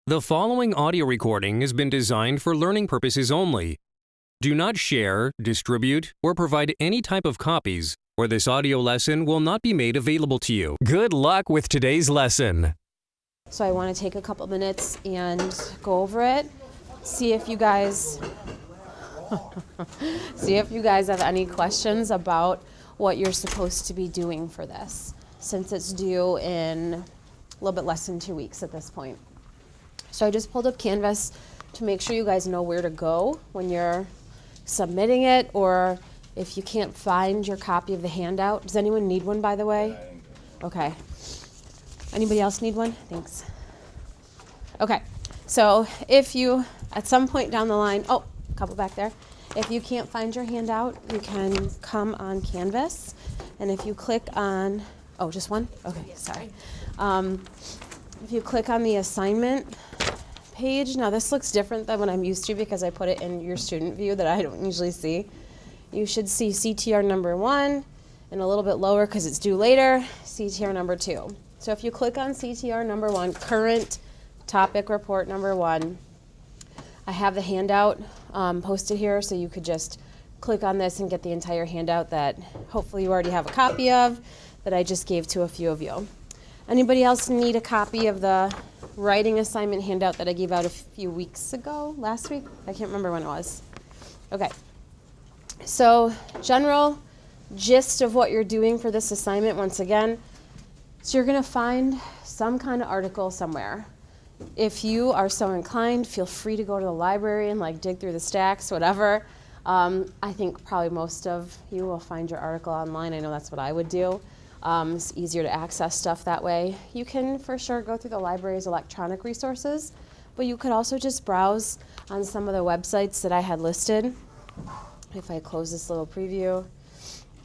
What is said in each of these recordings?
The following audio recording has been designed for learning purposes only. Do not share, distribute, or provide any type of copies, or this audio lesson will not be made available to you. Good luck with today's lesson. So I want to take a couple minutes and go over it, see if you guys have any questions about what you're supposed to be doing for this, since it's due in a little bit less than 2 weeks at this point. So I just pulled up Canvas to make sure you guys know where to go when you're submitting it, or if you can't find your copy of the handout. Does anyone need one, by the way? Okay. Anybody else need one? Thanks. Okay. So if you, at some point down the line, a couple back there. If you can't find your handout, you can come on Canvas. And if you click on, just one? Okay, sorry. If you click on the assignment page, now this looks different than what I'm used to because I put it in your student view that I don't usually see. You should see CTR number 1, and a little bit lower because it's due later, CTR number 2. So if you click on CTR number 1, current topic report number 1, I have the handout posted here, so you could just click on this and get the entire handout that hopefully you already have a copy of that I just gave to a few of you. Anybody else need a copy of the writing assignment handout that I gave out a few weeks ago? Last week? I can't remember when it was. Okay. So, general gist of what you're doing for this assignment, once again, so you're going to find some kind of article somewhere. If you are so inclined, feel free to go to the library and dig through the stacks, whatever. I think probably most of you will find your article online. I know that's what I would do. It's easier to access stuff that way. You can for sure go through the library's electronic resources, but you could also just browse on some of the websites that I had listed. If I close this little preview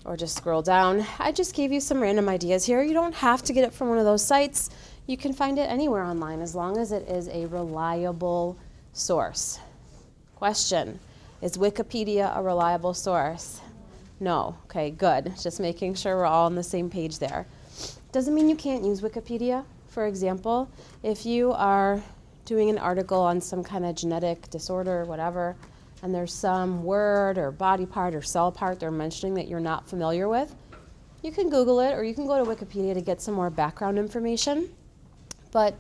or just scroll down, I just gave you some random ideas here. You don't have to get it from one of those sites. You can find it anywhere online as long as it is a reliable source. Question: is Wikipedia a reliable source? No. Okay, good. Just making sure we're all on the same page there. Doesn't mean you can't use Wikipedia. For example, if you are doing an article on some kind of genetic disorder or whatever, and there's some word or body part or cell part they're mentioning that you're not familiar with, you can Google it, or you can go to Wikipedia to get some more background information. But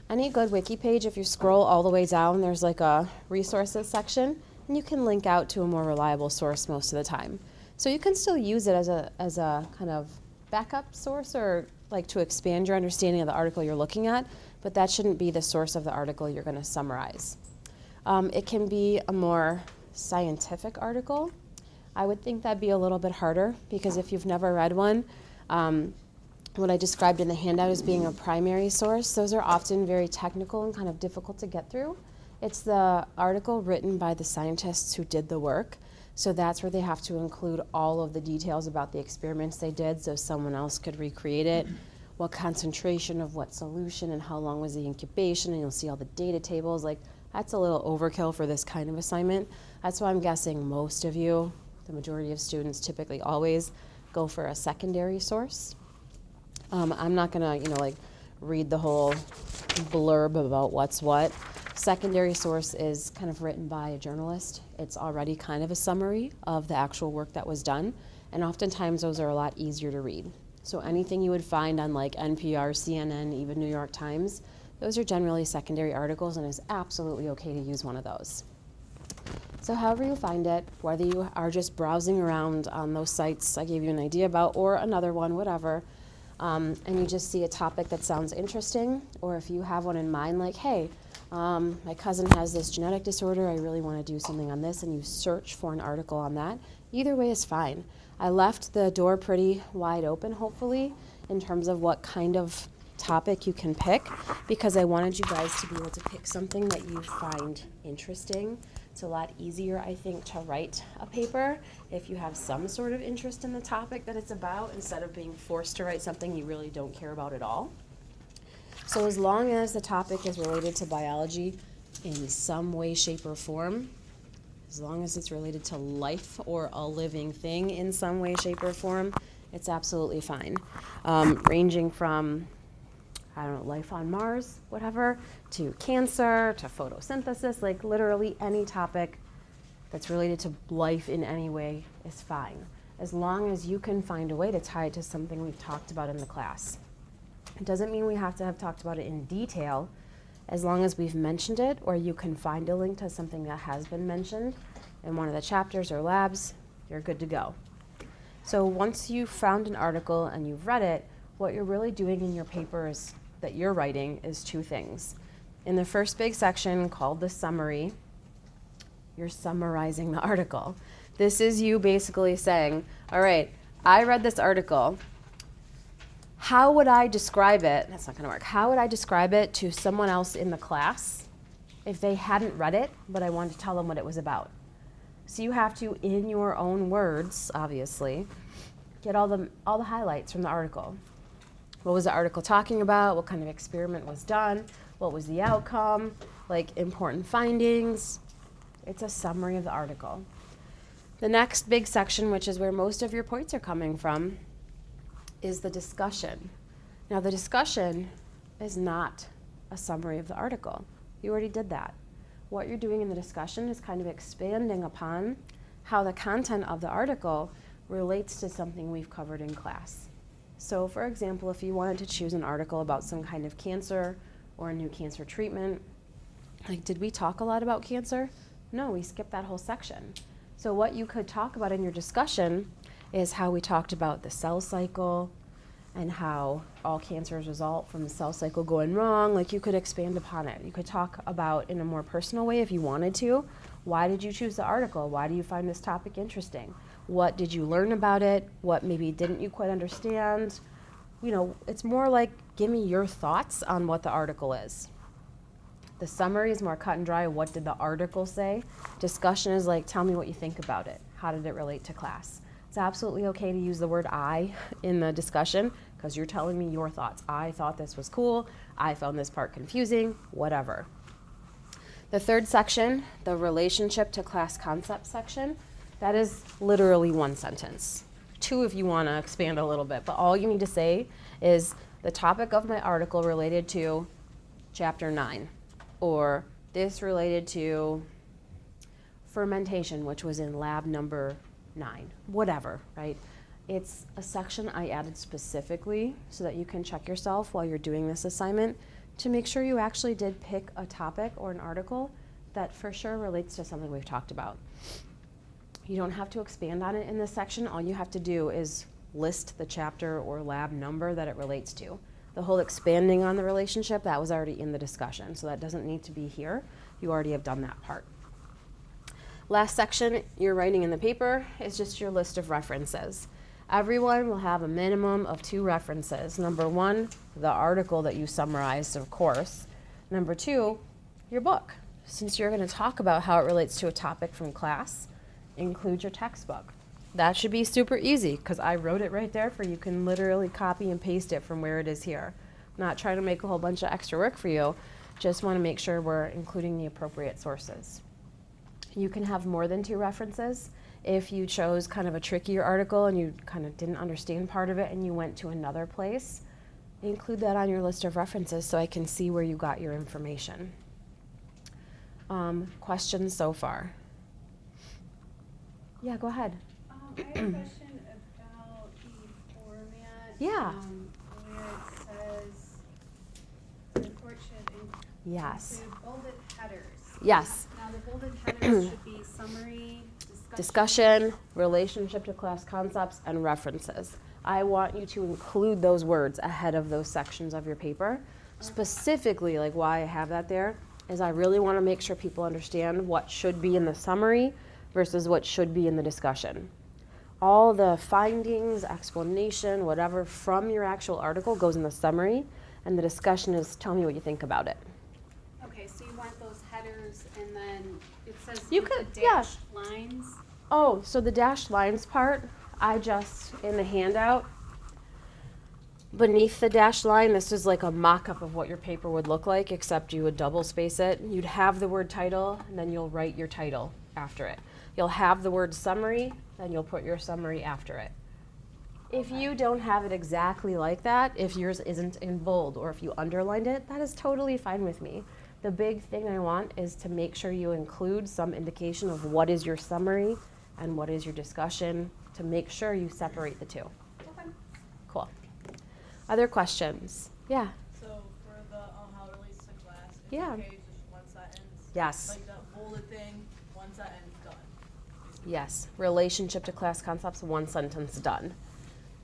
any good wiki page, if you scroll all the way down, there's a resources section, and you can link out to a more reliable source most of the time. So you can still use it as a kind of backup source, or to expand your understanding of the article you're looking at, but that shouldn't be the source of the article you're going to summarize. It can be a more scientific article. I would think that'd be a little bit harder, because if you've never read one, what I described in the handout as being a primary source, those are often very technical and kind of difficult to get through. It's the article written by the scientists who did the work. So that's where they have to include all of the details about the experiments they did so someone else could recreate it, what concentration of what solution and how long was the incubation, and you'll see all the data tables. That's a little overkill for this kind of assignment. That's why I'm guessing most of you, the majority of students, typically always go for a secondary source. I'm not gonna, read the whole blurb about what's what. Secondary source is kind of written by a journalist. It's already kind of a summary of the actual work that was done, and oftentimes those are a lot easier to read. So anything you would find on NPR, CNN, even New York Times, those are generally secondary articles, and it's absolutely okay to use one of those. So however you find it, whether you are just browsing around on those sites I gave you an idea about, or another one, whatever, and you just see a topic that sounds interesting, or if you have one in mind, hey, my cousin has this genetic disorder, I really want to do something on this, and you search for an article on that, either way is fine. I left the door pretty wide open, hopefully, in terms of what kind of topic you can pick, because I wanted you guys to be able to pick something that you find interesting. It's a lot easier, I think, to write a paper if you have some sort of interest in the topic that it's about, instead of being forced to write something you really don't care about at all. So as long as the topic is related to biology in some way, shape, or form, as long as it's related to life or a living thing in some way, shape, or form, it's absolutely fine. Ranging from I don't know, life on Mars, whatever, to cancer, to photosynthesis, like literally any topic that's related to life in any way is fine, as long as you can find a way to tie it to something we've talked about in the class. It doesn't mean we have to have talked about it in detail, as long as we've mentioned it, or you can find a link to something that has been mentioned in one of the chapters or labs, you're good to go. So once you've found an article and you've read it, what you're really doing in your papers that you're writing is two things. In the first big section called the summary, you're summarizing the article. This is you basically saying, all right, I read this article. How would I describe it? That's not going to work. How would I describe it to someone else in the class if they hadn't read it, but I wanted to tell them what it was about? So you have to, in your own words, obviously, get all the highlights from the article. What was the article talking about? What kind of experiment was done? What was the outcome? Like important findings. It's a summary of the article. The next big section, which is where most of your points are coming from, is the discussion. Now the discussion is not a summary of the article. You already did that. What you're doing in the discussion is kind of expanding upon how the content of the article relates to something we've covered in class. So for example, if you wanted to choose an article about some kind of cancer or a new cancer treatment, like did we talk a lot about cancer? No, we skipped that whole section. So what you could talk about in your discussion is how we talked about the cell cycle and how all cancers result from the cell cycle going wrong. Like you could expand upon it. You could talk about in a more personal way if you wanted to. Why did you choose the article? Why do you find this topic interesting? What did you learn about it? What maybe didn't you quite understand? You know, it's more like give me your thoughts on what the article is. The summary is more cut and dry. What did the article say? Discussion is like, tell me what you think about it. How did it relate to class? It's absolutely okay to use the word I in the discussion because you're telling me your thoughts. I thought this was cool. I found this part confusing, whatever. The third section, the relationship to class concept section, that is literally one sentence. Two if you want to expand a little bit, but all you need to say is the topic of my article related to chapter 9. Or this related to fermentation, which was in lab number 9, whatever, right? It's a section I added specifically so that you can check yourself while you're doing this assignment to make sure you actually did pick a topic or an article that for sure relates to something we've talked about. You don't have to expand on it in this section. All you have to do is list the chapter or lab number that it relates to. The whole expanding on the relationship, that was already in the discussion, so that doesn't need to be here. You already have done that part. Last section you're writing in the paper is just your list of references. Everyone will have a minimum of 2 references. Number 1, the article that you summarized, of course. Number 2, your book. Since you're going to talk about how it relates to a topic from class, include your textbook. That should be super easy because I wrote it right there for you. You can literally copy and paste it from where it is here. I'm not trying to make a whole bunch of extra work for you. Just want to make sure we're including the appropriate sources. You can have more than 2 references. If you chose kind of a trickier article and you kind of didn't understand part of it and you went to another place, include that on your list of references so I can see where you got your information. Questions so far? Yeah, go ahead. I have a question about the format. Yeah. Where it says the report should Yes. include bolded headers. Yes. Now the bolded headers should be summary, Discussion, relationship to class concepts, and references. I want you to include those words ahead of those sections of your paper. Specifically, like why I have that there is I really want to make sure people understand what should be in the summary versus what should be in the discussion. All the findings, explanation, whatever from your actual article goes in the summary, and the discussion is tell me what you think about it. Okay, so you want those headers and then it says You with could- the yeah. dashed lines. Oh, so the dashed lines part, I just, in the handout, beneath the dashed line, this is like a mock-up of what your paper would look like, except you would double space it. You'd have the word title, and then you'll write your title after it. You'll have the word summary, then you'll put your summary after it. If you don't have it exactly like that, if yours isn't in bold or if you underlined it, that is totally fine with me. The big thing I want is to make sure you include some indication of what is your summary and what is your discussion to make sure you separate the two. Okay. Cool. Other questions? Yeah. So for the how it relates to class, it's Yeah. okay, just one sentence. Yes. Like that bolded thing, one sentence, done. Yes. Relationship to class concepts, one sentence, done.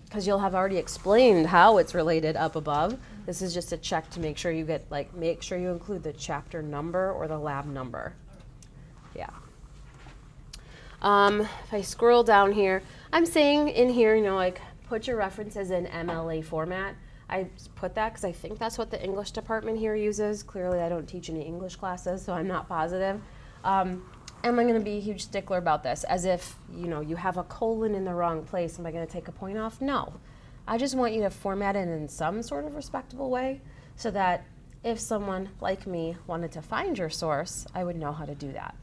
Because you'll have already explained how it's related up above. This is just a check to make sure you get, like, make sure you include the chapter number or the lab number. Yeah. If I scroll down here, I'm saying in here, you know, like, put your references in MLA format. I put that because I think that's what the English department here uses. Clearly, I don't teach any English classes, so I'm not positive. Am I going to be a huge stickler about this? As if, you know, you have a colon in the wrong place. Am I going to take a point off? No. I just want you to format it in some sort of respectable way so that if someone like me wanted to find your source, I would know how to do that.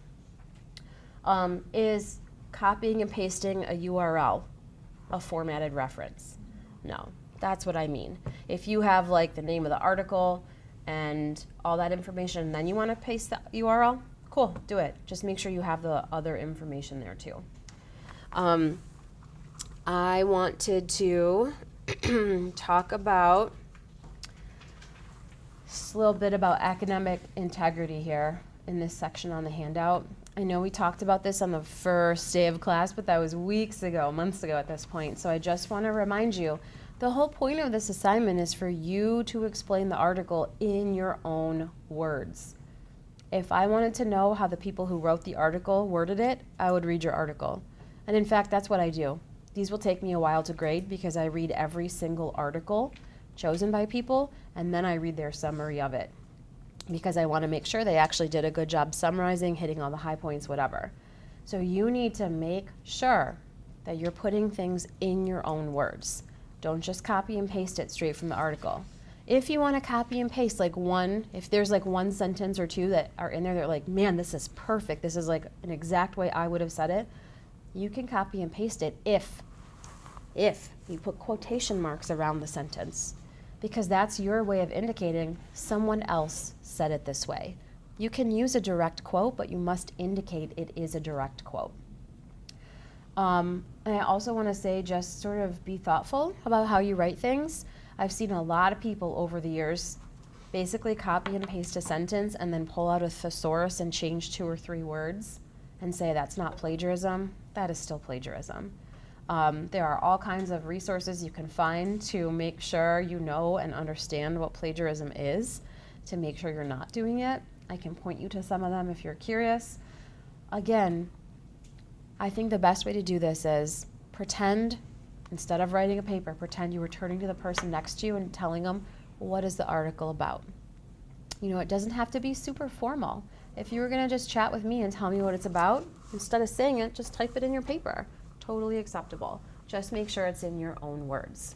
Is copying and pasting a URL a formatted reference? No. That's what I mean. If you have like the name of the article and all that information, and then you want to paste the URL, cool, do it. Just make sure you have the other information there too. I wanted to talk about just a little bit about academic integrity here in this section on the handout. I know we talked about this on the first day of class, but that was weeks ago, months ago at this point. So I just want to remind you, the whole point of this assignment is for you to explain the article in your own words. If I wanted to know how the people who wrote the article worded it, I would read your article. And in fact, that's what I do. These will take me a while to grade because I read every single article chosen by people, and then I read their summary of it because I want to make sure they actually did a good job summarizing, hitting all the high points, whatever. So you need to make sure that you're putting things in your own words. Don't just copy and paste it straight from the article. If you want to copy and paste like if there's like one sentence or two that are in there that are like, man, this is perfect, this is like an exact way I would have said it, you can copy and paste it if you put quotation marks around the sentence, because that's your way of indicating someone else said it this way. You can use a direct quote, but you must indicate it is a direct quote. And I also want to say just sort of be thoughtful about how you write things. I've seen a lot of people over the years basically copy and paste a sentence and then pull out a thesaurus and change 2 or 3 words and say that's not plagiarism. That is still plagiarism. There are all kinds of resources you can find to make sure you know and understand what plagiarism is, to make sure you're not doing it. I can point you to some of them if you're curious. Again, I think the best way to do this is pretend, instead of writing a paper, pretend you were turning to the person next to you and telling them, what is the article about? You know, it doesn't have to be super formal. If you were going to just chat with me and tell me what it's about, instead of saying it, just type it in your paper. Totally acceptable. Just make sure it's in your own words.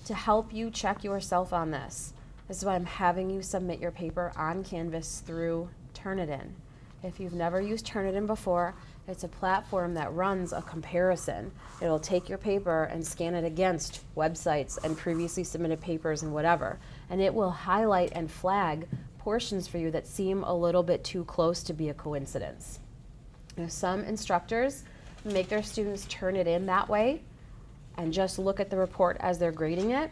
To help you check yourself on this is why I'm having you submit your paper on Canvas through Turnitin. If you've never used Turnitin before, it's a platform that runs a comparison. It'll take your paper and scan it against websites and previously submitted papers and whatever, and it will highlight and flag portions for you that seem a little bit too close to be a coincidence. Now, some instructors make their students turn it in that way and just look at the report as they're grading it.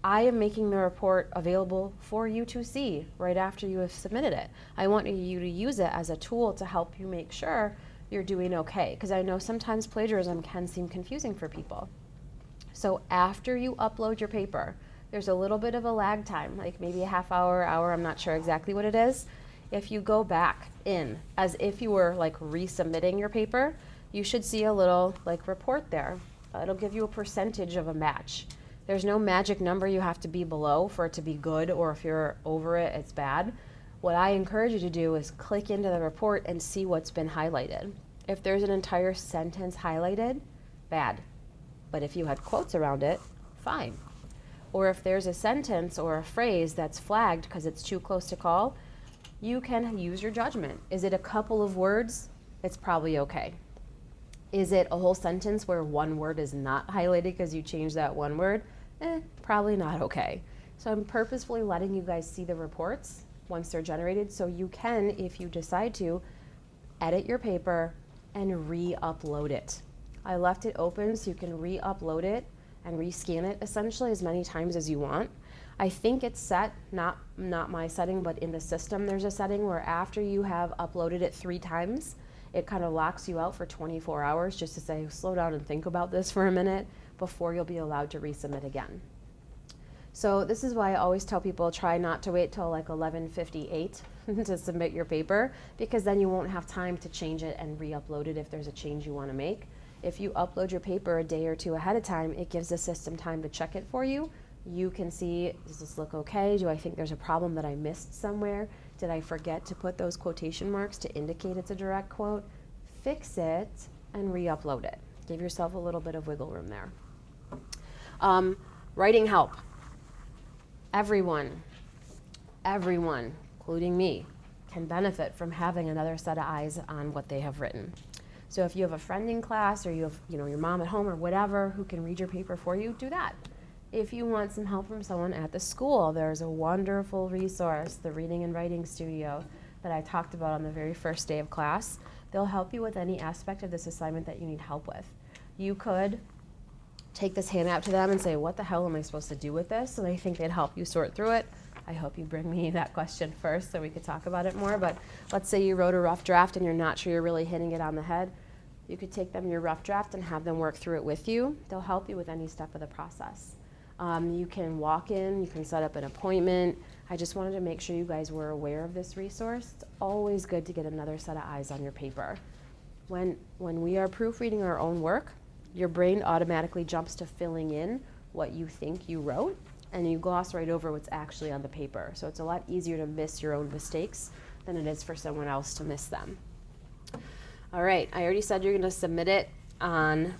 I am making the report available for you to see right after you have submitted it. I want you to use it as a tool to help you make sure you're doing okay, because I know sometimes plagiarism can seem confusing for people. So after you upload your paper, there's a little bit of a lag time, like maybe a half hour, I'm not sure exactly what it is. If you go back in as if you were like resubmitting your paper, you should see a little like report there. It'll give you a percentage of a match. There's no magic number you have to be below for it to be good, or if you're over it, it's bad. What I encourage you to do is click into the report and see what's been highlighted. If there's an entire sentence highlighted, bad. But if you had quotes around it, fine. Or if there's a sentence or a phrase that's flagged because it's too close to call, you can use your judgment. Is it a couple of words? It's probably okay. Is it a whole sentence where one word is not highlighted because you changed that one word? Probably not okay. So I'm purposefully letting you guys see the reports once they're generated so you can, if you decide to, edit your paper and re-upload it. I left it open so you can re-upload it and rescan it essentially as many times as you want. I think it's set, not my setting, but in the system there's a setting where after you have uploaded it 3 times, it kind of locks you out for 24 hours just to say, slow down and think about this for a minute before you'll be allowed to resubmit again. So this is why I always tell people try not to wait till like 11:58 to submit your paper, because then you won't have time to change it and re-upload it if there's a change you want to make. If you upload your paper a day or 2 ahead of time, it gives the system time to check it for you. You can see, does this look okay? Do I think there's a problem that I missed somewhere? Did I forget to put those quotation marks to indicate it's a direct quote? Fix it and re-upload it. Give yourself a little bit of wiggle room there. Writing help. Everyone, including me, can benefit from having another set of eyes on what they have written. So if you have a friend in class or you have your mom at home or whatever who can read your paper for you, do that. If you want some help from someone at the school, there's a wonderful resource, the Reading and Writing Studio, that I talked about on the very first day of class. They'll help you with any aspect of this assignment that you need help with. You could take this handout to them and say, what the hell am I supposed to do with this? And I think they'd help you sort through it. I hope you bring me that question first so we could talk about it more. But let's say you wrote a rough draft and you're not sure you're really hitting it on the head. You could take them your rough draft and have them work through it with you. They'll help you with any step of the process. You can walk in, you can set up an appointment. I just wanted to make sure you guys were aware of this resource. It's always good to get another set of eyes on your paper. When we are proofreading our own work, your brain automatically jumps to filling in what you think you wrote, and you gloss right over what's actually on the paper. So it's a lot easier to miss your own mistakes than it is for someone else to miss them. All right, I already said you're gonna submit it on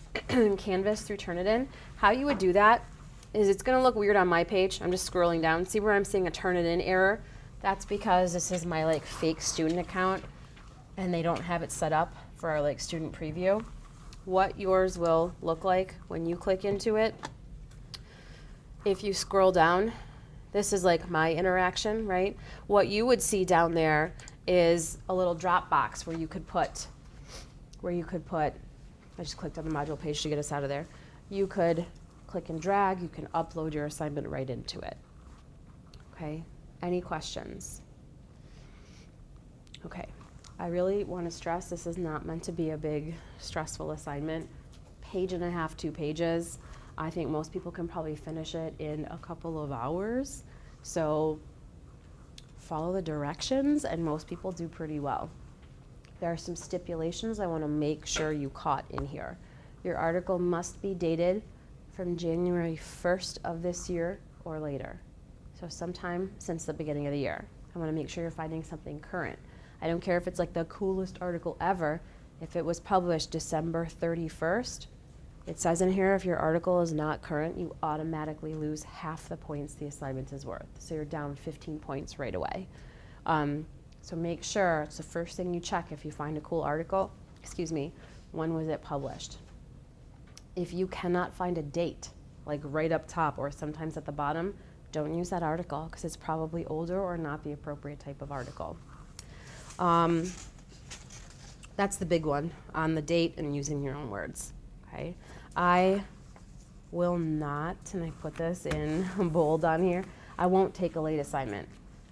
Canvas through Turnitin. How you would do that is it's gonna look weird on my page. I'm just scrolling down. See where I'm seeing a Turnitin error? That's because this is my fake student account and they don't have it set up for our student preview. What yours will look like when you click into it, if you scroll down, this is my interaction, right? What you would see down there is a little drop box where you could put, I just clicked on the module page to get us out of there. You could click and drag, you can upload your assignment right into it. Okay, any questions? Okay, I really want to stress this is not meant to be a big stressful assignment. 1.5 pages, 2 pages. I think most people can probably finish it in a couple of hours. So follow the directions and most people do pretty well. There are some stipulations I want to make sure you caught in here. Your article must be dated from January 1st of this year or later. So sometime since the beginning of the year. I want to make sure you're finding something current. I don't care if it's the coolest article ever. If it was published December 31st, it says in here if your article is not current, you automatically lose half the points the assignment is worth. So you're down 15 points right away. So make sure it's the first thing you check if you find a cool article. When was it published? If you cannot find a date, right up top or sometimes at the bottom, don't use that article because it's probably older or not the appropriate type of article. That's the big one on the date and using your own words. Okay, I will not, and I put this in bold on here, I won't take a late assignment.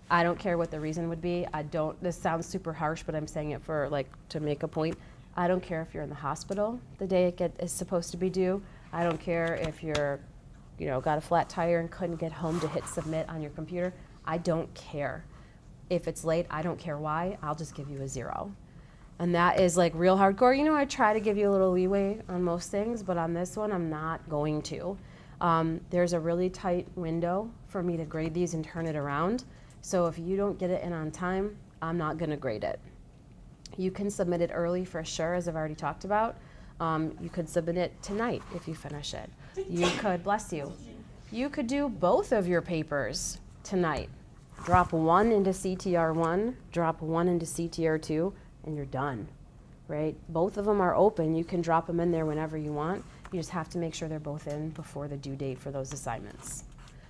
I don't care what the reason would be. This sounds super harsh, but I'm saying it for to make a point. I don't care if you're in the hospital the day it is supposed to be due. I don't care if you're, got a flat tire and couldn't get home to hit submit on your computer. I don't care. If it's late, I don't care why. I'll just give you a 0. And that is real hardcore. I try to give you a little leeway on most things, but on this one, I'm not going to. There's a really tight window for me to grade these and turn it around. So if you don't get it in on time, I'm not gonna grade it. You can submit it early for sure, as I've already talked about. You could submit it tonight if you finish it. You could, bless you, you could do both of your papers tonight. Drop one into CTR1, drop one into CTR2, and you're done. right? Both of them are open. You can drop them in there whenever you want. You just have to make sure they're both in before the due date for those assignments.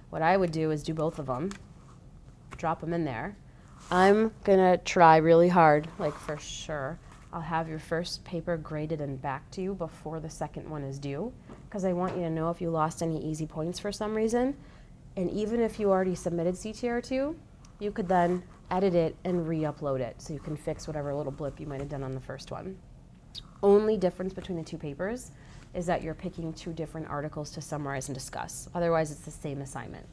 What I would do is do both of them, drop them in there. I'm gonna try really hard, like for sure. I'll have your first paper graded and back to you before the second one is due, because I want you to know if you lost any easy points for some reason. And even if you already submitted CTR2, you could then edit it and re-upload it so you can fix whatever little blip you might have done on the first one. Only difference between the two papers is that you're picking two different articles to summarize and discuss. Otherwise, it's the same assignment.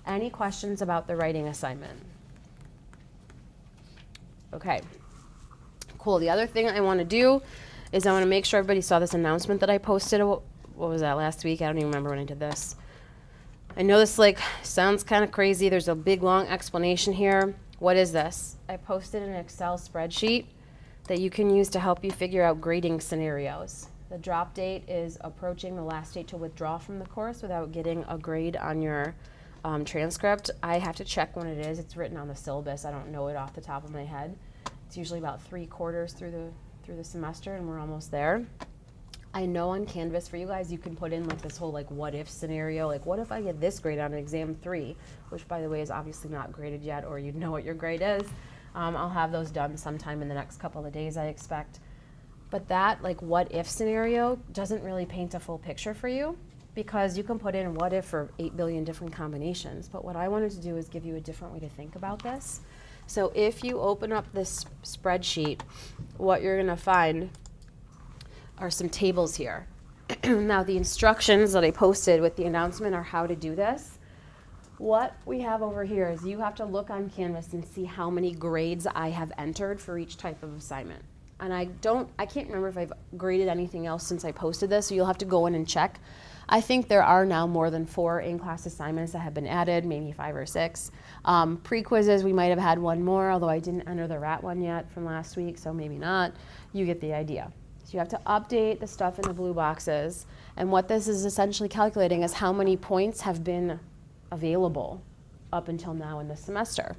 Any questions about the writing assignment? Okay, cool. The other thing I want to do is I want to make sure everybody saw this announcement that I posted. What was that, last week? I don't even remember when I did this. I know this sounds kind of crazy. There's a big long explanation here. What is this? I posted an Excel spreadsheet that you can use to help you figure out grading scenarios. The drop date is approaching the last date to withdraw from the course without getting a grade on your transcript. I have to check when it is. It's written on the syllabus. I don't know it off the top of my head. It's usually about 3/4 through the semester, and we're almost there. I know on Canvas for you guys, you can put in this whole what if scenario, what if I get this grade on exam 3, which by the way is obviously not graded yet, or you'd know what your grade is. I'll have those done sometime in the next couple of days, I expect. But that what if scenario doesn't really paint a full picture for you, because you can put in what if for 8 billion different combinations. But what I wanted to do is give you a different way to think about this. So if you open up this spreadsheet, what you're going to find are some tables here. Now the instructions that I posted with the announcement are how to do this. What we have over here is you have to look on Canvas and see how many grades I have entered for each type of assignment. And I can't remember if I've graded anything else since I posted this, so you'll have to go in and check. I think there are now more than 4 in-class assignments that have been added, maybe 5 or 6. Pre-quizzes, we might have had one more, although I didn't enter the RAT one yet from last week, so maybe not. You get the idea. So you have to update the stuff in the blue boxes, and what this is essentially calculating is how many points have been available up until now in the semester.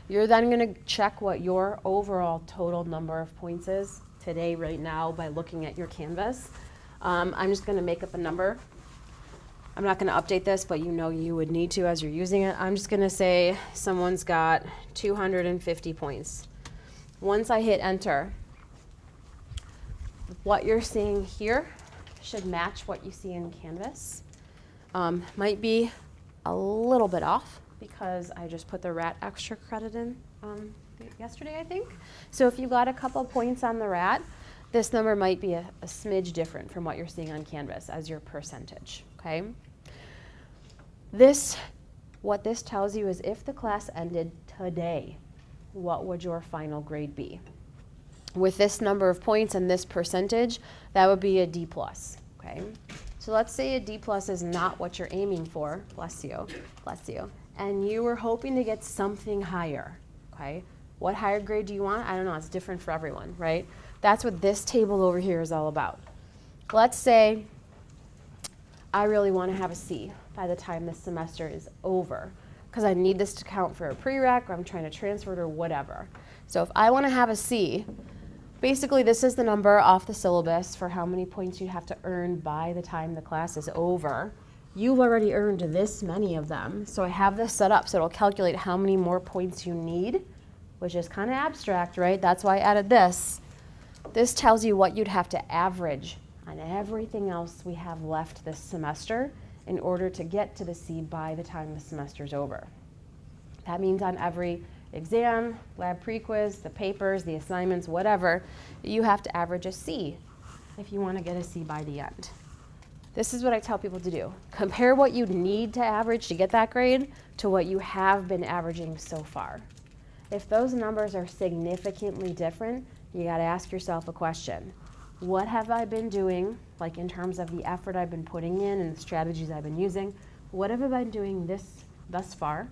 You're then going to check what your overall total number of points is today, right now, by looking at your Canvas. I'm just going to make up a number. I'm not going to update this, but you would need to as you're using it. I'm just going to say someone's got 250 points. Once I hit enter, what you're seeing here should match what you see in Canvas. Might be a little bit off because I just put the RAT extra credit in yesterday, I think. So if you got a couple points on the RAT, this number might be a smidge different from what you're seeing on Canvas as your percentage, okay? What this tells you is if the class ended today, what would your final grade be? With this number of points and this percentage, that would be a D+, okay? So let's say a D+ is not what you're aiming for, bless you, and you were hoping to get something higher, okay? What higher grade do you want? I don't know, it's different for everyone, right? That's what this table over here is all about. Let's say I really want to have a C by the time this semester is over, because I need this to count for a prereq, or I'm trying to transfer it, or whatever. So if I want to have a C, basically this is the number off the syllabus for how many points you have to earn by the time the class is over. You've already earned this many of them, so I have this set up so it'll calculate how many more points you need, which is kind of abstract, right? That's why I added this. This tells you what you'd have to average on everything else we have left this semester in order to get to the C by the time the semester's over. That means on every exam, lab pre-quiz, the papers, the assignments, whatever, you have to average a C if you want to get a C by the end. This is what I tell people to do. Compare what you'd need to average to get that grade to what you have been averaging so far. If those numbers are significantly different, you got to ask yourself a question. What have I been doing, like in terms of the effort I've been putting in and the strategies I've been using? What have I been doing thus far?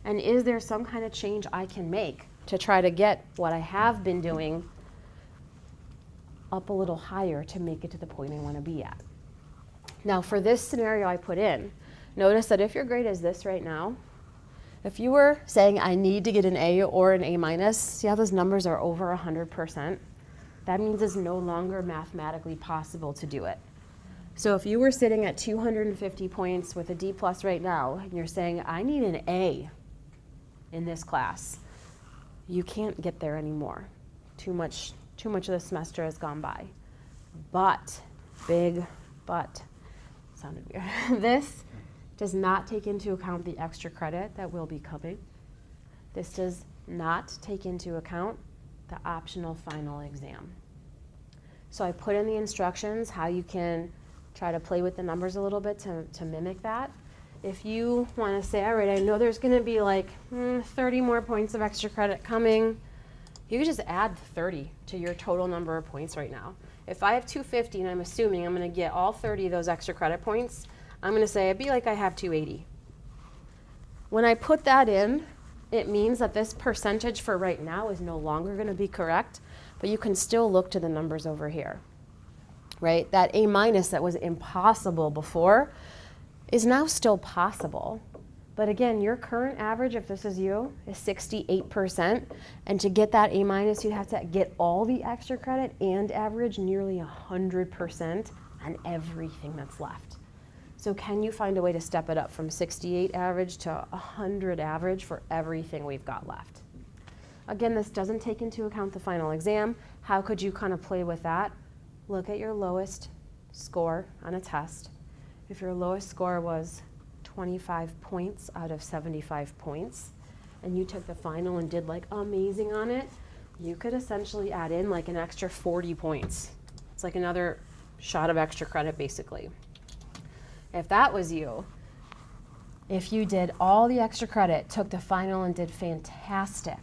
And is there some kind of change I can make to try to get what I have been doing up a little higher to make it to the point I want to be at? Now for this scenario I put in, notice that if your grade is this right now, If you were saying I need to get an A or an A minus, see how those numbers are over 100%? That means it's no longer mathematically possible to do it. So if you were sitting at 250 points with a D plus right now, and you're saying I need an A in this class, you can't get there anymore. Too much of the semester has gone by. But, big but, sounded weird. This does not take into account the extra credit that will be coming. This does not take into account the optional final exam. So I put in the instructions how you can try to play with the numbers a little bit to mimic that. If you want to say, all right, I know there's going to be like 30 more points of extra credit coming, you can just add 30 to your total number of points right now. If I have 250 and I'm assuming I'm going to get all 30 of those extra credit points, I'm going to say it'd be like I have 280. When I put that in, it means that this percentage for right now is no longer going to be correct, but you can still look to the numbers over here, right? That A minus that was impossible before is now still possible. But again, your current average, if this is you, is 68%. And to get that A minus, you'd have to get all the extra credit and average nearly 100% on everything that's left. So can you find a way to step it up from 68 average to 100 average for everything we've got left? Again, this doesn't take into account the final exam. How could you kind of play with that? Look at your lowest score on a test. If your lowest score was 25 points out of 75 points, and you took the final and did like amazing on it, you could essentially add in like an extra 40 points. It's like another shot of extra credit basically. If that was you, if you did all the extra credit, took the final and did fantastic,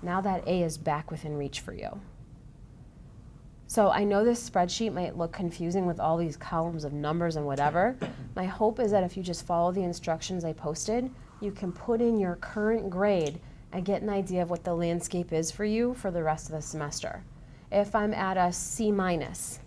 now that A is back within reach for you. So I know this spreadsheet might look confusing with all these columns of numbers and whatever. My hope is that if you just follow the instructions I posted, you can put in your current grade and get an idea of what the landscape is for you for the rest of the semester. If I'm at a C minus,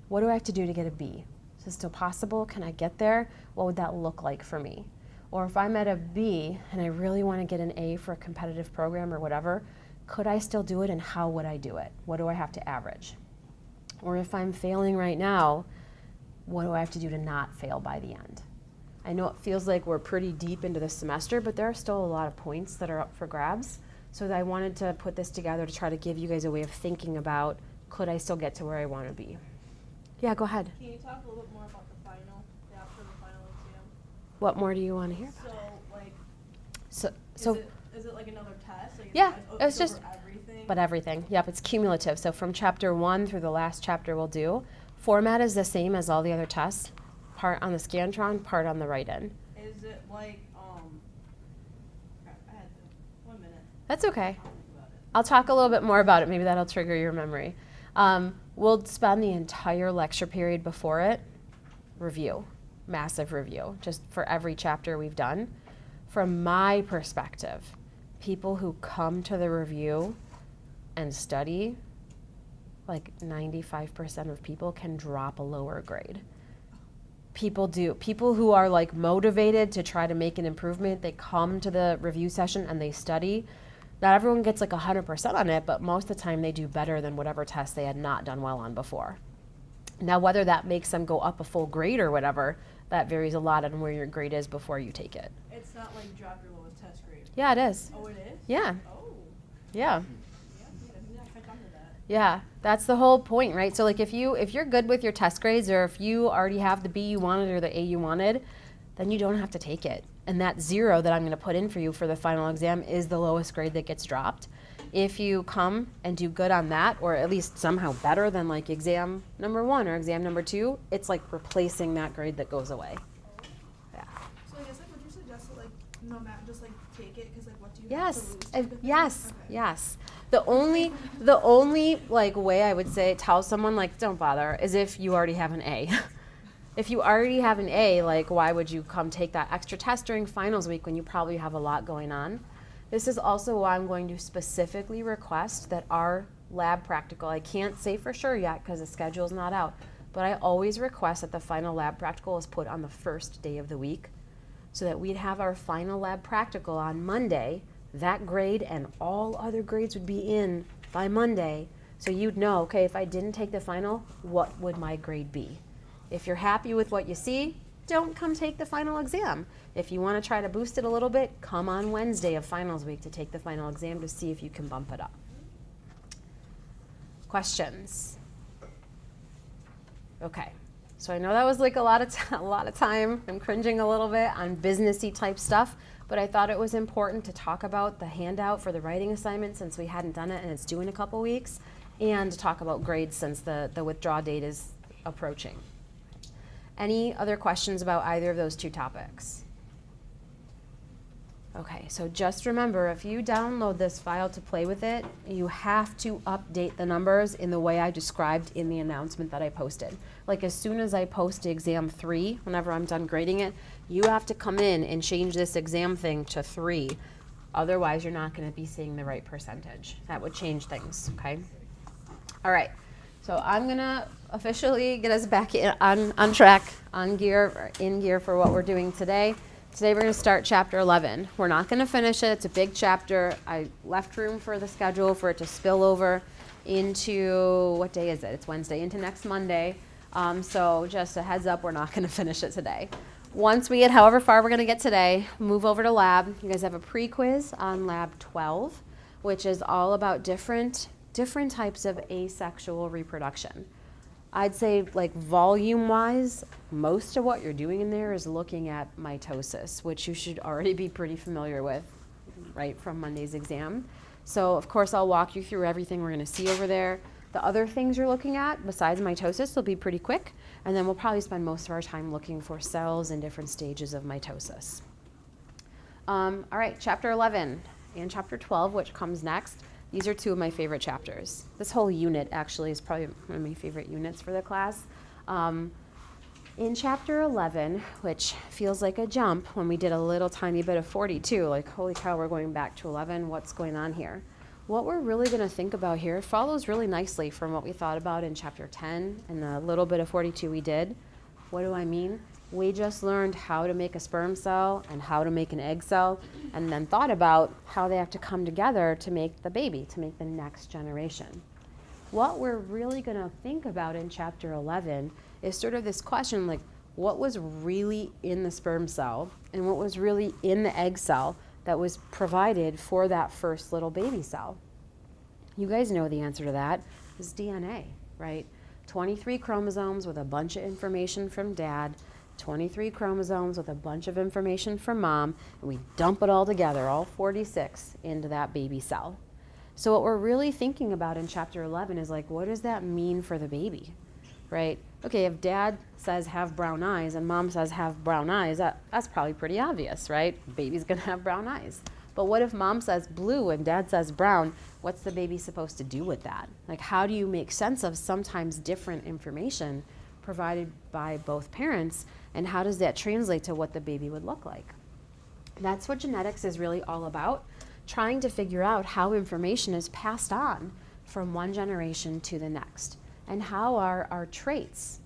what do I have to do to get a B? Is this still possible? Can I get there? What would that look like for me? Or if I'm at a B and I really want to get an A for a competitive program or whatever, could I still do it and how would I do it? What do I have to average? Or if I'm failing right now, what do I have to do to not fail by the end? I know it feels like we're pretty deep into the semester, but there are still a lot of points that are up for grabs. So I wanted to put this together to try to give you guys a way of thinking about, could I still get to where I want to be? Yeah, go ahead. Can you talk a little bit more about the final, after the final exam? What more do you want to hear? So, like, So is it like another test? Like, yeah, it's it's over just, everything? but everything. Yep, it's cumulative. So from chapter 1 through the last chapter we'll do, format is the same as all the other tests, part on the Scantron, part on the write-in. Is it like, crap, I had to, 1 minute. That's okay. I'll think about it. I'll talk a little bit more about it. Maybe that'll trigger your memory. We'll spend the entire lecture period before it, review, massive review, just for every chapter we've done. From my perspective, people who come to the review and study, like 95% of people can drop a lower grade. People do. People who are like motivated to try to make an improvement, they come to the review session and they study. Not everyone gets like 100% on it, but most of the time they do better than whatever test they had not done well on before. Now, whether that makes them go up a full grade or whatever, that varies a lot on where your grade is before you take it. It's not like drop your lowest test grade. Yeah, it is. Oh, it is? Yeah, Oh, yeah. yeah, I come to that. Yeah, that's the whole point, right? So like if you're good with your test grades, or if you already have the B you wanted or the A you wanted, then you don't have to take it. And that 0 that I'm going to put in for you for the final exam is the lowest grade that gets dropped. If you come and do good on that, or at least somehow better than like exam number 1 or exam number 2, it's like replacing that grade that goes away. Yeah. So I guess like would you suggest that like no matter just like take it because like what do you have Yes, to lose? type of thing? yes, Okay. yes. The only like way I would say tell someone like don't bother is if you already have an A. If you already have an A, like why would you come take that extra test during finals week when you probably have a lot going on? This is also why I'm going to specifically request that our lab practical, I can't say for sure yet because the schedule's not out, but I always request that the final lab practical is put on the first day of the week. so that we'd have our final lab practical on Monday. That grade and all other grades would be in by Monday. So you'd know, okay, if I didn't take the final, what would my grade be? If you're happy with what you see, don't come take the final exam. If you want to try to boost it a little bit, come on Wednesday of finals week to take the final exam to see if you can bump it up. Questions? Okay, so I know that was like a lot of time. I'm cringing a little bit on businessy type stuff, but I thought it was important to talk about the handout for the writing assignment since we hadn't done it and it's due in a couple weeks, and to talk about grades since the withdraw date is approaching. Any other questions about either of those two topics? Okay, so just remember, if you download this file to play with it, you have to update the numbers in the way I described in the announcement that I posted. Like as soon as I post exam 3, whenever I'm done grading it, you have to come in and change this exam thing to 3. Otherwise, you're not going to be seeing the right percentage. That would change things, okay? All right, so I'm going to officially get us back on track, in gear for what we're doing today. Today we're going to start chapter 11. We're not going to finish it. It's a big chapter. I left room for the schedule for it to spill over into, what day is it? It's Wednesday, into next Monday. So just a heads up, we're not going to finish it today. Once we get however far we're going to get today, move over to lab. You guys have a pre-quiz on lab 12, which is all about different types of asexual reproduction. I'd say like volume-wise, most of what you're doing in there is looking at mitosis, which you should already be pretty familiar with, right, from Monday's exam. So of course I'll walk you through everything we're gonna see over there. The other things you're looking at, besides mitosis, will be pretty quick, and then we'll probably spend most of our time looking for cells in different stages of mitosis. All right, chapter 11 and chapter 12, which comes next. These are two of my favorite chapters. This whole unit actually is probably one of my favorite units for the class. In chapter 11, which feels like a jump when we did a little tiny bit of 42, like holy cow, we're going back to 11, what's going on here? What we're really gonna think about here follows really nicely from what we thought about in chapter 10 and the little bit of 42 we did. What do I mean? We just learned how to make a sperm cell and how to make an egg cell, and then thought about how they have to come together to make the baby, to make the next generation. What we're really going to think about in chapter 11 is sort of this question, like what was really in the sperm cell and what was really in the egg cell that was provided for that first little baby cell? You guys know the answer to that is DNA, right? 23 chromosomes with a bunch of information from dad, 23 chromosomes with a bunch of information from mom, and we dump it all together, all 46, into that baby cell. So what we're really thinking about in chapter 11 is like, what does that mean for the baby, right? Okay, if dad says have brown eyes and mom says have brown eyes, that's probably pretty obvious, right? Baby's gonna have brown eyes. But what if mom says blue and dad says brown? What's the baby supposed to do with that? Like, how do you make sense of sometimes different information provided by both parents, and how does that translate to what the baby would look like? That's what genetics is really all about, trying to figure out how information is passed on from one generation to the next, and how are our traits,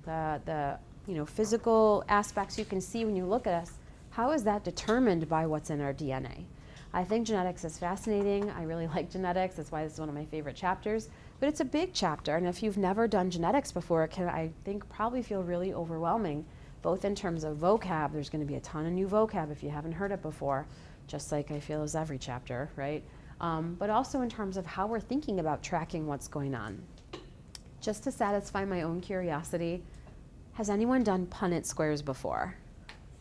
the physical aspects you can see when you look at us, how is that determined by what's in our DNA? I think genetics is fascinating. I really like genetics. That's why this is one of my favorite chapters. But it's a big chapter, and if you've never done genetics before, it can, I think, probably feel really overwhelming, both in terms of vocab. There's going to be a ton of new vocab if you haven't heard it before, just like I feel is every chapter, right? But also in terms of how we're thinking about tracking what's going on. Just to satisfy my own curiosity, has anyone done Punnett squares before?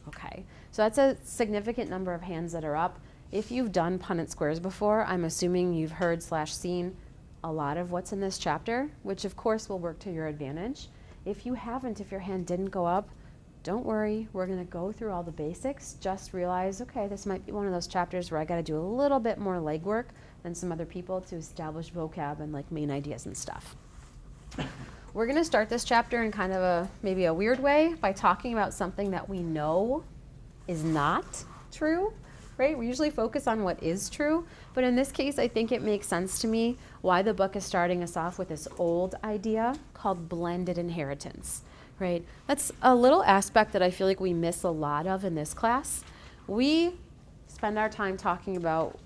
Okay, so that's a significant number of hands that are up. If you've done Punnett squares before, I'm assuming you've heard/seen a lot of what's in this chapter, which of course will work to your advantage. If you haven't, if your hand didn't go up, don't worry, we're gonna go through all the basics. Just realize, okay, this might be one of those chapters where I gotta do a little bit more legwork than some other people to establish vocab and like main ideas and stuff. We're gonna start this chapter in kind of maybe a weird way by talking about something that we know is not true, right? We usually focus on what is true, but in this case, I think it makes sense to me why the book is starting us off with this old idea called blended inheritance. right? That's a little aspect that I feel like we miss a lot of in this class. We spend our time talking about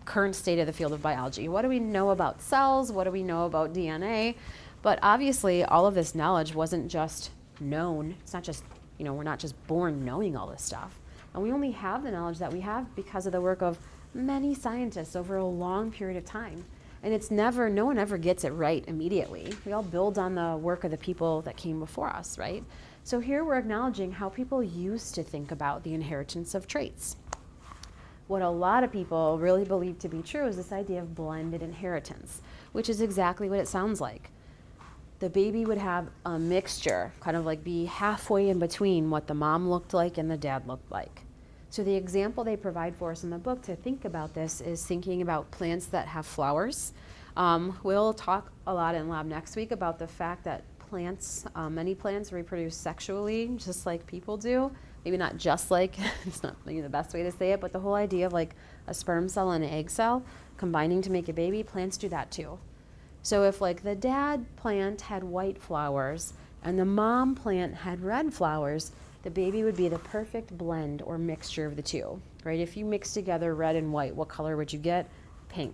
current state of the field of biology. What do we know about cells? What do we know about DNA? But obviously, all of this knowledge wasn't just known. It's not just, we're not just born knowing all this stuff. And we only have the knowledge that we have because of the work of many scientists over a long period of time. And no one ever gets it right immediately. We all build on the work of the people that came before us, right? So here we're acknowledging how people used to think about the inheritance of traits. What a lot of people really believe to be true is this idea of blended inheritance, which is exactly what it sounds like. The baby would have a mixture, kind of like be halfway in between what the mom looked like and the dad looked like. So the example they provide for us in the book to think about this is thinking about plants that have flowers. We'll talk a lot in lab next week about the fact that many plants reproduce sexually, just like people do. Maybe not just like, it's not maybe the best way to say it, but the whole idea of like a sperm cell and an egg cell combining to make a baby, plants do that too. So if like the dad plant had white flowers and the mom plant had red flowers, the baby would be the perfect blend or mixture of the two, right? If you mix together red and white, what color would you get? Pink.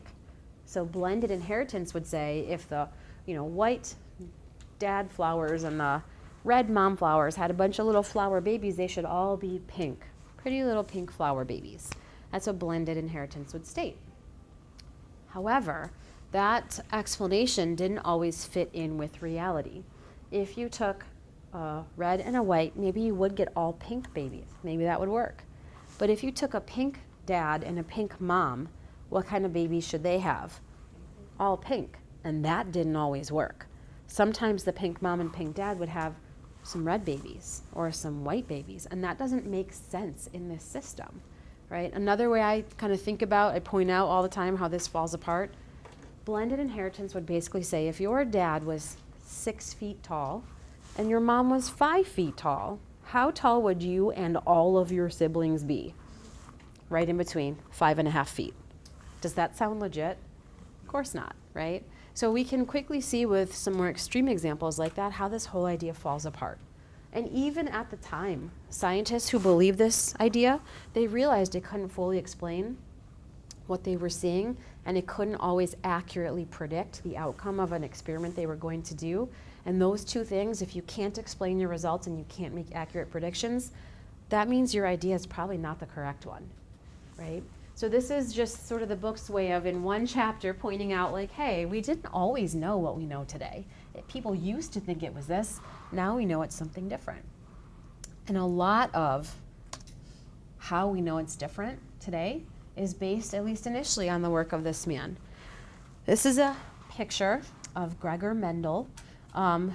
So blended inheritance would say if the white dad flowers and the red mom flowers had a bunch of little flower babies, they should all be pink. Pretty little pink flower babies. That's what blended inheritance would state. However, that explanation didn't always fit in with reality. If you took a red and a white, maybe you would get all pink babies. Maybe that would work. But if you took a pink dad and a pink mom, what kind of babies should they have? All pink. And that didn't always work. Sometimes the pink mom and pink dad would have some red babies or some white babies, and that doesn't make sense in this system, right? Another way I kind of think about, I point out all the time how this falls apart. Blended inheritance would basically say if your dad was 6 feet tall and your mom was 5 feet tall, how tall would you and all of your siblings be? Right in between, 5.5 feet. Does that sound legit? Of course not, right? So we can quickly see with some more extreme examples like that how this whole idea falls apart. And even at the time, scientists who believed this idea, they realized it couldn't fully explain what they were seeing, and it couldn't always accurately predict the outcome of an experiment they were going to do. And those two things, if you can't explain your results and you can't make accurate predictions, that means your idea is probably not the correct one, right? So this is just sort of the book's way of, in one chapter, pointing out like, hey, we didn't always know what we know today. People used to think it was this. Now we know it's something different. And a lot of how we know it's different today is based, at least initially, on the work of this man. This is a picture of Gregor Mendel,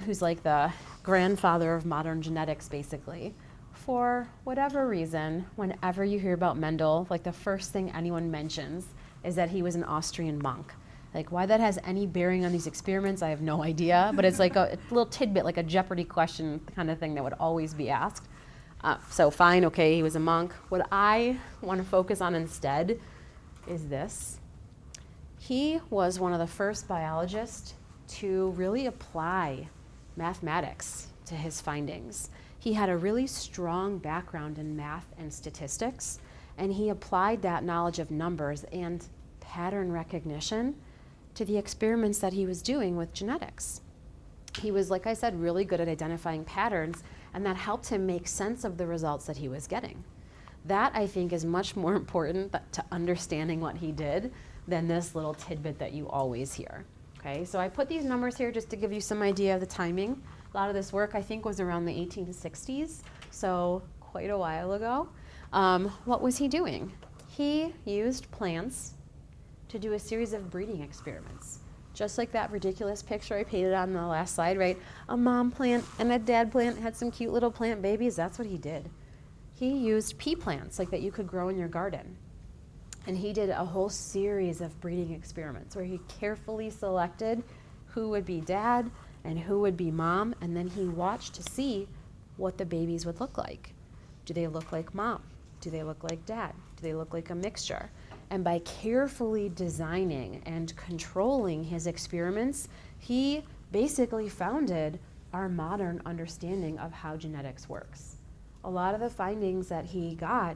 who's like the grandfather of modern genetics, basically. For whatever reason, whenever you hear about Mendel, like the first thing anyone mentions is that he was an Austrian monk. Like why that has any bearing on these experiments, I have no idea, but it's like a little tidbit, like a Jeopardy question kind of thing that would always be asked. So fine, okay, he was a monk. What I want to focus on instead is this. He was one of the first biologists to really apply mathematics to his findings. He had a really strong background in math and statistics, and he applied that knowledge of numbers and pattern recognition to the experiments that he was doing with genetics. He was, like I said, really good at identifying patterns, and that helped him make sense of the results that he was getting. That, I think, is much more important to understanding what he did than this little tidbit that you always hear. Okay, so I put these numbers here just to give you some idea of the timing. A lot of this work, I think, was around the 1860s, so quite a while ago. What was he doing? He used plants to do a series of breeding experiments. Just like that ridiculous picture I painted on the last slide, right? A mom plant and a dad plant had some cute little plant babies. That's what he did. He used pea plants like that you could grow in your garden. And he did a whole series of breeding experiments where he carefully selected who would be dad and who would be mom, and then he watched to see what the babies would look like. Do they look like mom? Do they look like dad? Do they look like a mixture? And by carefully designing and controlling his experiments, he basically founded our modern understanding of how genetics works. A lot of the findings that he got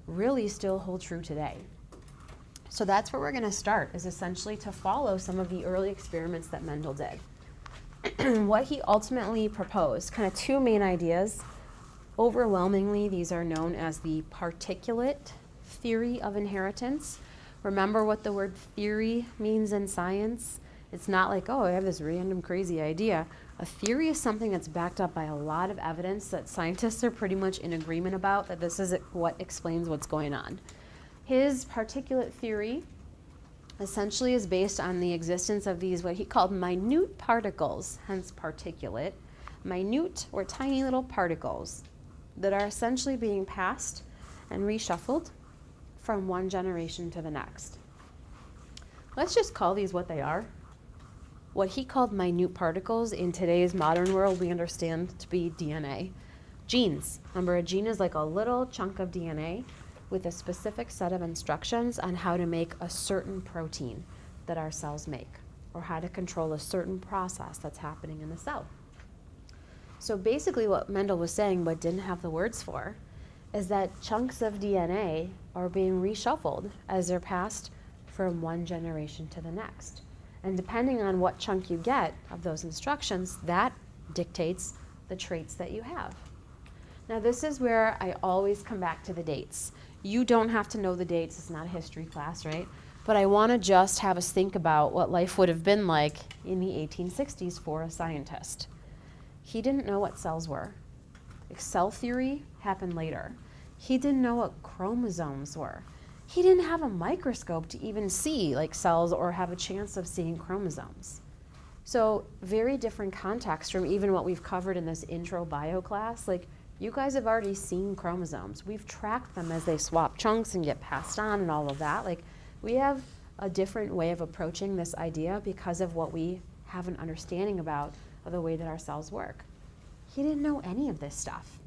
really still hold true today. So that's where we're going to start, is essentially to follow some of the early experiments that Mendel did. What he ultimately proposed, kind of two main ideas. Overwhelmingly, these are known as the particulate theory of inheritance. Remember what the word theory means in science? It's not like, oh, I have this random crazy idea. A theory is something that's backed up by a lot of evidence that scientists are pretty much in agreement about, that this is what explains what's going on. His particulate theory essentially is based on the existence of these, what he called minute particles, hence particulate, minute or tiny little particles that are essentially being passed and reshuffled from one generation to the next. Let's just call these what they are. What he called minute particles, in today's modern world we understand to be DNA. Genes. Remember, a gene is like a little chunk of DNA with a specific set of instructions on how to make a certain protein that our cells make, or how to control a certain process that's happening in the cell. So basically what Mendel was saying, but didn't have the words for, is that chunks of DNA are being reshuffled as they're passed from one generation to the next. And depending on what chunk you get of those instructions, that dictates the traits that you have. Now this is where I always come back to the dates. You don't have to know the dates, it's not a history class, right? But I want to just have us think about what life would have been like in the 1860s for a scientist. He didn't know what cells were. Cell theory happened later. He didn't know what chromosomes were. He didn't have a microscope to even see like cells or have a chance of seeing chromosomes. So very different context from even what we've covered in this intro bio class. Like, you guys have already seen chromosomes. We've tracked them as they swap chunks and get passed on and all of that. Like, we have a different way of approaching this idea because of what we have an understanding about of the way that our cells work. He didn't know any of this stuff,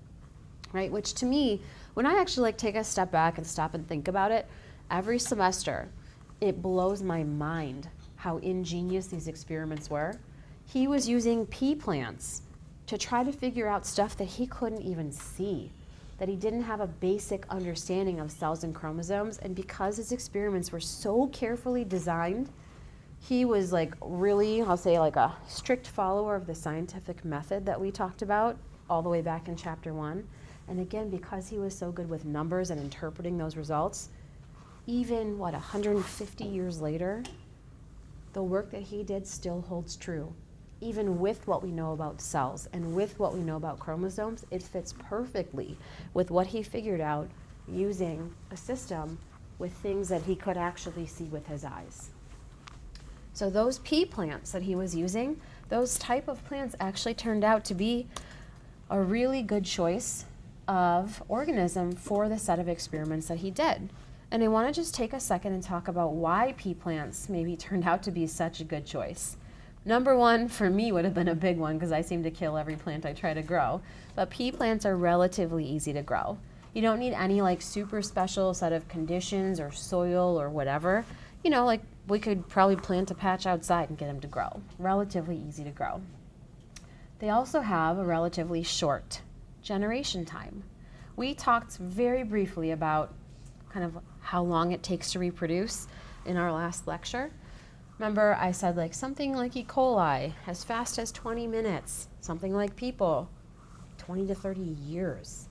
right? Which to me, when I actually like take a step back and stop and think about it, every semester, it blows my mind how ingenious these experiments were. He was using pea plants to try to figure out stuff that he couldn't even see, that he didn't have a basic understanding of cells and chromosomes. And because his experiments were so carefully designed, he was like really, I'll say like a strict follower of the scientific method that we talked about all the way back in chapter 1. And again, because he was so good with numbers and interpreting those results, even 150 years later, the work that he did still holds true. Even with what we know about cells and with what we know about chromosomes, it fits perfectly with what he figured out using a system with things that he could actually see with his eyes. So those pea plants that he was using, those type of plants actually turned out to be a really good choice of organism for the set of experiments that he did. And I want to just take a second and talk about why pea plants maybe turned out to be such a good choice. Number one, for me, would have been a big one because I seem to kill every plant I try to grow. But pea plants are relatively easy to grow. You don't need any like super special set of conditions or soil or whatever. You know, like we could probably plant a patch outside and get them to grow. Relatively easy to grow. They also have a relatively short generation time. We talked very briefly about kind of how long it takes to reproduce in our last lecture. Remember, I said like something like E. coli, as fast as 20 minutes, something like people, 20 to 30 years.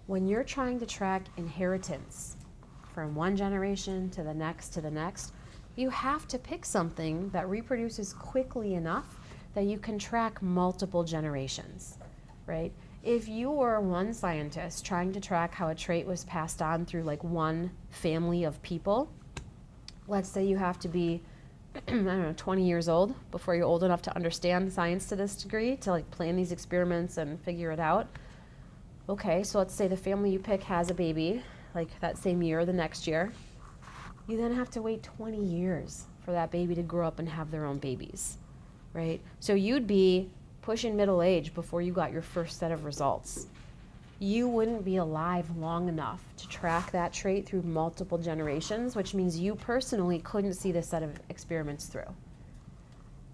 When you're trying to track inheritance from one generation to the next, you have to pick something that reproduces quickly enough that you can track multiple generations, right? If you were one scientist trying to track how a trait was passed on through like one family of people, let's say you have to be I don't know, 20 years old before you're old enough to understand science to this degree, to like plan these experiments and figure it out. Okay, so let's say the family you pick has a baby, like that same year or the next year. You then have to wait 20 years for that baby to grow up and have their own babies, right? So you'd be pushing middle age before you got your first set of results. You wouldn't be alive long enough to track that trait through multiple generations, which means you personally couldn't see this set of experiments through.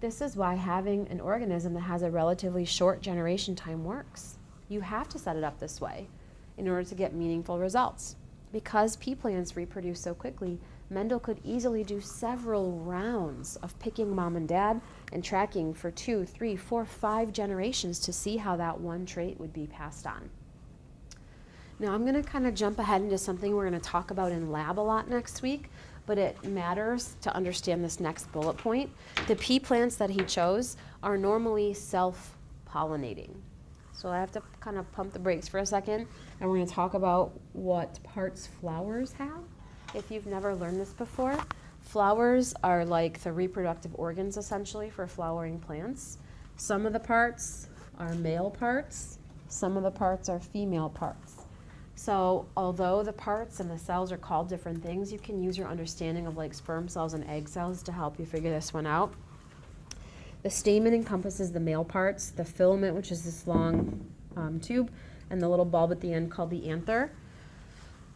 This is why having an organism that has a relatively short generation time works. You have to set it up this way in order to get meaningful results. Because pea plants reproduce so quickly, Mendel could easily do several rounds of picking mom and dad and tracking for 2, 3, 4, 5 generations to see how that one trait would be passed on. Now I'm going to kind of jump ahead into something we're going to talk about in lab a lot next week, but it matters to understand this next bullet point. The pea plants that he chose are normally self-pollinating. So I have to kind of pump the brakes for a second, and we're going to talk about what parts flowers have. If you've never learned this before, flowers are like the reproductive organs essentially for flowering plants. Some of the parts are male parts, some of the parts are female parts. So although the parts and the cells are called different things, you can use your understanding of like sperm cells and egg cells to help you figure this one out. The stamen encompasses the male parts, the filament, which is this long tube, and the little bulb at the end called the anther.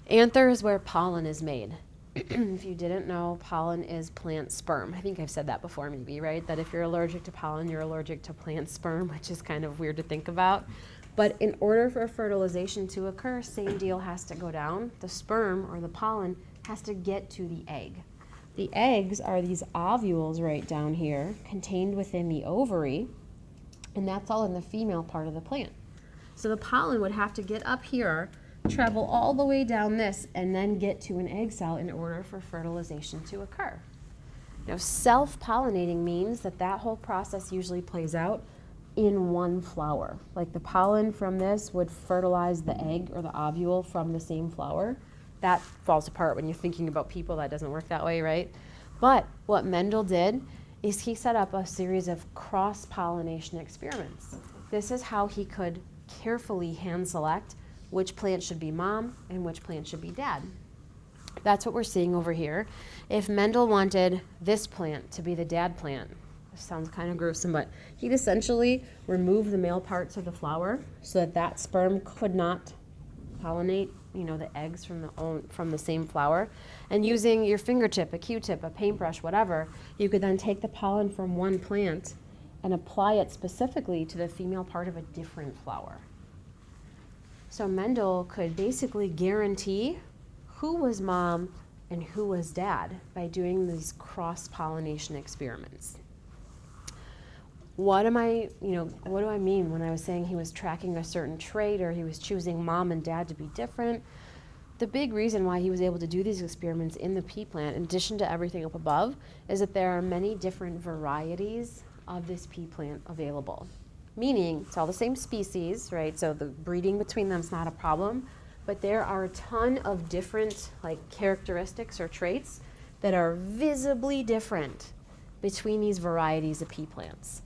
Anther is where pollen is made. If you didn't know, pollen is plant sperm. I think I've said that before maybe, right? That if you're allergic to pollen, you're allergic to plant sperm, which is kind of weird to think about. But in order for fertilization to occur, same deal has to go down. The sperm, or the pollen, has to get to the egg. The eggs are these ovules right down here, contained within the ovary, and that's all in the female part of the plant. So the pollen would have to get up here, travel all the way down this, and then get to an egg cell in order for fertilization to occur. Now, self-pollinating means that that whole process usually plays out in one flower. Like the pollen from this would fertilize the egg or the ovule from the same flower. That falls apart when you're thinking about people. That doesn't work that way, right? But what Mendel did is he set up a series of cross-pollination experiments. This is how he could carefully hand select which plant should be mom and which plant should be dad. That's what we're seeing over here. If Mendel wanted this plant to be the dad plant, this sounds kind of gruesome, but he'd essentially remove the male parts of the flower so that that sperm could not pollinate, the eggs from the same flower. And using your fingertip, a Q-tip, a paintbrush, whatever, you could then take the pollen from one plant and apply it specifically to the female part of a different flower. So Mendel could basically guarantee who was mom and who was dad by doing these cross-pollination experiments. What do I mean when I was saying he was tracking a certain trait or he was choosing mom and dad to be different? The big reason why he was able to do these experiments in the pea plant, in addition to everything up above, is that there are many different varieties of this pea plant available. Meaning, it's all the same species, right? So the breeding between them is not a problem, but there are a ton of different characteristics or traits that are visibly different between these varieties of pea plants.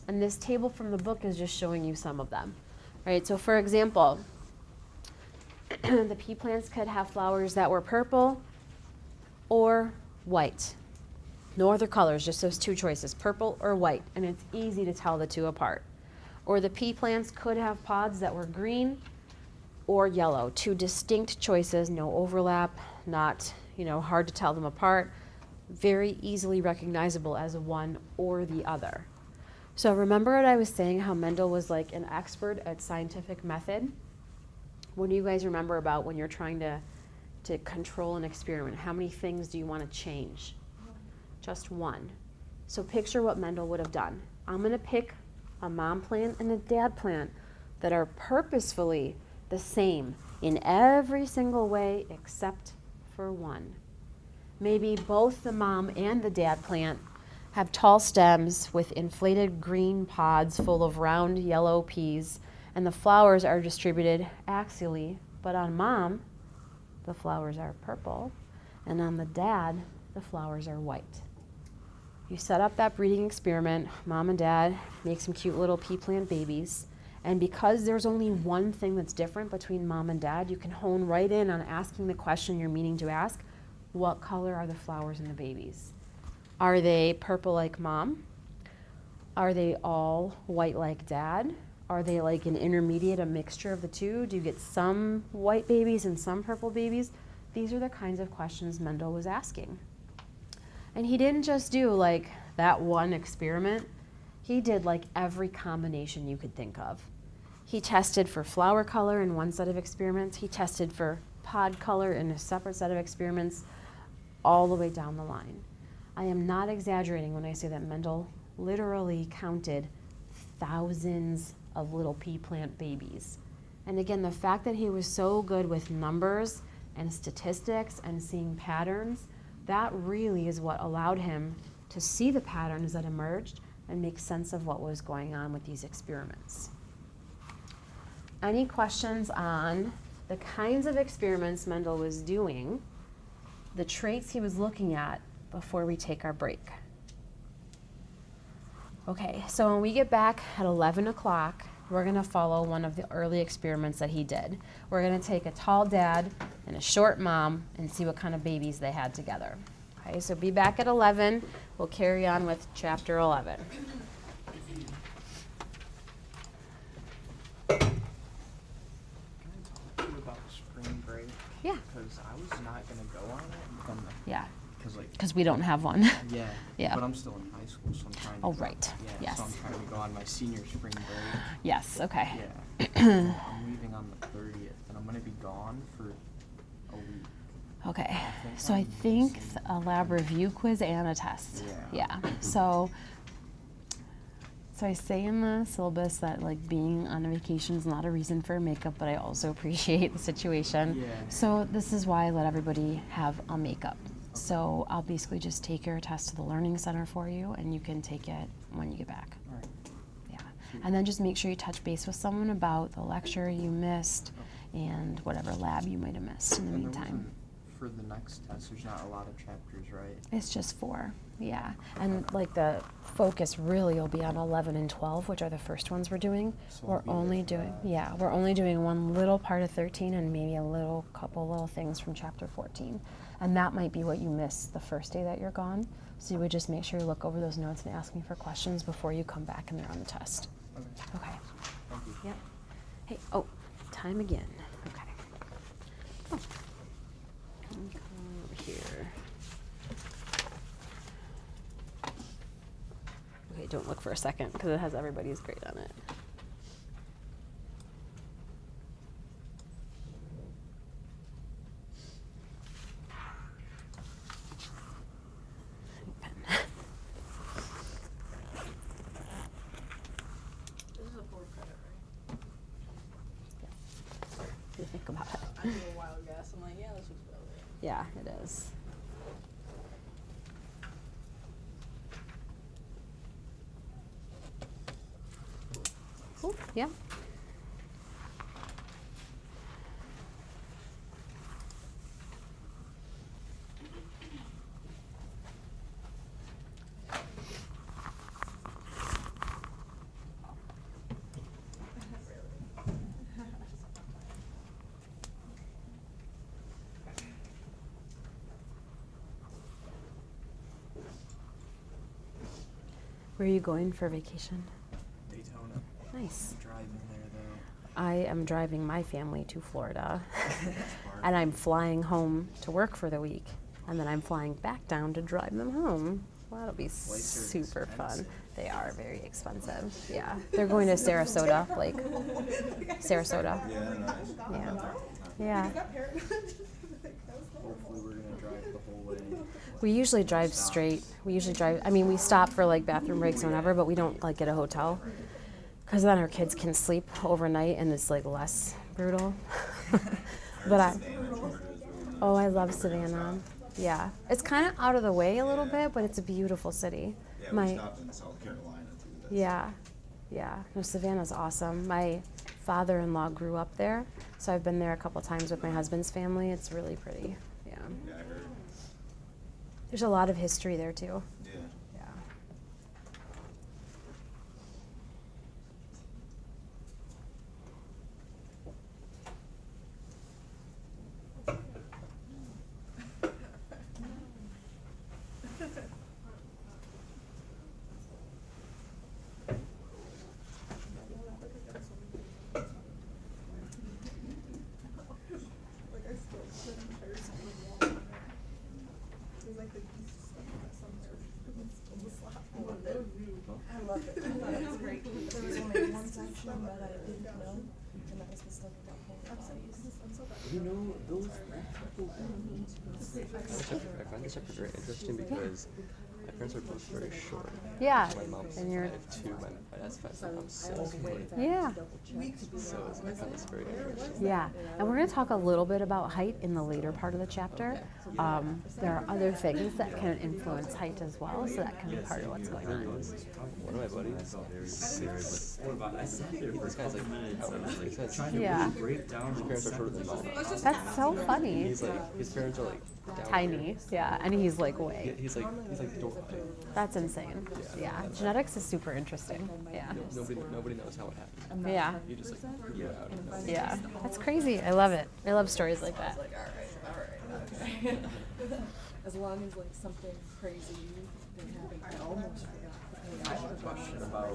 And this table from the book is just showing you some of them, right? So for example, the pea plants could have flowers that were purple or white. No other colors, just those two choices, purple or white, and it's easy to tell the two apart. Or the pea plants could have pods that were green or yellow, two distinct choices, no overlap, not hard to tell them apart, very easily recognizable as one or the other. So remember what I was saying, how Mendel was like an expert at scientific method? What do you guys remember about when you're trying to control an experiment? How many things do you want to change? Just one. So picture what Mendel would have done. I'm going to pick a mom plant and a dad plant that are purposefully the same in every single way except for one. Maybe both the mom and the dad plant have tall stems with inflated green pods full of round yellow peas, and the flowers are distributed axially, but on mom, the flowers are purple, and on the dad, the flowers are white. You set up that breeding experiment, mom and dad make some cute little pea plant babies, and because there's only one thing that's different between mom and dad, you can hone right in on asking the question you're meaning to ask: what color are the flowers in the babies? Are they purple like mom? Are they all white like dad? Are they like an intermediate, a mixture of the two? Do you get some white babies and some purple babies? These are the kinds of questions Mendel was asking. And he didn't just do that one experiment, he did like every combination you could think of. He tested for flower color in one set of experiments. He tested for pod color in a separate set of experiments, all the way down the line. I am not exaggerating when I say that Mendel literally counted thousands of little pea plant babies. And again, the fact that he was so good with numbers and statistics and seeing patterns, that really is what allowed him to see the patterns that emerged and make sense of what was going on with these experiments. Any questions on the kinds of experiments Mendel was doing, the traits he was looking at before we take our break? Okay, so when we get back at 11 o'clock, we're gonna follow one of the early experiments that he did. We're gonna take a tall dad and a short mom and see what kind of babies they had together. Okay, so be back at 11. We'll carry on with chapter 11. Can I talk to you about spring break? Yeah. Because I was not gonna go on it, but Yeah, because like because we don't have one. yeah, Yeah. But I'm still in high school, so I'm trying to. Oh, go- right. Yeah. Yes. So I'm trying to go on my senior spring break. Yes, okay. Yeah. So I'm leaving on the 30th, and I'm gonna be gone for a week. Okay, think so I I'm think missing- a lab review quiz and a test. Yeah. So I say in the syllabus that like being on a vacation is not a reason for makeup, but I also appreciate the situation. Yeah. So this is why I let everybody have a makeup. So I'll basically just take your test to the Learning Center for you, and you can take it when you get back. All right. Yeah, and then just make sure you touch base with someone about the lecture you missed and whatever lab you might have missed in the And there meantime. wasn't- for the next test, there's not a lot of chapters, right? It's just 4, yeah. And like the focus really will be on 11 and 12, which are the first ones we're doing. So We're I'll be there only for doing, that. yeah, we're only doing one little part of 13 and maybe a couple little things from chapter 14. And that might be what you missed the first day that you're gone. So you would just make sure you look over those notes and ask me for questions before you come back and they're on the test. Okay. Okay. Thank you. Yep. Hey, oh, time again. Okay. Oh. Come over here. Okay, don't look for a second because it has everybody's grade on it. Pen. This is a 4 credit, right? What do you think about it? I did a wild guess. I'm like, yeah, this looks about right. Yeah, it is. Cool, yeah. Where are you going for vacation? Daytona. Nice. I'm driving there though. I am driving my family to Florida, and I'm flying home to work for the week, and then I'm flying back down to drive them home. Well, that'll be Flights are super fun. expensive. They are very expensive. Yeah, they're going to Sarasota, like Sarasota. Yeah, nice. Yeah, yeah. That parent. Like, that was horrible. Hopefully we're gonna drive the whole way. We usually drive straight. We usually drive. I mean, we stop for like bathroom breaks or whatever, but we don't like get a hotel, because then our kids can sleep overnight and it's like less brutal. But oh, I love Savannah. Yeah, it's kind of out of the way a little bit, but it's a beautiful city. Yeah, we stopped in South Carolina too. That's- Yeah. No, Savannah's awesome. My father-in-law grew up there, so I've been there a couple times with my husband's family. It's really pretty. Yeah. Yeah, I heard. There's a lot of history there too. Yeah. Yeah. Like, I still spent entire school in Walmart. It was like the east somewhere. loved it. I thought it was great. There was only one section that I didn't know, and that was the stuff about polar bodies. You know, those people, I find this chapter very interesting because my parents are both very short. Yeah. My mom's And you're 5'2", my dad's 5'7", I'm 6'4". yeah. So I find this very interesting. Yeah, and we're going to talk a little bit about height in the later part of the chapter. There are other things that can influence height as well, so that can be part of what's going on. One of my buddies, this guy's like, Yeah, his parents are shorter than mine. that's so funny. He's like, his parents are like down Tiny, yeah, and he's like here. way. He's like door height. That's insane. Yeah, genetics is super interesting. Yeah, Nobody knows how it happened. yeah, You just like figure it out. yeah. That's crazy. I love it. I love stories like that. Okay. As long as like something crazy didn't happen, I almost forgot. I have a question about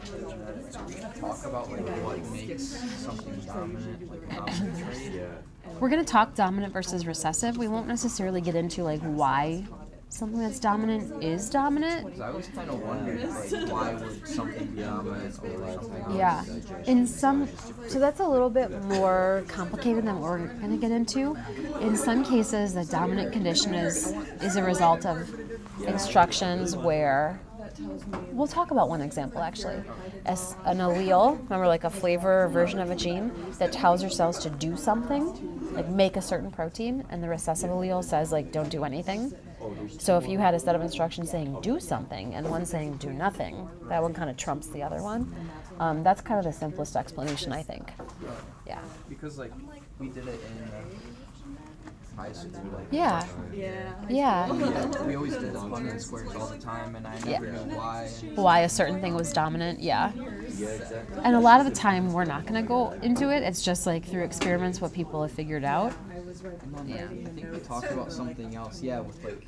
genetics. Are we gonna talk about like what makes something dominant, like a dominant trait? Yeah. We're going to talk dominant versus recessive. We won't necessarily get into like why something that's dominant is dominant. Because I always kind of wondered, like, why would something be dominant or something else? Yeah, in some, so that's a little bit more complicated than what we're going to get into. In some cases, the dominant condition is a result of instructions where, we'll talk about one example actually, as an allele, remember like a flavor or version of a gene that tells your cells to do something, like make a certain protein, and the recessive allele says like don't do anything. So if you had a set of instructions saying do something and one saying do nothing, that one kind of trumps the other one. That's kind of the simplest explanation, I think. Yeah. Because like we did it in high school. Like, Yeah. Yeah. Yeah. we always did abundant squares all the time, and I never knew why. Why a certain thing was dominant, yeah. And a lot of the time we're not going to go into it. It's just like through experiments what people have figured out. And then I think we talked about something else, with like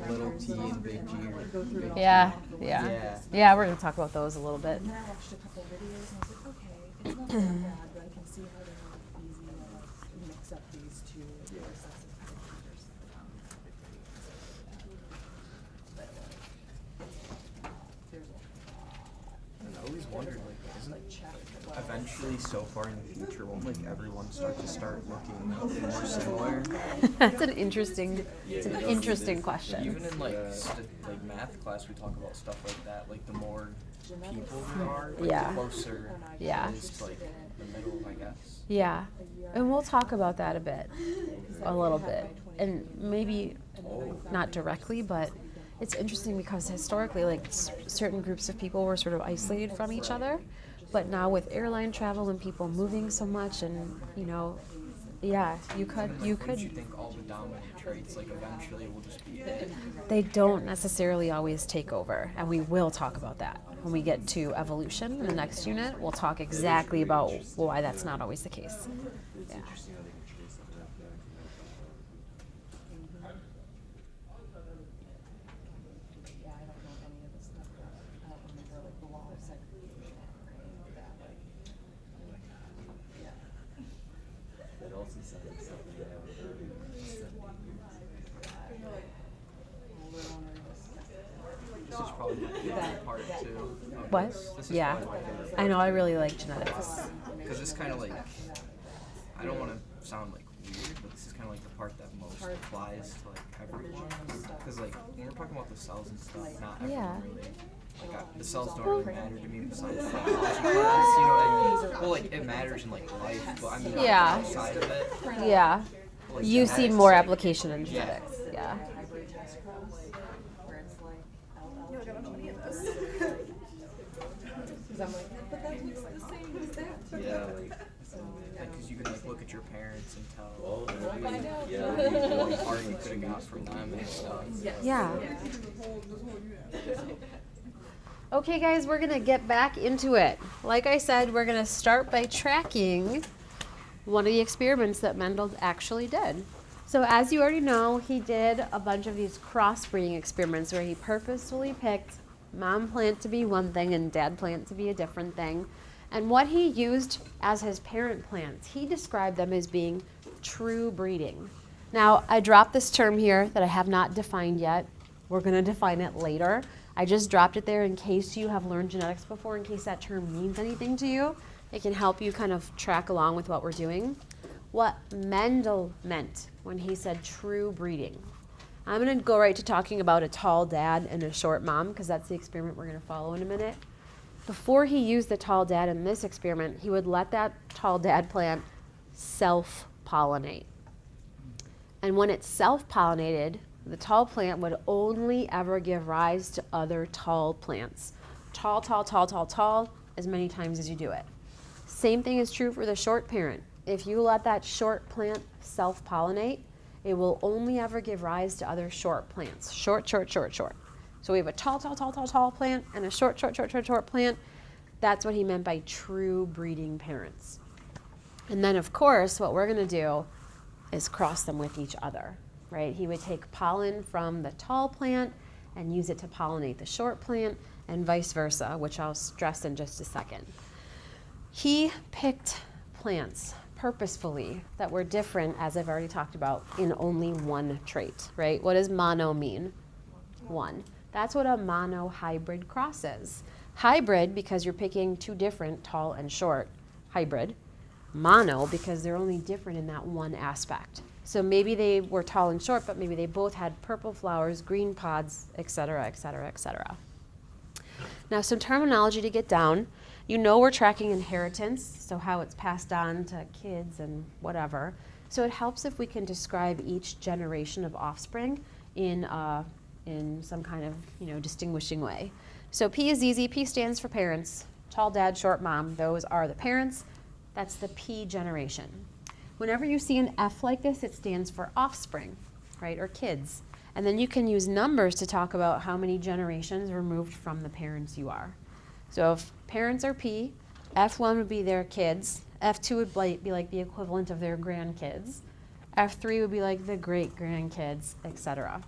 little t and big G. Or big G. Yeah. Yeah. We're going to talk about those a little bit. And then I watched a couple videos and I was like, okay, it's not that bad, but I can see how they have easy to mix up these two recessive characters. And I always wondered, like, isn't eventually so far in the future, won't like everyone start looking more similar? That's an interesting question. Even in like like math class, we talk about stuff like that. Like the more people there are, like, Yeah. the closer Yeah. it is to like the middle, I guess. Yeah. And we'll talk about that a little bit. And maybe not directly, but it's interesting because historically, like certain groups of people were sort of isolated from each other. But now with airline travel and people moving so much, and you could. Don't you think all the dominant traits, like eventually, will just be They don't necessarily always take over, and we will talk about that when we get to evolution in the next unit. We'll talk exactly about why that's not always the case. Yeah. Yeah, I don't know any of the stuff that I don't remember like the law of segregation or any of that. Like, yeah. That also sounds something that I would This is probably my favorite part too. of What? this. This is Yeah. probably my favorite I know, I really like genetics. because it's kind of like, I don't want to sound like weird, but this is kind of like the part that most applies to like everyone. Because like when we're talking about the cells and stuff, not everyone Yeah. really. Like the cells don't really matter to me besides biology class, you know what I mean? Well, like it matters in like life, but I mean Yeah. outside of it. Yeah. Like, You see genetics, more like, application in genetics. Yeah. Hybrid test cross, where it's like LL. No, I don't know any of this. Because I'm like, but that looks the same as that. Yeah, like because you can like look at your parents and tell. Yeah. What part you could have got from them and stuff. Yeah. Okay, guys, we're going to get back into it. Like I said, we're going to start by tracking one of the experiments that Mendel actually did. So as you already know, he did a bunch of these crossbreeding experiments where he purposefully picked mom plant to be one thing and dad plant to be a different thing. And what he used as his parent plants, he described them as being true breeding. Now, I dropped this term here that I have not defined yet. We're going to define it later. I just dropped it there in case you have learned genetics before, in case that term means anything to you. It can help you kind of track along with what we're doing. What Mendel meant when he said true breeding. I'm going to go right to talking about a tall dad and a short mom, because that's the experiment we're going to follow in a minute. Before he used the tall dad in this experiment, he would let that tall dad plant self-pollinate. And when it self-pollinated, the tall plant would only ever give rise to other tall plants. Tall, tall, tall, tall, tall, as many times as you do it. Same thing is true for the short parent. If you let that short plant self-pollinate, it will only ever give rise to other short plants. Short, short, short, short. So we have a tall, tall, tall, tall, tall plant and a short, short, short, short, short plant. That's what he meant by true breeding parents. And then, of course, what we're going to do is cross them with each other, right? He would take pollen from the tall plant and use it to pollinate the short plant, and vice versa, which I'll stress in just a second. He picked plants purposefully that were different, as I've already talked about, in only one trait, right? What does mono mean? One. That's what a monohybrid cross is. Hybrid, because you're picking two different, tall and short, hybrid. Mono, because they're only different in that one aspect. So maybe they were tall and short, but maybe they both had purple flowers, green pods, et cetera, et cetera, et cetera. Now, some terminology to get down. You know we're tracking inheritance, so how it's passed on to kids and whatever. So it helps if we can describe each generation of offspring in some kind of, distinguishing way. So P is easy. P stands for parents. Tall dad, short mom. Those are the parents. That's the P generation. Whenever you see an F like this, it stands for offspring, right, or kids. And then you can use numbers to talk about how many generations removed from the parents you are. So if parents are P, F1 would be their kids, F2 would be like the equivalent of their grandkids, F3 would be like the great-grandkids, etc.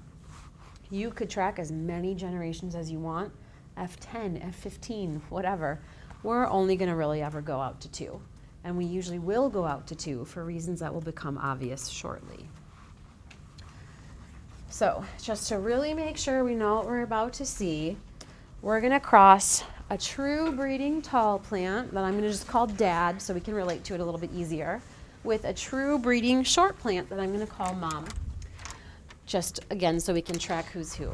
You could track as many generations as you want, F10, F15, whatever. We're only going to really ever go out to 2. And we usually will go out to 2 for reasons that will become obvious shortly. So just to really make sure we know what we're about to see, we're going to cross a true breeding tall plant that I'm going to just call dad so we can relate to it a little bit easier, with a true breeding short plant that I'm going to call mom. Just again so we can track who's who.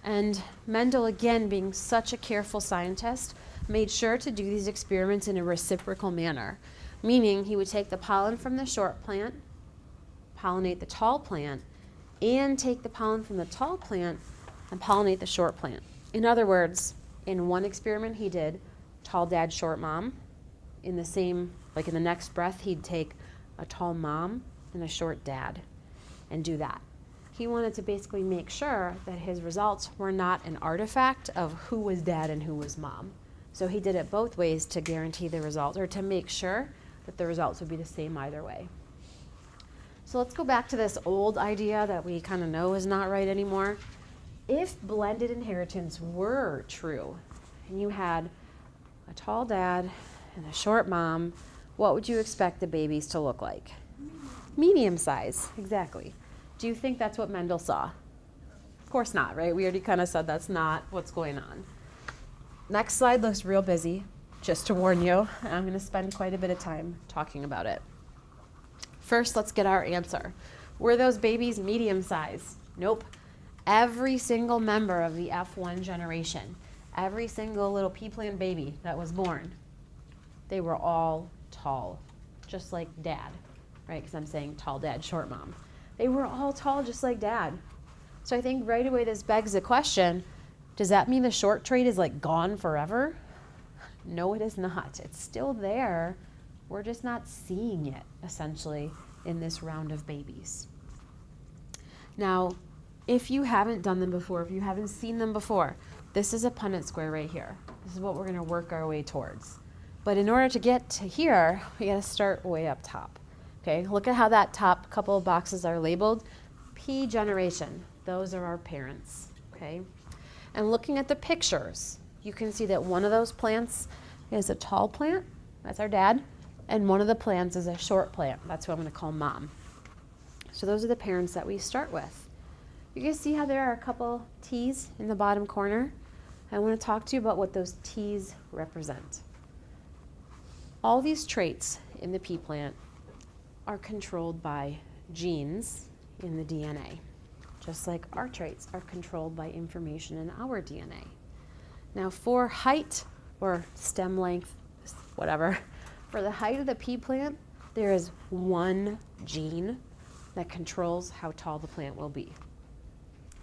And Mendel, again, being such a careful scientist, made sure to do these experiments in a reciprocal manner, meaning he would take the pollen from the short plant, pollinate the tall plant, and take the pollen from the tall plant and pollinate the short plant. In other words, in one experiment he did tall dad, short mom. In the same, like in the next breath, he'd take a tall mom and a short dad and do that. He wanted to basically make sure that his results were not an artifact of who was dad and who was mom. So he did it both ways to guarantee the results, or to make sure that the results would be the same either way. So let's go back to this old idea that we kind of know is not right anymore. If blended inheritance were true, and you had a tall dad and a short mom, what would you expect the babies to look like? Medium size, exactly. Do you think that's what Mendel saw? Of course not, right? We already kind of said that's not what's going on. Next slide looks real busy, just to warn you. I'm going to spend quite a bit of time talking about it. First, let's get our answer. Were those babies medium size? Nope. Every single member of the F1 generation, every single little pea plant baby that was born, they were all tall, just like dad, right? Because I'm saying tall dad, short mom. They were all tall, just like dad. So I think right away this begs the question, does that mean the short trait is like gone forever? No, it is not. It's still there. We're just not seeing it, essentially, in this round of babies. Now, if you haven't done them before, if you haven't seen them before, this is a Punnett square right here. This is what we're going to work our way towards. But in order to get to here, we got to start way up top. Okay, look at how that top couple of boxes are labeled. P generation, those are our parents, okay? And looking at the pictures, you can see that one of those plants is a tall plant, that's our dad, and one of the plants is a short plant, that's who I'm going to call mom. So those are the parents that we start with. You can see how there are a couple T's in the bottom corner. I want to talk to you about what those T's represent. All these traits in the pea plant are controlled by genes in the DNA, just like our traits are controlled by information in our DNA. Now for height or stem length, whatever, for the height of the pea plant, there is one gene that controls how tall the plant will be.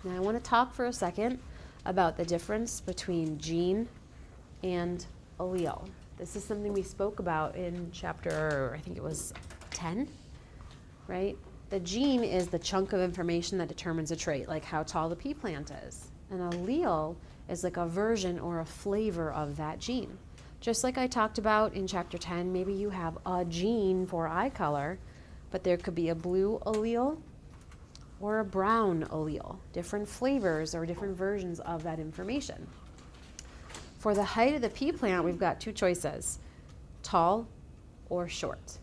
Now I want to talk for a second about the difference between gene and allele. This is something we spoke about in chapter, I think it was 10, right? The gene is the chunk of information that determines a trait, like how tall the pea plant is. An allele is like a version or a flavor of that gene. Just like I talked about in chapter 10, maybe you have a gene for eye color, but there could be a blue allele or a brown allele, different flavors or different versions of that information. For the height of the pea plant, we've got two choices, tall or short.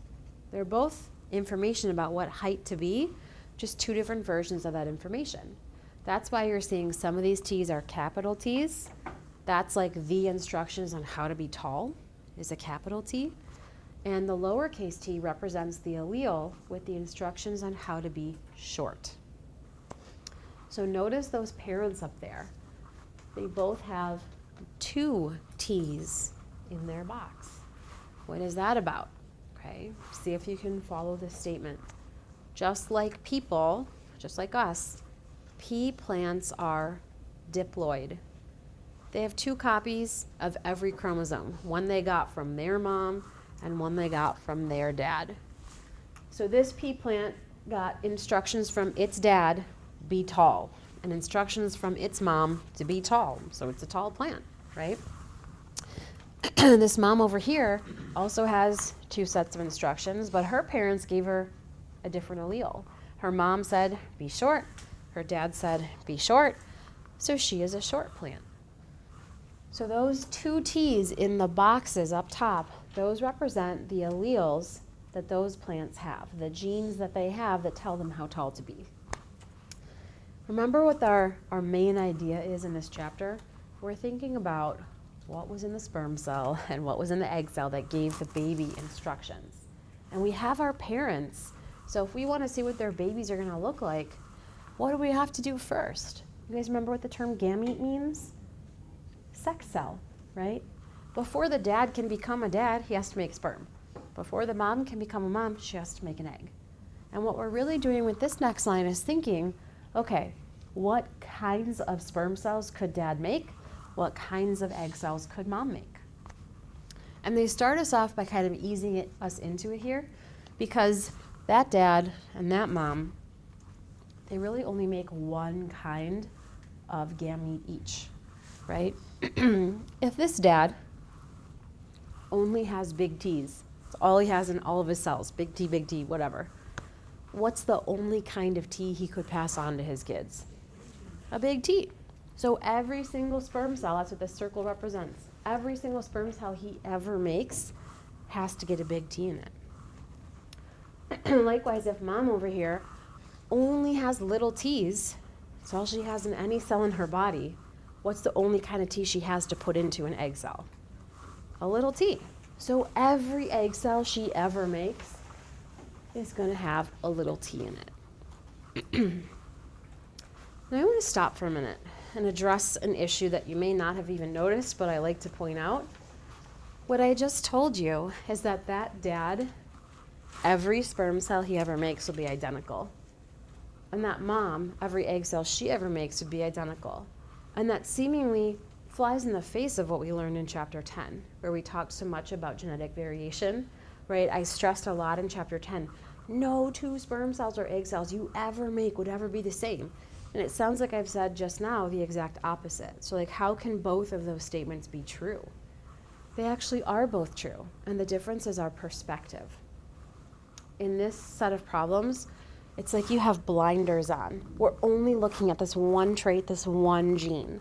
They're both information about what height to be, just two different versions of that information. That's why you're seeing some of these T's are capital T's. That's like the instructions on how to be tall is a capital T. And the lowercase t represents the allele with the instructions on how to be short. So notice those parents up there. They both have two T's in their box. What is that about? Okay, see if you can follow this statement. Just like people, just like us, pea plants are diploid. They have two copies of every chromosome, one they got from their mom and one they got from their dad. So this pea plant got instructions from its dad, be tall, and instructions from its mom to be tall. So it's a tall plant, right? This mom over here also has two sets of instructions, but her parents gave her a different allele. Her mom said, be short. Her dad said, be short. So she is a short plant. So those two T's in the boxes up top, those represent the alleles that those plants have, the genes that they have that tell them how tall to be. Remember what our main idea is in this chapter? We're thinking about what was in the sperm cell and what was in the egg cell that gave the baby instructions. And we have our parents, so if we want to see what their babies are going to look like, what do we have to do first? You guys remember what the term gamete means? Sex cell, right? Before the dad can become a dad, he has to make sperm. Before the mom can become a mom, she has to make an egg. And what we're really doing with this next line is thinking, okay, what kinds of sperm cells could dad make? What kinds of egg cells could mom make? And they start us off by kind of easing us into it here, because that dad and that mom, they really only make one kind of gamete each, right? If this dad only has big T's, that's all he has in all of his cells, big T, whatever, what's the only kind of T he could pass on to his kids? A big T. So every single sperm cell, that's what this circle represents, every single sperm cell he ever makes has to get a big T in it. Likewise, if mom over here only has little T's, it's all she has in any cell in her body, what's the only kind of T she has to put into an egg cell? A little T. So every egg cell she ever makes is going to have a little T in it. Now I want to stop for a minute and address an issue that you may not have even noticed, but I like to point out. What I just told you is that dad, every sperm cell he ever makes will be identical. And that mom, every egg cell she ever makes would be identical. And that seemingly flies in the face of what we learned in chapter 10, where we talked so much about genetic variation, right? I stressed a lot in chapter 10, no two sperm cells or egg cells you ever make would ever be the same. And it sounds like I've said just now the exact opposite. So like, how can both of those statements be true? They actually are both true, and the difference is our perspective. In this set of problems, it's like you have blinders on. We're only looking at this one trait, this one gene.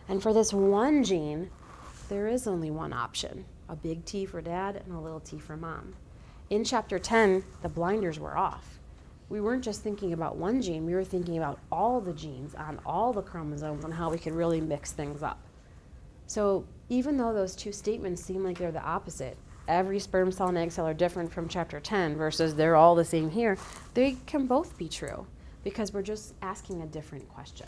And for this one gene, there is only one option, a big T for dad and a little t for mom. In chapter 10, the blinders were off. We weren't just thinking about one gene, we were thinking about all the genes on all the chromosomes and how we could really mix things up. So even though those two statements seem like they're the opposite, every sperm cell and egg cell are different from chapter 10 versus they're all the same here, they can both be true because we're just asking a different question.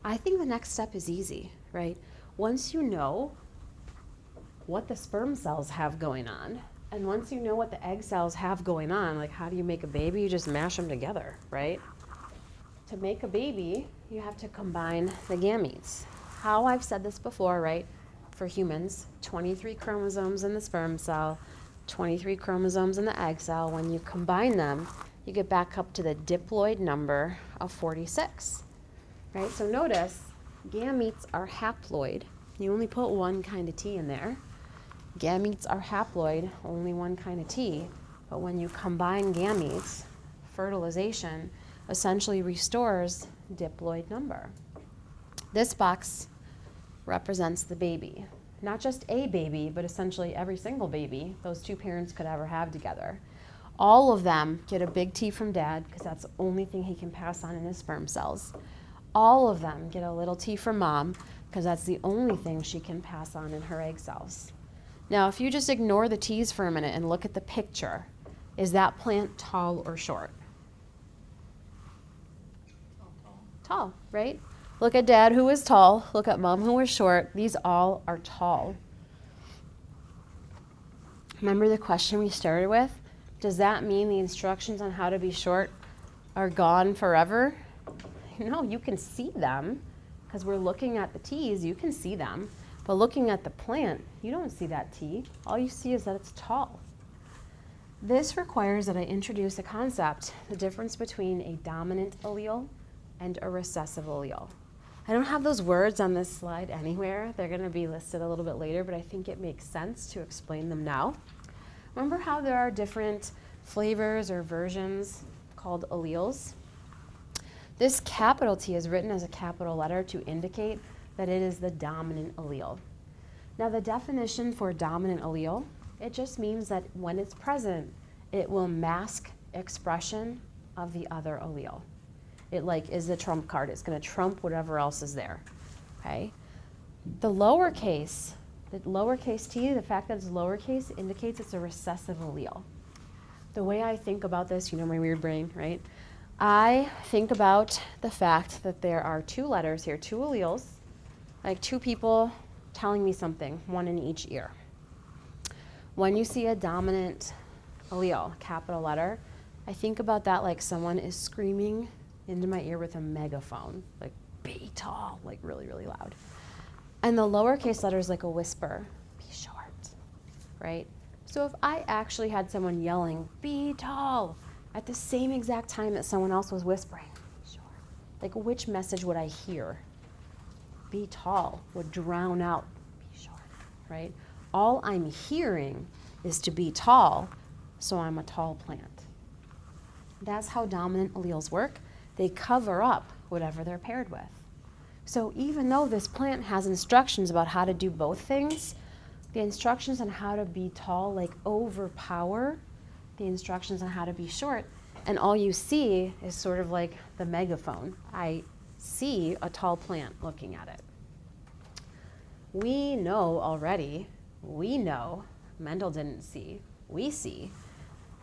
I think the next step is easy, right? Once you know what the sperm cells have going on, and once you know what the egg cells have going on, like how do you make a baby? You just mash them together, right? To make a baby, you have to combine the gametes. How I've said this before, right? For humans, 23 chromosomes in the sperm cell, 23 chromosomes in the egg cell. When you combine them, you get back up to the diploid number of 46, right? So notice, gametes are haploid. You only put one kind of T in there. Gametes are haploid, only one kind of T. But when you combine gametes, fertilization essentially restores diploid number. This box represents the baby. Not just a baby, but essentially every single baby those two parents could ever have together. All of them get a big T from dad because that's the only thing he can pass on in his sperm cells. All of them get a little T from mom because that's the only thing she can pass on in her egg cells. Now, if you just ignore the T's for a minute and look at the picture, is that plant tall or short? Tall, right? Look at dad who is tall. Look at mom who is short. These all are tall. Remember the question we started with? Does that mean the instructions on how to be short are gone forever? No, you can see them because we're looking at the T's. You can see them. But looking at the plant, you don't see that T. All you see is that it's tall. This requires that I introduce a concept, the difference between a dominant allele and a recessive allele. I don't have those words on this slide anywhere. They're going to be listed a little bit later, but I think it makes sense to explain them now. Remember how there are different flavors or versions called alleles? This capital T is written as a capital letter to indicate that it is the dominant allele. Now the definition for dominant allele, it just means that when it's present, it will mask expression of the other allele. It like is the trump card. It's going to trump whatever else is there, okay? The lowercase t, the fact that it's lowercase indicates it's a recessive allele. The way I think about this, you know my weird brain, right? I think about the fact that there are two letters here, two alleles, like two people telling me something, one in each ear. When you see a dominant allele, capital letter, I think about that like someone is screaming into my ear with a megaphone, like be tall, like really, really loud. And the lowercase letter is like a whisper, be short, right? So if I actually had someone yelling, be tall, at the same exact time that someone else was whispering, be short, like which message would I hear? Be tall would drown out, be short, right? All I'm hearing is to be tall, so I'm a tall plant. That's how dominant alleles work. They cover up whatever they're paired with. So even though this plant has instructions about how to do both things, the instructions on how to be tall like overpower the instructions on how to be short, and all you see is sort of like the megaphone. I see a tall plant looking at it. We know already, Mendel didn't see, we see,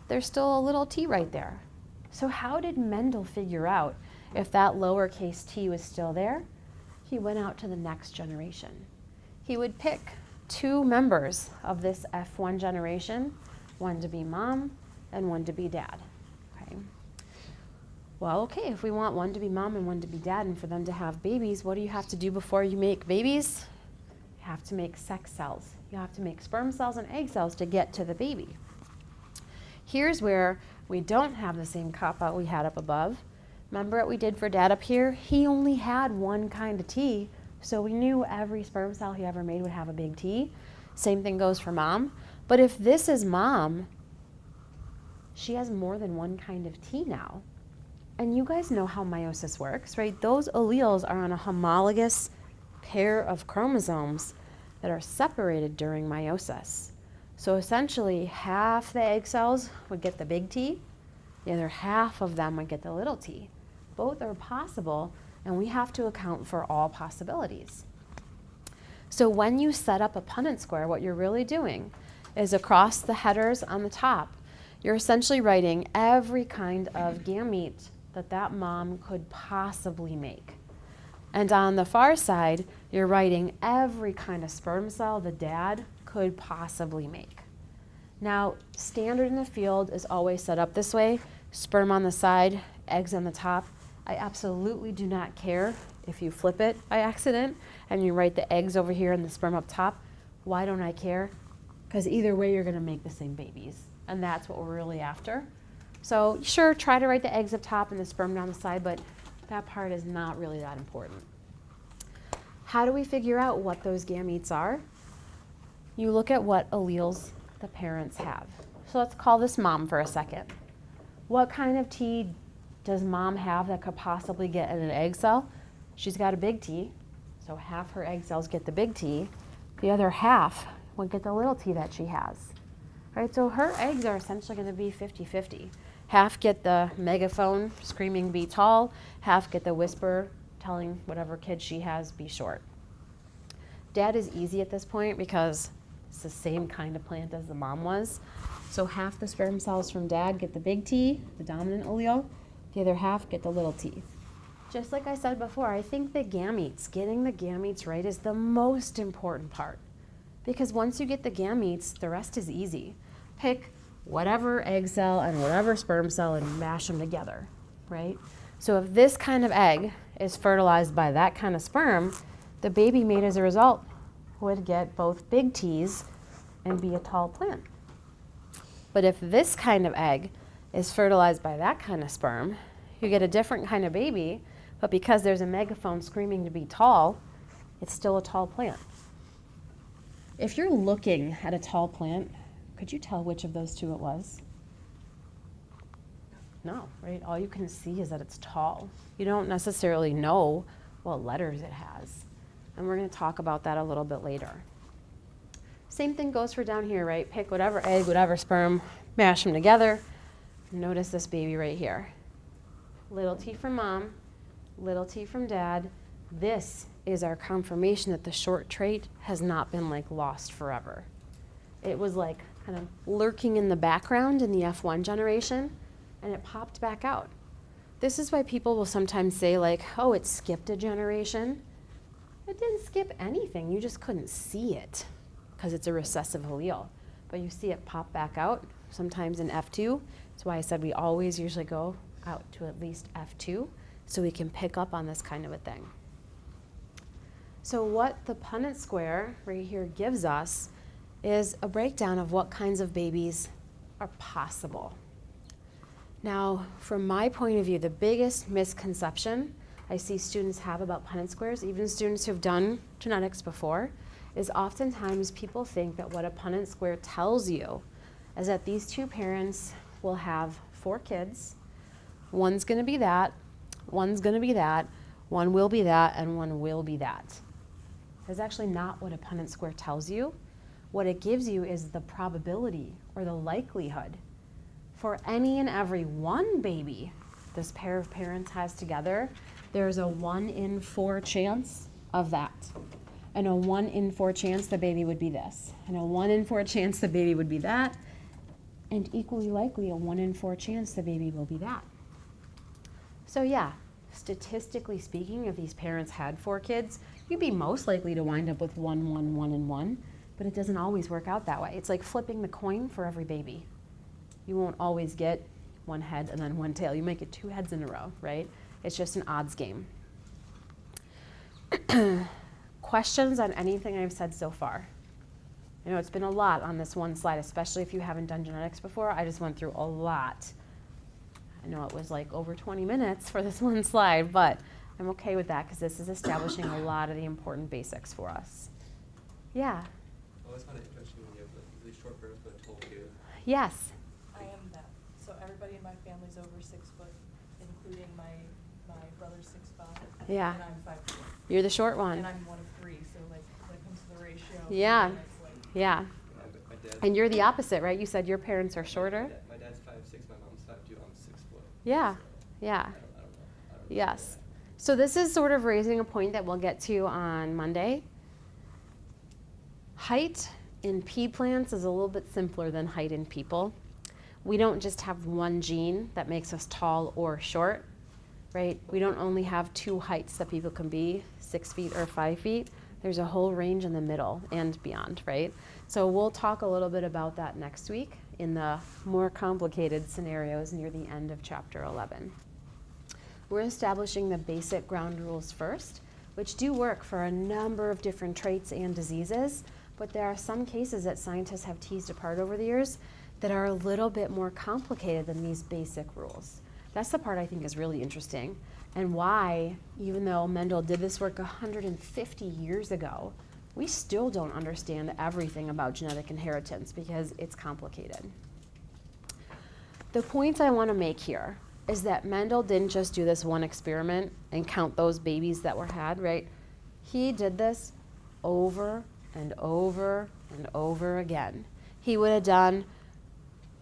there's still a little t right there. So how did Mendel figure out if that lowercase t was still there? He went out to the next generation. He would pick two members of this F1 generation, one to be mom and one to be dad. Okay. Well, okay, if we want one to be mom and one to be dad and for them to have babies, what do you have to do before you make babies? You have to make sex cells. You have to make sperm cells and egg cells to get to the baby. Here's where we don't have the same cop-out we had up above. Remember what we did for dad up here? He only had one kind of T, so we knew every sperm cell he ever made would have a big T. Same thing goes for mom. But if this is mom, she has more than one kind of T now. And you guys know how meiosis works, right? Those alleles are on a homologous pair of chromosomes that are separated during meiosis. So essentially, half the egg cells would get the big T, the other half of them would get the little t. Both are possible, and we have to account for all possibilities. So when you set up a Punnett square, what you're really doing is across the headers on the top, you're essentially writing every kind of gamete that that mom could possibly make. And on the far side, you're writing every kind of sperm cell the dad could possibly make. Now, standard in the field is always set up this way, sperm on the side, eggs on the top. I absolutely do not care if you flip it by accident and you write the eggs over here and the sperm up top. Why don't I care? Because either way, you're gonna make the same babies. And that's what we're really after. So sure, try to write the eggs up top and the sperm down the side, but that part is not really that important. How do we figure out what those gametes are? You look at what alleles the parents have. So let's call this mom for a second. What kind of T does mom have that could possibly get in an egg cell? She's got a big T, so half her egg cells get the big T. The other half would get the little T that she has. Right, so her eggs are essentially gonna be 50-50. Half get the megaphone screaming be tall, half get the whisper telling whatever kid she has be short. Dad is easy at this point because it's the same kind of plant as the mom was. So half the sperm cells from dad get the big T, the dominant allele, the other half get the little t. Just like I said before, I think the gametes, getting the gametes right is the most important part. Because once you get the gametes, the rest is easy. Pick whatever egg cell and whatever sperm cell and mash them together, right? So if this kind of egg is fertilized by that kind of sperm, the baby made as a result would get both big T's and be a tall plant. But if this kind of egg is fertilized by that kind of sperm, you get a different kind of baby, but because there's a megaphone screaming to be tall, it's still a tall plant. If you're looking at a tall plant, could you tell which of those two it was? No, right? All you can see is that it's tall. You don't necessarily know what letters it has. And we're going to talk about that a little bit later. Same thing goes for down here, right? Pick whatever egg, whatever sperm, mash them together. Notice this baby right here. Little t from mom, little t from dad. This is our confirmation that the short trait has not been like lost forever. It was like kind of lurking in the background in the F1 generation, and it popped back out. This is why people will sometimes say like, oh, it skipped a generation. It didn't skip anything, you just couldn't see it because it's a recessive allele. But you see it pop back out, sometimes in F2. That's why I said we always usually go out to at least F2 so we can pick up on this kind of a thing. So what the Punnett square right here gives us is a breakdown of what kinds of babies are possible. Now, from my point of view, the biggest misconception I see students have about Punnett squares, even students who've done genetics before, is oftentimes people think that what a Punnett square tells you is that these two parents will have 4 kids. One's gonna be that, one's gonna be that, one will be that, and one will be that. That's actually not what a Punnett square tells you. What it gives you is the probability or the likelihood for any and every one baby this pair of parents has together. There's a 1 in 4 chance of that. And a 1 in 4 chance the baby would be this. And a 1 in 4 chance the baby would be that. And equally likely, a 1 in 4 chance the baby will be that. So yeah, statistically speaking, if these parents had 4 kids, you'd be most likely to wind up with 1, 1, 1, and 1. But it doesn't always work out that way. It's like flipping the coin for every baby. You won't always get 1 head and then 1 tail. You might get 2 heads in a row, right? It's just an odds game. Questions on anything I've said so far? I know it's been a lot on this one slide, especially if you haven't done genetics before. I just went through a lot. I know it was like over 20 minutes for this one slide, but I'm okay with that because this is establishing a lot of the important basics for us. Yeah? I always find it interesting when you have like really short birth but a tall kid. Yes? I am that. So everybody in my family's over 6 foot, including my brother's 6'5". Yeah. And I'm 5'4". You're the short one. And I'm 1 of 3, so like when it comes to the ratio. Yeah. It's like, Yeah. My dad, And you're the opposite, right? You said your parents are shorter? my dad's 5'6", my mom's 5'2", I'm 6 foot. Yeah. So, Yeah. I don't know. Yes. So this is sort of raising a point that we'll get to on Monday. Height in pea plants is a little bit simpler than height in people. We don't just have one gene that makes us tall or short, right? We don't only have two heights that people can be, 6 feet or 5 feet. There's a whole range in the middle and beyond, right? So we'll talk a little bit about that next week in the more complicated scenarios near the end of chapter 11. We're establishing the basic ground rules first, which do work for a number of different traits and diseases, but there are some cases that scientists have teased apart over the years that are a little bit more complicated than these basic rules. That's the part I think is really interesting, and why, even though Mendel did this work 150 years ago, we still don't understand everything about genetic inheritance because it's complicated. The point I want to make here is that Mendel didn't just do this one experiment and count those babies that were had, right? He did this over and over and over again. He would have done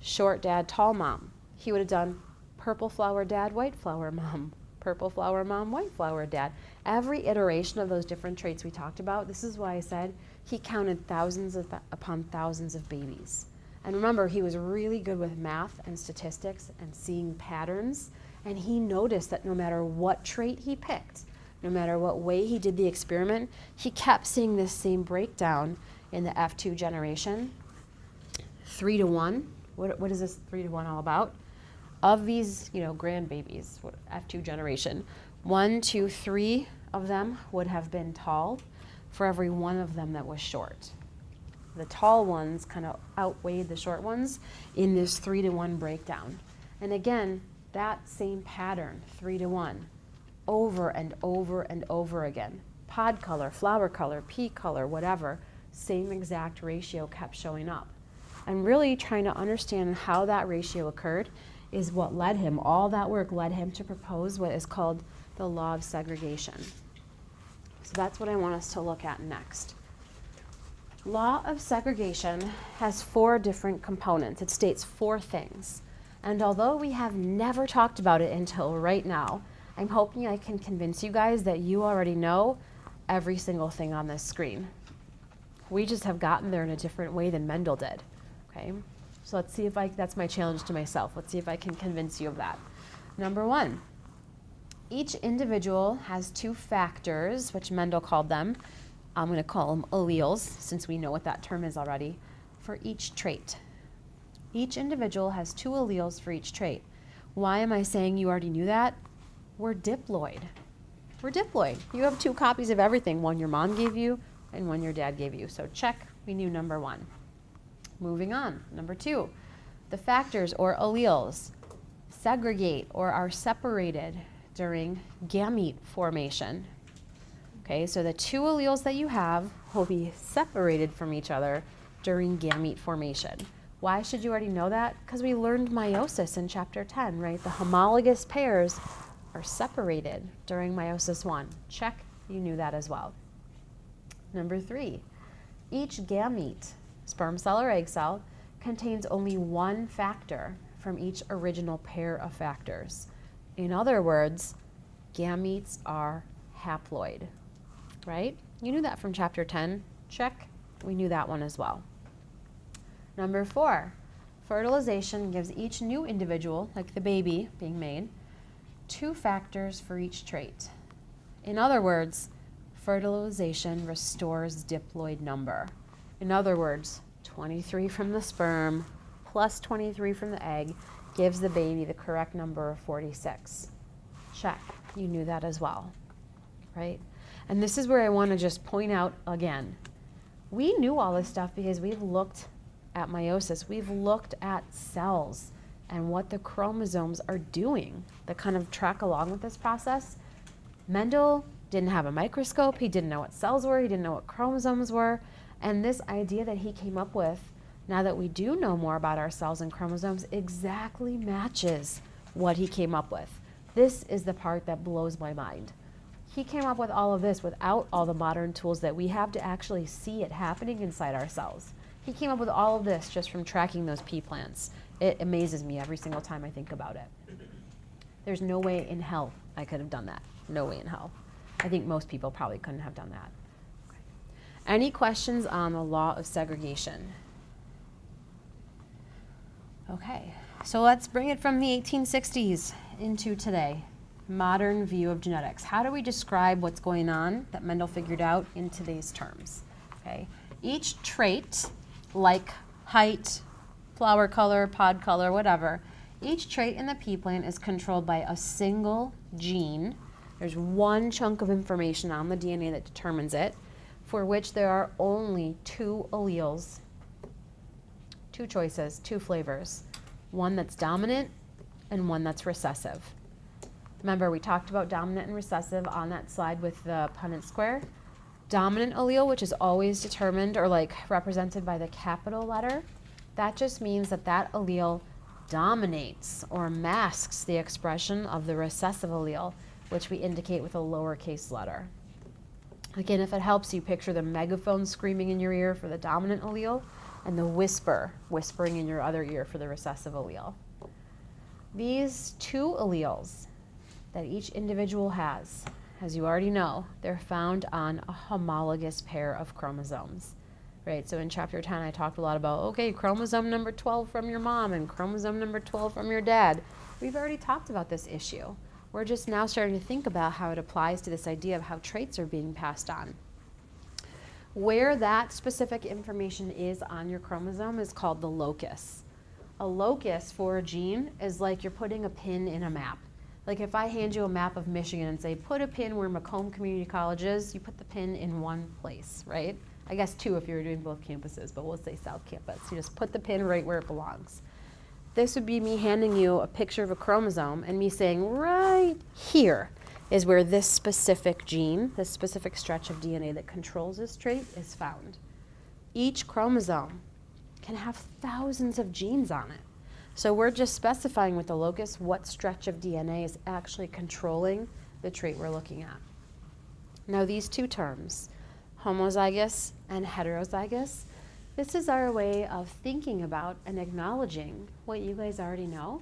short dad, tall mom. He would have done purple flower dad, white flower mom, purple flower mom, white flower dad. Every iteration of those different traits we talked about, this is why I said he counted thousands upon thousands of babies. And remember, he was really good with math and statistics and seeing patterns, and he noticed that no matter what trait he picked, no matter what way he did the experiment, he kept seeing this same breakdown in the F2 generation, 3 to 1. What is this 3 to 1 all about? Of these, grandbabies, F2 generation, 1, 2, 3 of them would have been tall for every one of them that was short. The tall ones kind of outweighed the short ones in this 3 to 1 breakdown. And again, that same pattern, 3 to 1, over and over and over again. Pod color, flower color, pea color, whatever, same exact ratio kept showing up. And really trying to understand how that ratio occurred is what led him, all that work led him to propose what is called the law of segregation. So that's what I want us to look at next. Law of segregation has 4 different components. It states 4 things. And although we have never talked about it until right now, I'm hoping I can convince you guys that you already know every single thing on this screen. We just have gotten there in a different way than Mendel did. Okay? So let's see if that's my challenge to myself. Let's see if I can convince you of that. Number 1, each individual has 2 factors, which Mendel called them. I'm going to call them alleles, since we know what that term is already, for each trait. Each individual has 2 alleles for each trait. Why am I saying you already knew that? We're diploid. We're diploid. You have 2 copies of everything, one your mom gave you and one your dad gave you. So check, we knew number 1. Moving on, number 2, the factors or alleles segregate or are separated during gamete formation. Okay, so the 2 alleles that you have will be separated from each other during gamete formation. Why should you already know that? Because we learned meiosis in chapter 10, right? The homologous pairs are separated during meiosis 1. Check, you knew that as well. Number 3, each gamete, sperm cell or egg cell, contains only 1 factor from each original pair of factors. In other words, gametes are haploid, right? You knew that from chapter 10. Check, we knew that one as well. Number 4, fertilization gives each new individual, like the baby being made, 2 factors for each trait. In other words, fertilization restores diploid number. In other words, 23 from the sperm plus 23 from the egg gives the baby the correct number of 46. Check, you knew that as well, right? And this is where I want to just point out again, we knew all this stuff because we've looked at meiosis, we've looked at cells and what the chromosomes are doing that kind of track along with this process. Mendel didn't have a microscope, he didn't know what cells were, he didn't know what chromosomes were, and this idea that he came up with, now that we do know more about our cells and chromosomes, exactly matches what he came up with. This is the part that blows my mind. He came up with all of this without all the modern tools that we have to actually see it happening inside our cells. He came up with all of this just from tracking those pea plants. It amazes me every single time I think about it. There's no way in hell I could have done that. No way in hell. I think most people probably couldn't have done that. Okay. Any questions on the law of segregation? Okay, so let's bring it from the 1860s into today. Modern view of genetics. How do we describe what's going on that Mendel figured out in today's terms? Okay, each trait, like height, flower color, pod color, whatever, each trait in the pea plant is controlled by a single gene. There's one chunk of information on the DNA that determines it, for which there are only 2 alleles, 2 choices, 2 flavors, one that's dominant and one that's recessive. Remember, we talked about dominant and recessive on that slide with the Punnett square. Dominant allele, which is always determined or like represented by the capital letter, that just means that that allele dominates or masks the expression of the recessive allele, which we indicate with a lowercase letter. Again, if it helps you, picture the megaphone screaming in your ear for the dominant allele and the whispering in your other ear for the recessive allele. These 2 alleles that each individual has, as you already know, they're found on a homologous pair of chromosomes. Right, so in chapter 10 I talked a lot about, okay, chromosome number 12 from your mom and chromosome number 12 from your dad. We've already talked about this issue. We're just now starting to think about how it applies to this idea of how traits are being passed on. Where that specific information is on your chromosome is called the locus. A locus for a gene is like you're putting a pin in a map. Like if I hand you a map of Michigan and say, put a pin where Macomb Community College is, you put the pin in one place, right? I guess 2 if you were doing both campuses, but we'll say South Campus. You just put the pin right where it belongs. This would be me handing you a picture of a chromosome and me saying, right here is where this specific gene, this specific stretch of DNA that controls this trait is found. Each chromosome can have thousands of genes on it. So we're just specifying with the locus what stretch of DNA is actually controlling the trait we're looking at. Now these 2 terms, homozygous and heterozygous, this is our way of thinking about and acknowledging what you guys already know,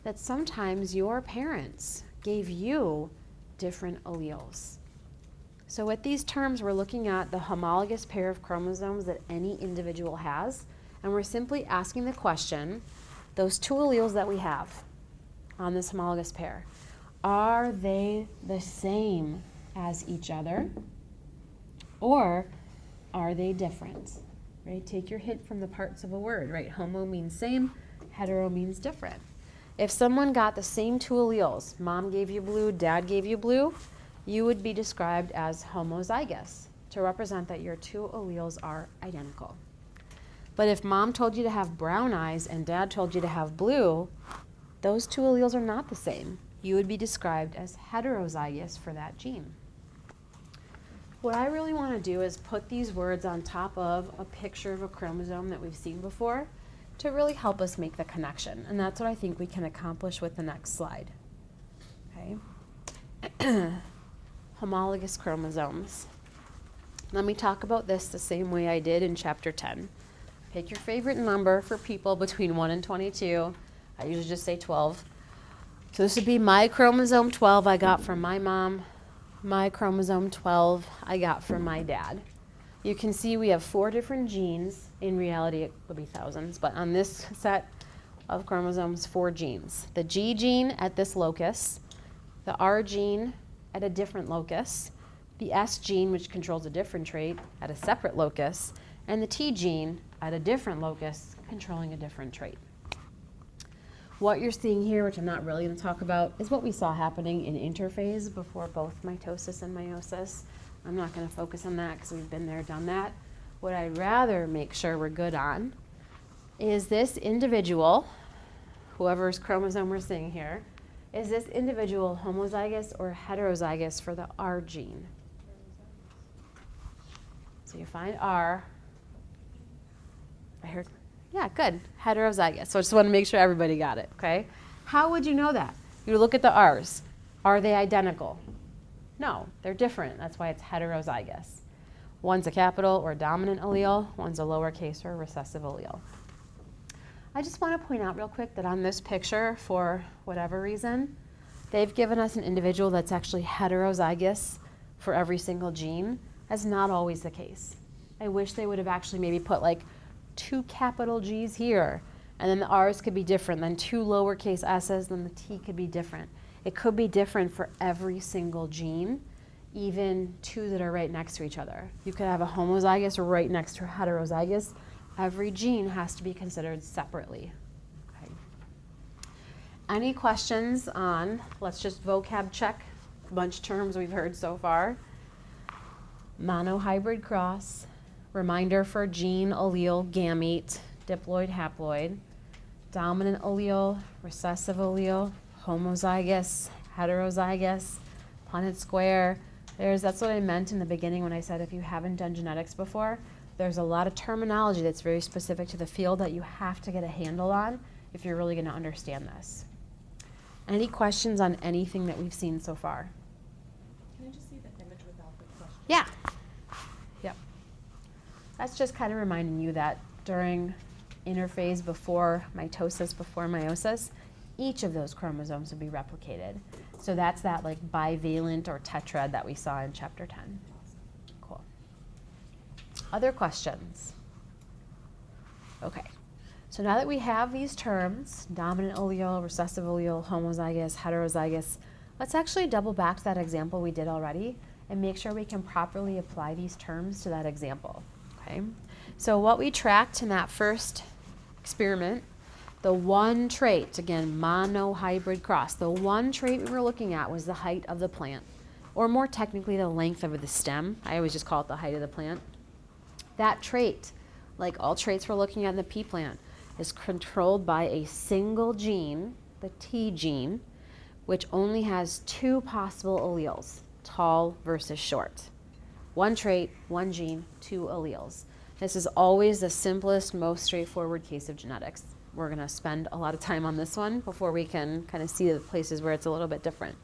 that sometimes your parents gave you different alleles. So with these terms, we're looking at the homologous pair of chromosomes that any individual has, and we're simply asking the question, those 2 alleles that we have on this homologous pair, are they the same as each other, or are they different? Right? Take your hint from the parts of a word, right? Homo means same, hetero means different. If someone got the same 2 alleles, mom gave you blue, dad gave you blue, you would be described as homozygous to represent that your 2 alleles are identical. But if mom told you to have brown eyes and dad told you to have blue, those 2 alleles are not the same. You would be described as heterozygous for that gene. What I really want to do is put these words on top of a picture of a chromosome that we've seen before to really help us make the connection. And that's what I think we can accomplish with the next slide. Okay. Homologous chromosomes. Let me talk about this the same way I did in chapter 10. Pick your favorite number for people between 1 and 22. I usually just say 12. So this would be my chromosome 12 I got from my mom. My chromosome 12 I got from my dad. You can see we have 4 different genes. In reality, it would be thousands, but on this set of chromosomes, 4 genes. The G gene at this locus, the R gene at a different locus, the S gene, which controls a different trait, at a separate locus, and the T gene at a different locus, controlling a different trait. What you're seeing here, which I'm not really going to talk about, is what we saw happening in interphase before both mitosis and meiosis. I'm not going to focus on that because we've been there, done that. What I'd rather make sure we're good on is this individual, whoever's chromosome we're seeing here, is this individual homozygous or heterozygous for the R gene? So you find R. I heard, yeah, good, heterozygous. So I just want to make sure everybody got it, okay? How would you know that? You look at the R's. Are they identical? No, they're different. That's why it's heterozygous. One's a capital or dominant allele, one's a lowercase or recessive allele. I just want to point out real quick that on this picture, for whatever reason, they've given us an individual that's actually heterozygous for every single gene. That's not always the case. I wish they would have actually maybe put like 2 capital G's here, and then the R's could be different, then 2 lowercase s's, then the T could be different. It could be different for every single gene, even 2 that are right next to each other. You could have a homozygous right next to a heterozygous. Every gene has to be considered separately. Okay. Any questions on, let's just vocab check a bunch of terms we've heard so far. Monohybrid cross, reminder for gene, allele, gamete, diploid, haploid, dominant allele, recessive allele, homozygous, heterozygous, Punnett square. That's what I meant in the beginning when I said if you haven't done genetics before, there's a lot of terminology that's very specific to the field that you have to get a handle on if you're really going to understand this. Any questions on anything that we've seen so far? Can I just see the image without the question? Yeah. Yep. That's just kind of reminding you that during interphase before mitosis, before meiosis, each of those chromosomes would be replicated. So that's that like bivalent or tetrad that we saw in chapter 10. Cool. Other questions? Okay. So now that we have these terms, dominant allele, recessive allele, homozygous, heterozygous, let's actually double back to that example we did already and make sure we can properly apply these terms to that example. Okay. So what we tracked in that first experiment, the one trait, again, monohybrid cross, the one trait we were looking at was the height of the plant, or more technically, the length of the stem. I always just call it the height of the plant. That trait, like all traits we're looking at in the pea plant, is controlled by a single gene, the T gene, which only has 2 possible alleles, tall versus short. One trait, one gene, 2 alleles. This is always the simplest, most straightforward case of genetics. We're going to spend a lot of time on this one before we can kind of see the places where it's a little bit different.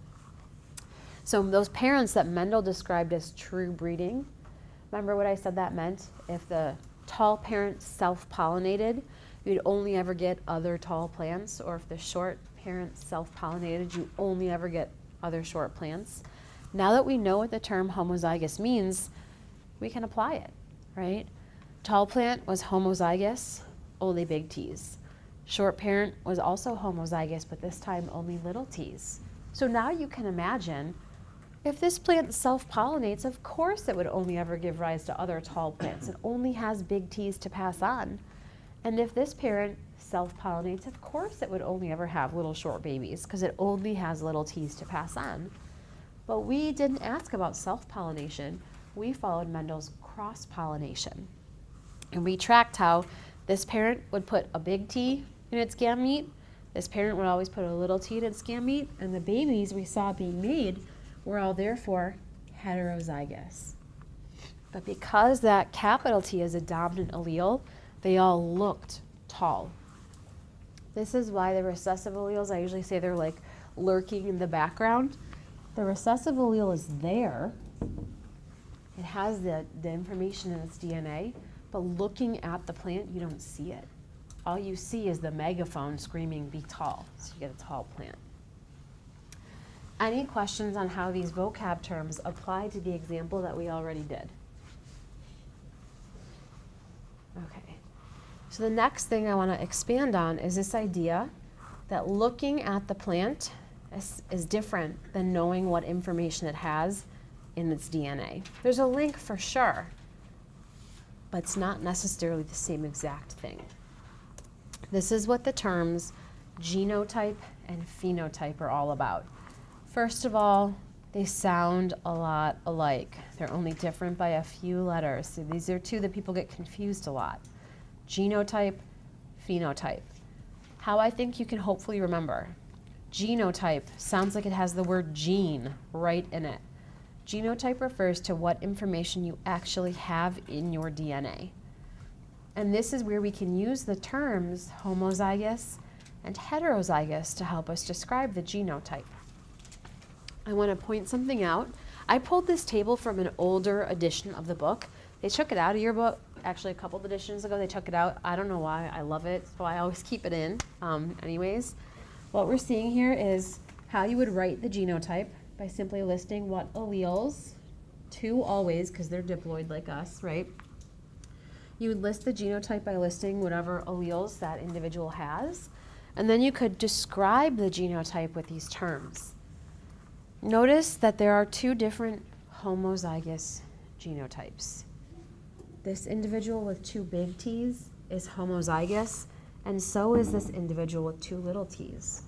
So those parents that Mendel described as true breeding, remember what I said that meant? If the tall parent self-pollinated, you'd only ever get other tall plants, or if the short parent self-pollinated, you only ever get other short plants. Now that we know what the term homozygous means, we can apply it, right? Tall plant was homozygous, only big T's. Short parent was also homozygous, but this time only little t's. So now you can imagine if this plant self-pollinates, of course it would only ever give rise to other tall plants. It only has big T's to pass on. And if this parent self-pollinates, of course it would only ever have little short babies because it only has little T's to pass on. But we didn't ask about self-pollination. We followed Mendel's cross-pollination. And we tracked how this parent would put a big T in its gamete, this parent would always put a little T in its gamete, and the babies we saw being made were all therefore heterozygous. But because that capital T is a dominant allele, they all looked tall. This is why the recessive alleles, I usually say they're like lurking in the background. The recessive allele is there. It has the information in its DNA, but looking at the plant, you don't see it. All you see is the megaphone screaming, be tall, so you get a tall plant. Any questions on how these vocab terms apply to the example that we already did? Okay, so the next thing I want to expand on is this idea that looking at the plant is different than knowing what information it has in its DNA. There's a link for sure, but it's not necessarily the same exact thing. This is what the terms genotype and phenotype are all about. First of all, they sound a lot alike. They're only different by a few letters. So these are 2 that people get confused a lot. Genotype, phenotype. How I think you can hopefully remember. Genotype sounds like it has the word gene right in it. Genotype refers to what information you actually have in your DNA. And this is where we can use the terms homozygous and heterozygous to help us describe the genotype. I want to point something out. I pulled this table from an older edition of the book. They took it out of your book, actually a couple of editions ago they took it out. I don't know why, I love it, so I always keep it in. Anyways, what we're seeing here is how you would write the genotype by simply listing what alleles, 2 always, because they're diploid like us, right? You would list the genotype by listing whatever alleles that individual has, and then you could describe the genotype with these terms. Notice that there are two different homozygous genotypes. This individual with two big T's is homozygous, and so is this individual with two little t's.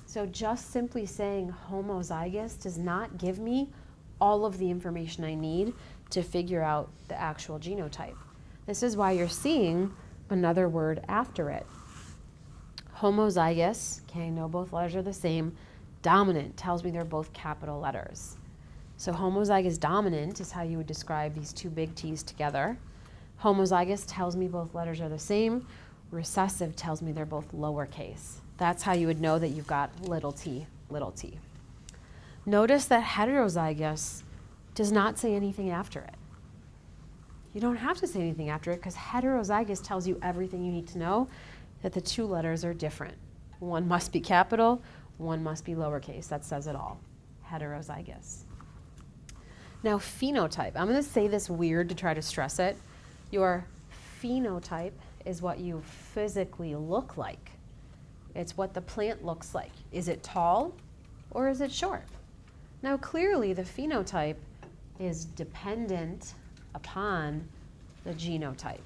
So just simply saying homozygous does not give me all of the information I need to figure out the actual genotype. This is why you're seeing another word after it. Homozygous, okay, I know both letters are the same. Dominant tells me they're both capital letters. So homozygous dominant is how you would describe these two big T's together. Homozygous tells me both letters are the same. Recessive tells me they're both lowercase. That's how you would know that you've got little t, little t. Notice that heterozygous does not say anything after it. You don't have to say anything after it because heterozygous tells you everything you need to know, that the two letters are different. One must be capital, one must be lowercase. That says it all. Heterozygous. Now phenotype. I'm going to say this weird to try to stress it. Your phenotype is what you physically look like. It's what the plant looks like. Is it tall or is it short? Now clearly the phenotype is dependent upon the genotype,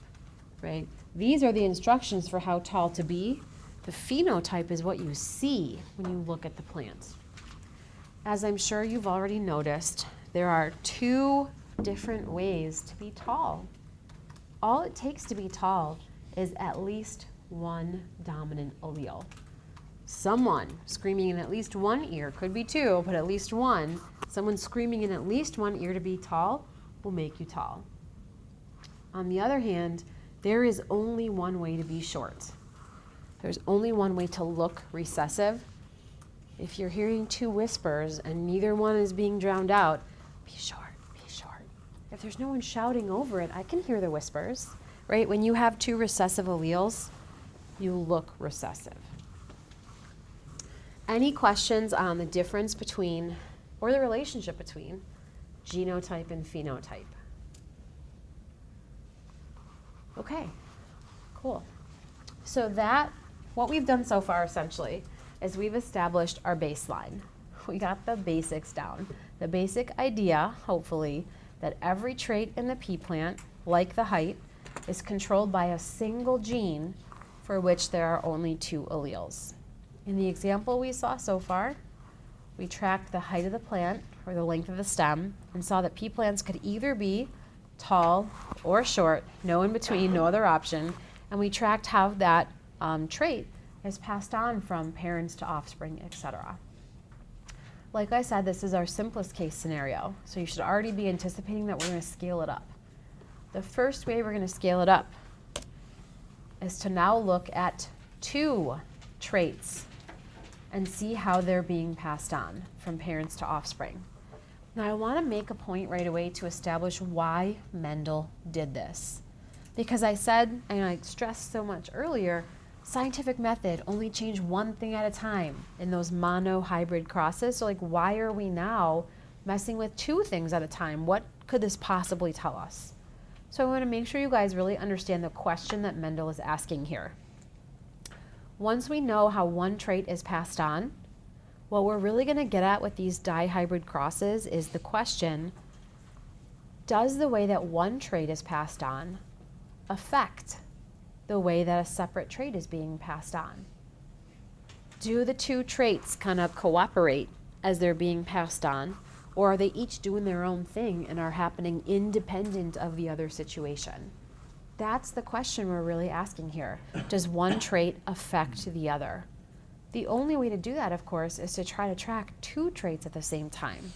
right? These are the instructions for how tall to be. The phenotype is what you see when you look at the plant. As I'm sure you've already noticed, there are two different ways to be tall. All it takes to be tall is at least one dominant allele. Someone screaming in at least one ear, could be two, but at least one, someone screaming in at least one ear to be tall will make you tall. On the other hand, there is only one way to be short. There's only one way to look recessive. If you're hearing two whispers and neither one is being drowned out, be short, be short. If there's no one shouting over it, I can hear the whispers, right? When you have two recessive alleles, you look recessive. Any questions on the difference between, or the relationship between, genotype and phenotype? Okay, cool. So what we've done so far essentially is we've established our baseline. We got the basics down. The basic idea, hopefully, that every trait in the pea plant, like the height, is controlled by a single gene for which there are only two alleles. In the example we saw so far, we tracked the height of the plant, or the length of the stem, and saw that pea plants could either be tall or short, no in between, no other option, and we tracked how that trait is passed on from parents to offspring, etc. Like I said, this is our simplest case scenario, so you should already be anticipating that we're going to scale it up. The first way we're going to scale it up is to now look at two traits and see how they're being passed on from parents to offspring. Now I want to make a point right away to establish why Mendel did this. Because I said, and I stressed so much earlier, scientific method only changed one thing at a time in those mono-hybrid crosses. So like, why are we now messing with two things at a time? What could this possibly tell us? So I want to make sure you guys really understand the question that Mendel is asking here. Once we know how one trait is passed on, what we're really going to get at with these dihybrid crosses is the question, does the way that one trait is passed on affect the way that a separate trait is being passed on? Do the two traits kind of cooperate as they're being passed on, or are they each doing their own thing and are happening independent of the other situation? That's the question we're really asking here. Does one trait affect the other? The only way to do that, of course, is to try to track two traits at the same time.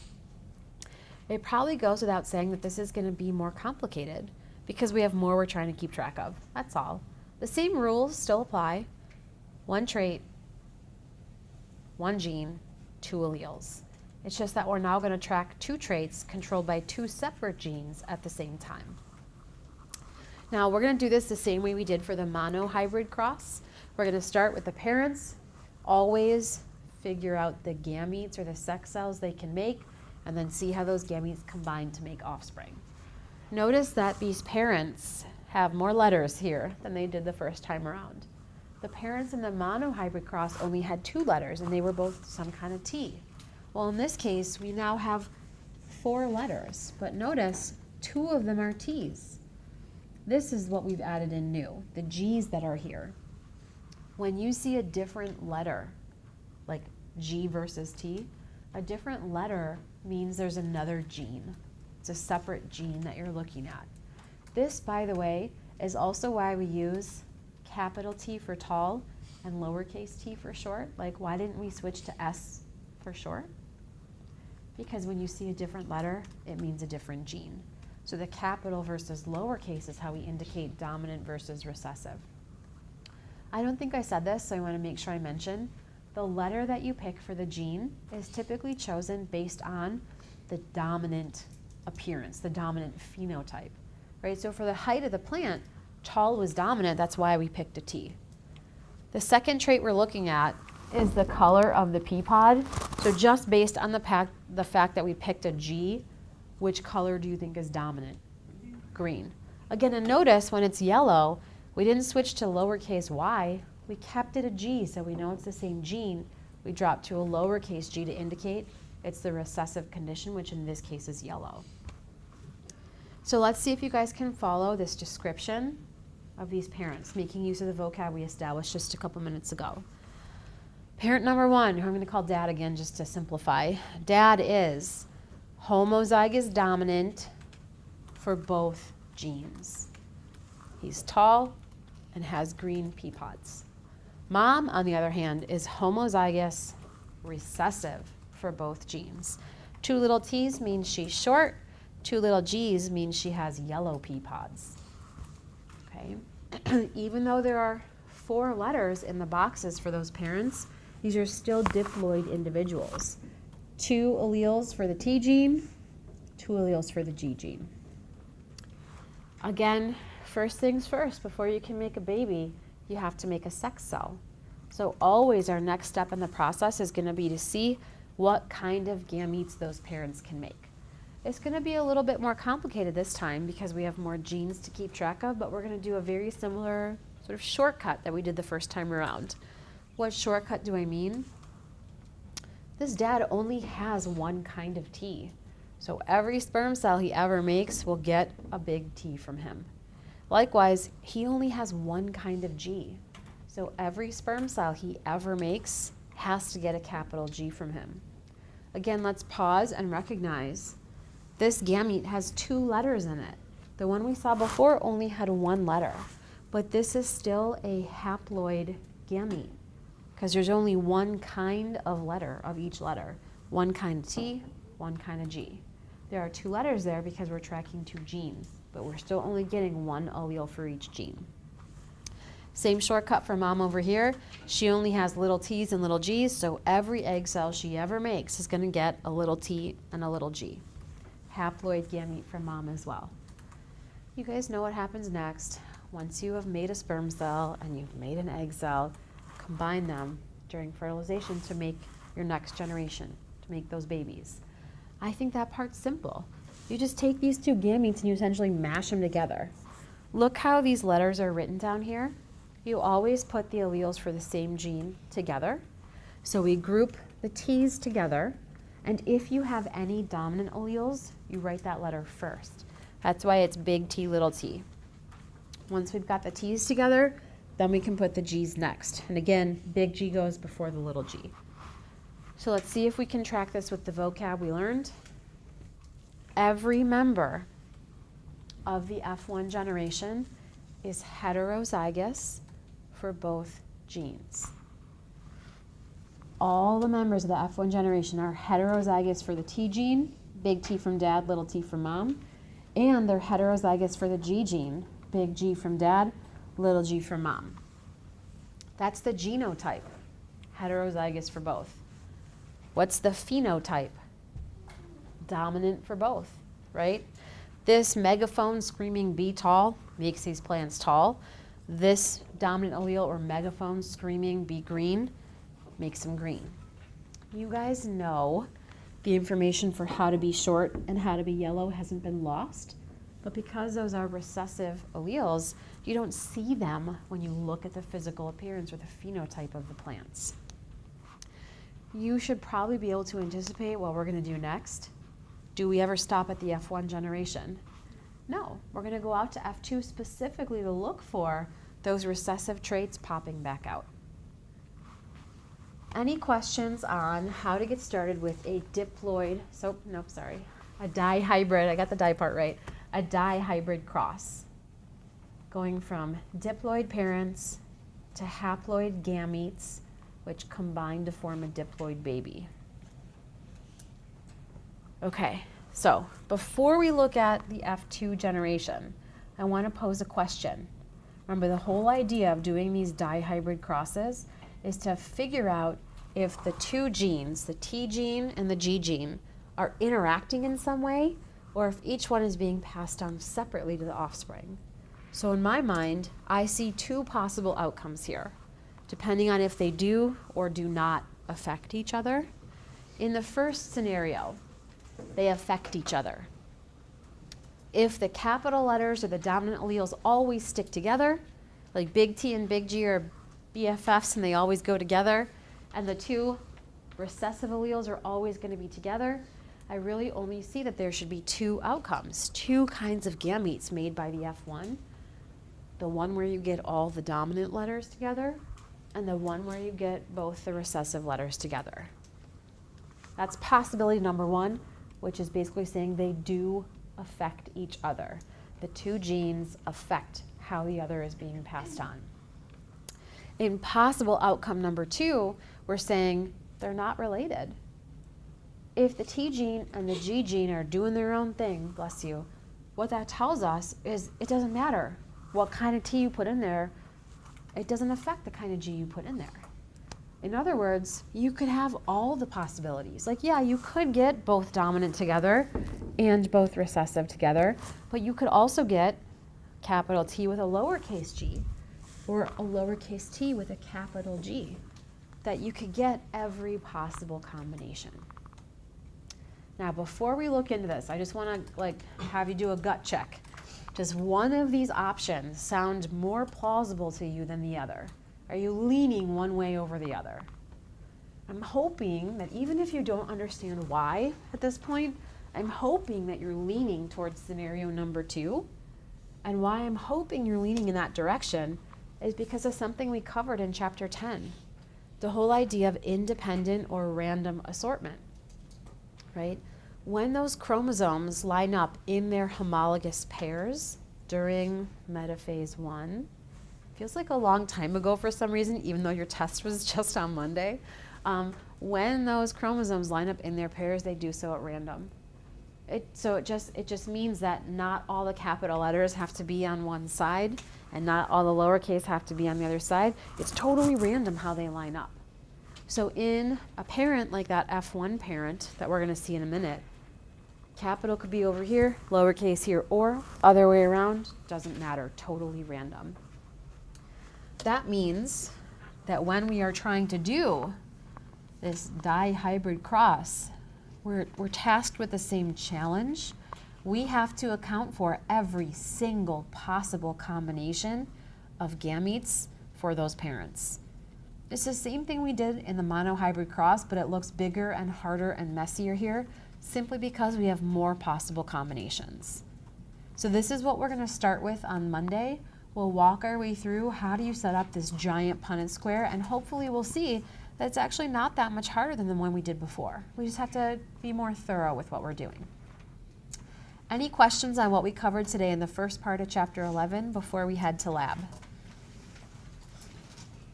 It probably goes without saying that this is going to be more complicated because we have more we're trying to keep track of. That's all. The same rules still apply. One trait, one gene, two alleles. It's just that we're now going to track two traits controlled by two separate genes at the same time. Now we're going to do this the same way we did for the monohybrid cross. We're going to start with the parents, always figure out the gametes or the sex cells they can make, and then see how those gametes combine to make offspring. Notice that these parents have more letters here than they did the first time around. The parents in the monohybrid cross only had 2 letters, and they were both some kind of T. Well, in this case, we now have 4 letters, but notice 2 of them are T's. This is what we've added in new, the G's that are here. When you see a different letter, like G versus T, a different letter means there's another gene. It's a separate gene that you're looking at. This, by the way, is also why we use capital T for tall and lowercase t for short. Like, why didn't we switch to S for short? Because when you see a different letter, it means a different gene. So the capital versus lowercase is how we indicate dominant versus recessive. I don't think I said this, so I want to make sure I mention. The letter that you pick for the gene is typically chosen based on the dominant appearance, the dominant phenotype, right? So for the height of the plant, tall was dominant, that's why we picked a T. The second trait we're looking at is the color of the pea pod. So just based on the fact that we picked a G, which color do you think is dominant? Green. Again, and notice when it's yellow, we didn't switch to lowercase y, we kept it a G, so we know it's the same gene. We dropped to a lowercase g to indicate it's the recessive condition, which in this case is yellow. So let's see if you guys can follow this description of these parents, making use of the vocab we established just a couple minutes ago. Parent number 1, who I'm going to call Dad again just to simplify. Dad is homozygous dominant for both genes. He's tall and has green pea pods. Mom, on the other hand, is homozygous recessive for both genes. 2 little t's means she's short. 2 little g's means she has yellow pea pods. Okay. Even though there are 4 letters in the boxes for those parents, these are still diploid individuals. 2 alleles for the T gene, 2 alleles for the G gene. Again, first things first, before you can make a baby, you have to make a sex cell. So always our next step in the process is going to be to see what kind of gametes those parents can make. It's going to be a little bit more complicated this time because we have more genes to keep track of, but we're going to do a very similar sort of shortcut that we did the first time around. What shortcut do I mean? This dad only has one kind of T. So every sperm cell he ever makes will get a big T from him. Likewise, he only has one kind of G. So every sperm cell he ever makes has to get a capital G from him. Again, let's pause and recognize this gamete has 2 letters in it. The one we saw before only had 1 letter, but this is still a haploid gamete because there's only one kind of letter of each letter. One kind of T, one kind of G. There are 2 letters there because we're tracking 2 genes, but we're still only getting 1 allele for each gene. Same shortcut for mom over here. She only has little t's and little g's, so every egg cell she ever makes is going to get a little t and a little g. Haploid gamete from mom as well. You guys know what happens next. Once you have made a sperm cell and you've made an egg cell, combine them during fertilization to make your next generation, to make those babies. I think that part's simple. You just take these 2 gametes and you essentially mash them together. Look how these letters are written down here. You always put the alleles for the same gene together. So we group the T's together, and if you have any dominant alleles, you write that letter first. That's why it's big T, little t. Once we've got the T's together, then we can put the G's next. And again, big G goes before the little g. So let's see if we can track this with the vocab we learned. Every member of the F1 generation is heterozygous for both genes. All the members of the F1 generation are heterozygous for the T gene, big T from dad, little t from mom, and they're heterozygous for the G gene, big G from dad, little g from mom. That's the genotype, heterozygous for both. What's the phenotype? Dominant for both, right? This megaphone screaming be tall makes these plants tall. This dominant allele or megaphone screaming be green makes them green. You guys know the information for how to be short and how to be yellow hasn't been lost. But because those are recessive alleles, you don't see them when you look at the physical appearance or the phenotype of the plants. You should probably be able to anticipate what we're going to do next. Do we ever stop at the F1 generation? No, we're going to go out to F2 specifically to look for those recessive traits popping back out. Any questions on how to get started with a diploid, a dihybrid, I got the di part right, a dihybrid cross, going from diploid parents to haploid gametes, which combine to form a diploid baby. Okay, so before we look at the F2 generation, I want to pose a question. Remember, the whole idea of doing these dihybrid crosses is to figure out if the two genes, the T gene and the G gene, are interacting in some way, or if each one is being passed on separately to the offspring. So in my mind, I see two possible outcomes here, depending on if they do or do not affect each other. In the first scenario, they affect each other. If the capital letters or the dominant alleles always stick together, like big T and big G are BFFs and they always go together, and the two recessive alleles are always going to be together, I really only see that there should be two outcomes, two kinds of gametes made by the F1. The one where you get all the dominant letters together, and the one where you get both the recessive letters together. That's possibility number one, which is basically saying they do affect each other. The two genes affect how the other is being passed on. In possible outcome number two, we're saying they're not related. If the T gene and the G gene are doing their own thing, bless you, what that tells us is it doesn't matter what kind of T you put in there, it doesn't affect the kind of G you put in there. In other words, you could have all the possibilities. Like, yeah, you could get both dominant together and both recessive together, but you could also get capital T with a lowercase g, or a lowercase t with a capital G, that you could get every possible combination. Now, before we look into this, I just want to have you do a gut check. Does one of these options sound more plausible to you than the other? Are you leaning one way over the other? I'm hoping that even if you don't understand why at this point, I'm hoping that you're leaning towards scenario number two. And why I'm hoping you're leaning in that direction is because of something we covered in chapter 10, the whole idea of independent or random assortment, right? When those chromosomes line up in their homologous pairs during metaphase 1, feels like a long time ago for some reason, even though your test was just on Monday. When those chromosomes line up in their pairs, they do so at random. It just means that not all the capital letters have to be on one side, and not all the lowercase have to be on the other side. It's totally random how they line up. So in a parent like that F1 parent that we're going to see in a minute, capital could be over here, lowercase here, or other way around, doesn't matter, totally random. That means that when we are trying to do this dihybrid cross, we're tasked with the same challenge. We have to account for every single possible combination of gametes for those parents. It's the same thing we did in the monohybrid cross, but it looks bigger and harder and messier here, simply because we have more possible combinations. So this is what we're going to start with on Monday. We'll walk our way through how do you set up this giant Punnett square, and hopefully we'll see that it's actually not that much harder than the one we did before. We just have to be more thorough with what we're doing. Any questions on what we covered today in the first part of chapter 11 before we head to lab?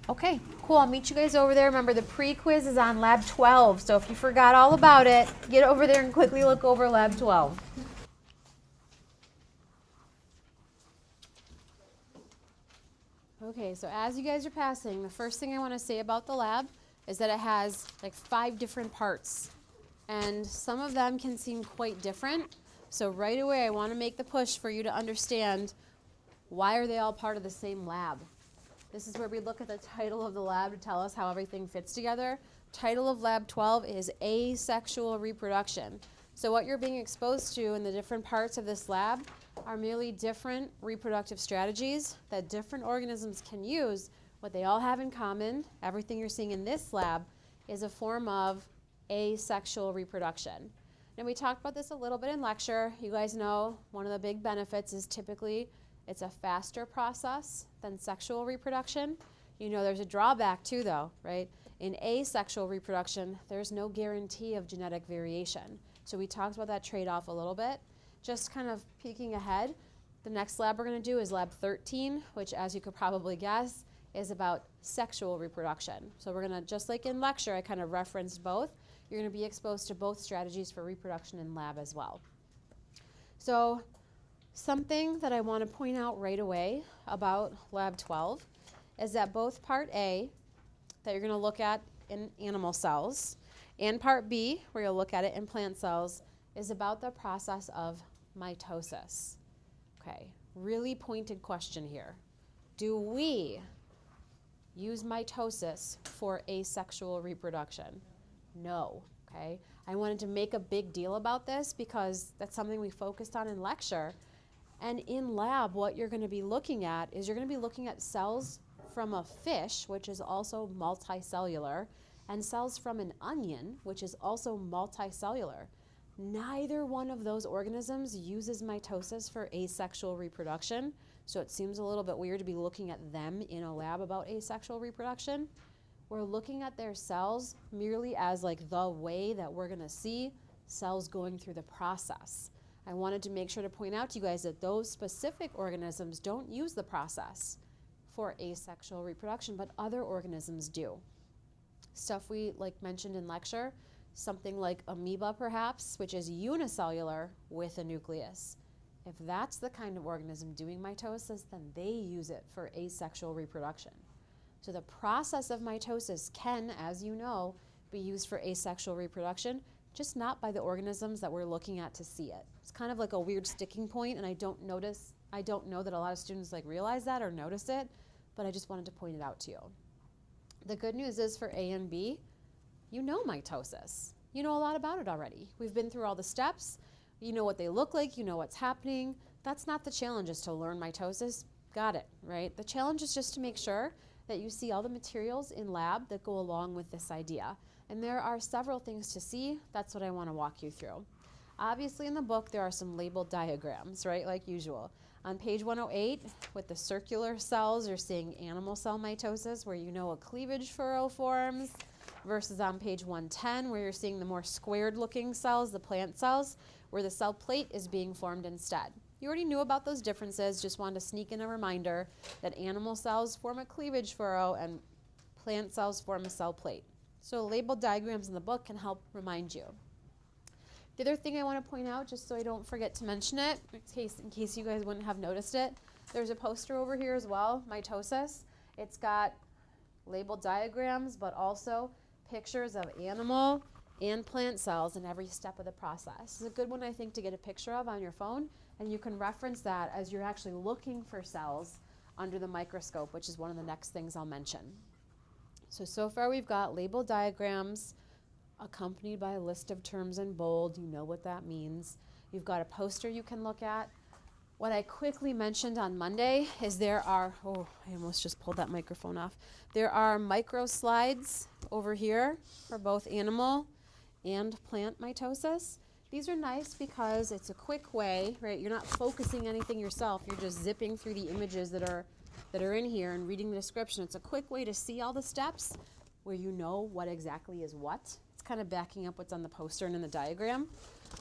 Okay, cool. I'll meet you guys over there. Remember, the pre-quiz is on lab 12, so if you forgot all about it, get over there and quickly look over lab 12. Okay, so as you guys are passing, the first thing I want to say about the lab is that it has like 5 different parts, and some of them can seem quite different. So right away, I want to make the push for you to understand, why are they all part of the same lab? This is where we look at the title of the lab to tell us how everything fits together. Title of lab 12 is asexual reproduction. So what you're being exposed to in the different parts of this lab are merely different reproductive strategies that different organisms can use. What they all have in common, everything you're seeing in this lab, is a form of asexual reproduction. Now, we talked about this a little bit in lecture. You guys know one of the big benefits is typically it's a faster process than sexual reproduction. You know there's a drawback too, though, right? In asexual reproduction, there's no guarantee of genetic variation. So we talked about that trade-off a little bit. Just kind of peeking ahead, the next lab we're going to do is lab 13, which, as you could probably guess, is about sexual reproduction. So we're going to, just like in lecture, I kind of referenced both. You're going to be exposed to both strategies for reproduction in lab as well. So something that I want to point out right away about lab 12 is that both part A, that you're going to look at in animal cells, and part B, where you'll look at it in plant cells, is about the process of mitosis. Okay, really pointed question here. Do we use mitosis for asexual reproduction? No, okay? I wanted to make a big deal about this because that's something we focused on in lecture. And in lab, what you're going to be looking at is you're going to be looking at cells from a fish, which is also multicellular, and cells from an onion, which is also multicellular. Neither one of those organisms uses mitosis for asexual reproduction, so it seems a little bit weird to be looking at them in a lab about asexual reproduction. We're looking at their cells merely as like the way that we're going to see cells going through the process. I wanted to make sure to point out to you guys that those specific organisms don't use the process for asexual reproduction, but other organisms do. Stuff we like mentioned in lecture, something like amoeba perhaps, which is unicellular with a nucleus. If that's the kind of organism doing mitosis, then they use it for asexual reproduction. So the process of mitosis can, as you know, be used for asexual reproduction, just not by the organisms that we're looking at to see it. It's kind of like a weird sticking point, and I don't know that a lot of students like realize that or notice it, but I just wanted to point it out to you. The good news is for A and B, you know mitosis. You know a lot about it already. We've been through all the steps. You know what they look like. You know what's happening. That's not the challenge, is to learn mitosis. Got it, right? The challenge is just to make sure that you see all the materials in lab that go along with this idea. And there are several things to see. That's what I want to walk you through. Obviously in the book there are some labeled diagrams, right, like usual. On page 108, with the circular cells, you're seeing animal cell mitosis, where you know a cleavage furrow forms, versus on page 110, where you're seeing the more squared looking cells, the plant cells, where the cell plate is being formed instead. You already knew about those differences, just wanted to sneak in a reminder that animal cells form a cleavage furrow and plant cells form a cell plate. So labeled diagrams in the book can help remind you. The other thing I want to point out, just so I don't forget to mention it, in case you guys wouldn't have noticed it, there's a poster over here as well, mitosis. It's got labeled diagrams, but also pictures of animal and plant cells in every step of the process. It's a good one, I think, to get a picture of on your phone, and you can reference that as you're actually looking for cells under the microscope, which is one of the next things I'll mention. So far we've got labeled diagrams accompanied by a list of terms in bold. You know what that means. You've got a poster you can look at. What I quickly mentioned on Monday is there are, oh, I almost just pulled that microphone off. There are micro slides over here for both animal and plant mitosis. These are nice because it's a quick way, right? You're not focusing anything yourself. You're just zipping through the images that are in here and reading the description. It's a quick way to see all the steps where you know what exactly is what. It's kind of backing up what's on the poster and in the diagram.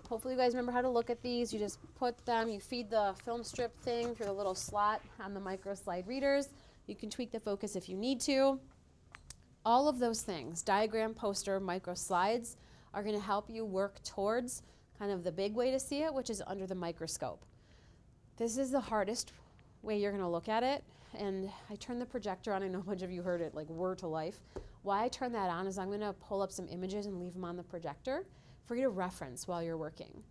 Hopefully you guys remember how to look at these. You just put them, you feed the film strip thing through the little slot on the micro slide readers. You can tweak the focus if you need to. All of those things, diagram, poster, micro slides, are going to help you work towards kind of the big way to see it, which is under the microscope. This is the hardest way you're going to look at it, and I turned the projector on. I know a bunch of you heard it like whir to life. Why I turn that on is I'm going to pull up some images and leave them on the projector for you to reference while you're working.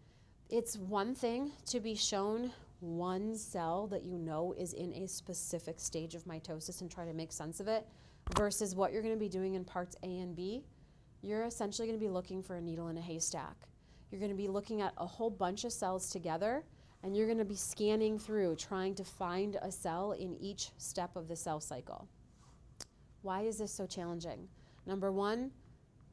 It's one thing to be shown one cell that you know is in a specific stage of mitosis and try to make sense of it, versus what you're going to be doing in parts A and B. You're essentially going to be looking for a needle in a haystack. You're going to be looking at a whole bunch of cells together, And you're going to be scanning through, trying to find a cell in each step of the cell cycle. Why is this so challenging? Number one,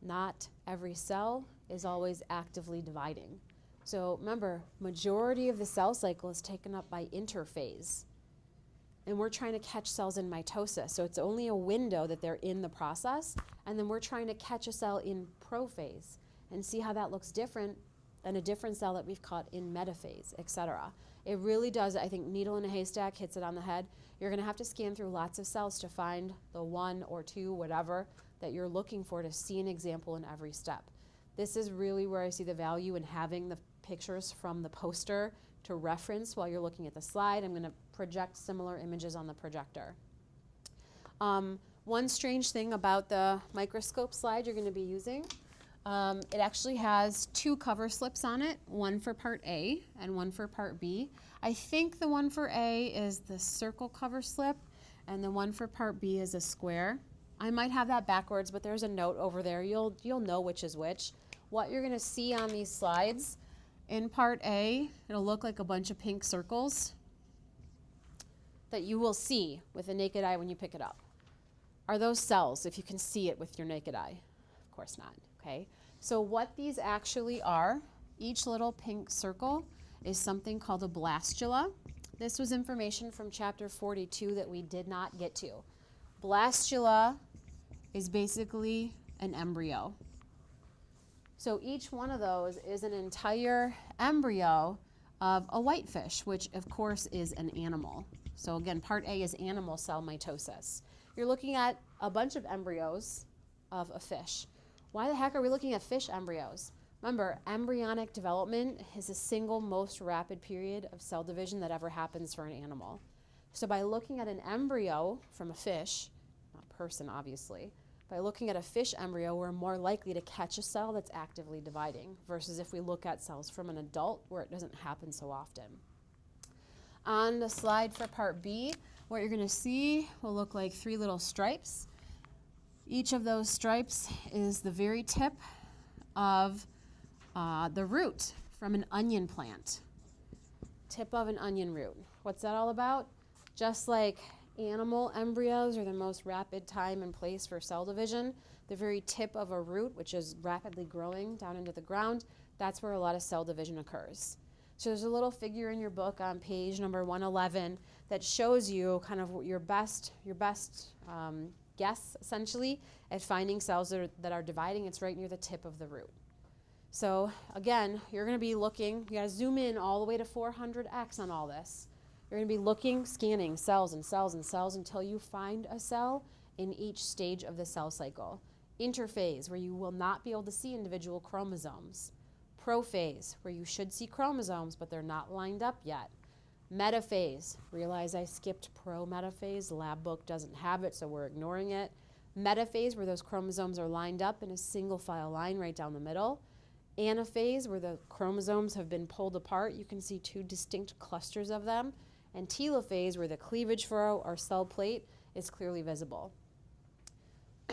not every cell is always actively dividing. So remember, majority of the cell cycle is taken up by interphase. And we're trying to catch cells in mitosis. So it's only a window that they're in the process. And then we're trying to catch a cell in prophase and see how that looks different than a different cell that we've caught in metaphase, et cetera. It really does, I think, needle in a haystack hits it on the head. You're going to have to scan through lots of cells to find the one or two, whatever, that you're looking for to see an example in every step. This is really where I see the value in having the pictures from the poster to reference while you're looking at the slide. I'm going to project similar images on the projector. One strange thing about the microscope slide you're going to be using, it actually has two cover slips on it, one for part A and one for part B. I think the one for A is the circle cover slip and the one for part B is a square. I might have that backwards, but there's a note over there. You'll know which is which. What you're going to see on these slides, in part A, it'll look like a bunch of pink circles that you will see with the naked eye when you pick it up. Are those cells, if you can see it with your naked eye? Of course not, okay? So what these actually are, each little pink circle is something called a blastula. This was information from chapter 42 that we did not get to. Blastula is basically an embryo. So each one of those is an entire embryo of a whitefish, which of course is an animal. So again, part A is animal cell mitosis. You're looking at a bunch of embryos of a fish. Why the heck are we looking at fish embryos? Remember, embryonic development is the single most rapid period of cell division that ever happens for an animal. So by looking at an embryo from a fish, not a person obviously, by looking at a fish embryo, we're more likely to catch a cell that's actively dividing versus if we look at cells from an adult where it doesn't happen so often. On the slide for part B, what you're going to see will look like three little stripes. Each of those stripes is the very tip of the root from an onion plant. Tip of an onion root. What's that all about? Just like animal embryos are the most rapid time and place for cell division, the very tip of a root, which is rapidly growing down into the ground, that's where a lot of cell division occurs. So there's a little figure in your book on page number 111 that shows you kind of your best guess, essentially, at finding cells that are dividing. It's right near the tip of the root. So again, you're going to be looking, you got to zoom in all the way to 400x on all this. You're going to be looking, scanning cells and cells and cells until you find a cell in each stage of the cell cycle. Interphase, where you will not be able to see individual chromosomes. Prophase, where you should see chromosomes, but they're not lined up yet. Metaphase, realize I skipped pro-metaphase. The lab book doesn't have it, so we're ignoring it. Metaphase, where those chromosomes are lined up in a single file line right down the middle. Anaphase, where the chromosomes have been pulled apart. You can see two distinct clusters of them. And telophase, where the cleavage furrow or cell plate is clearly visible.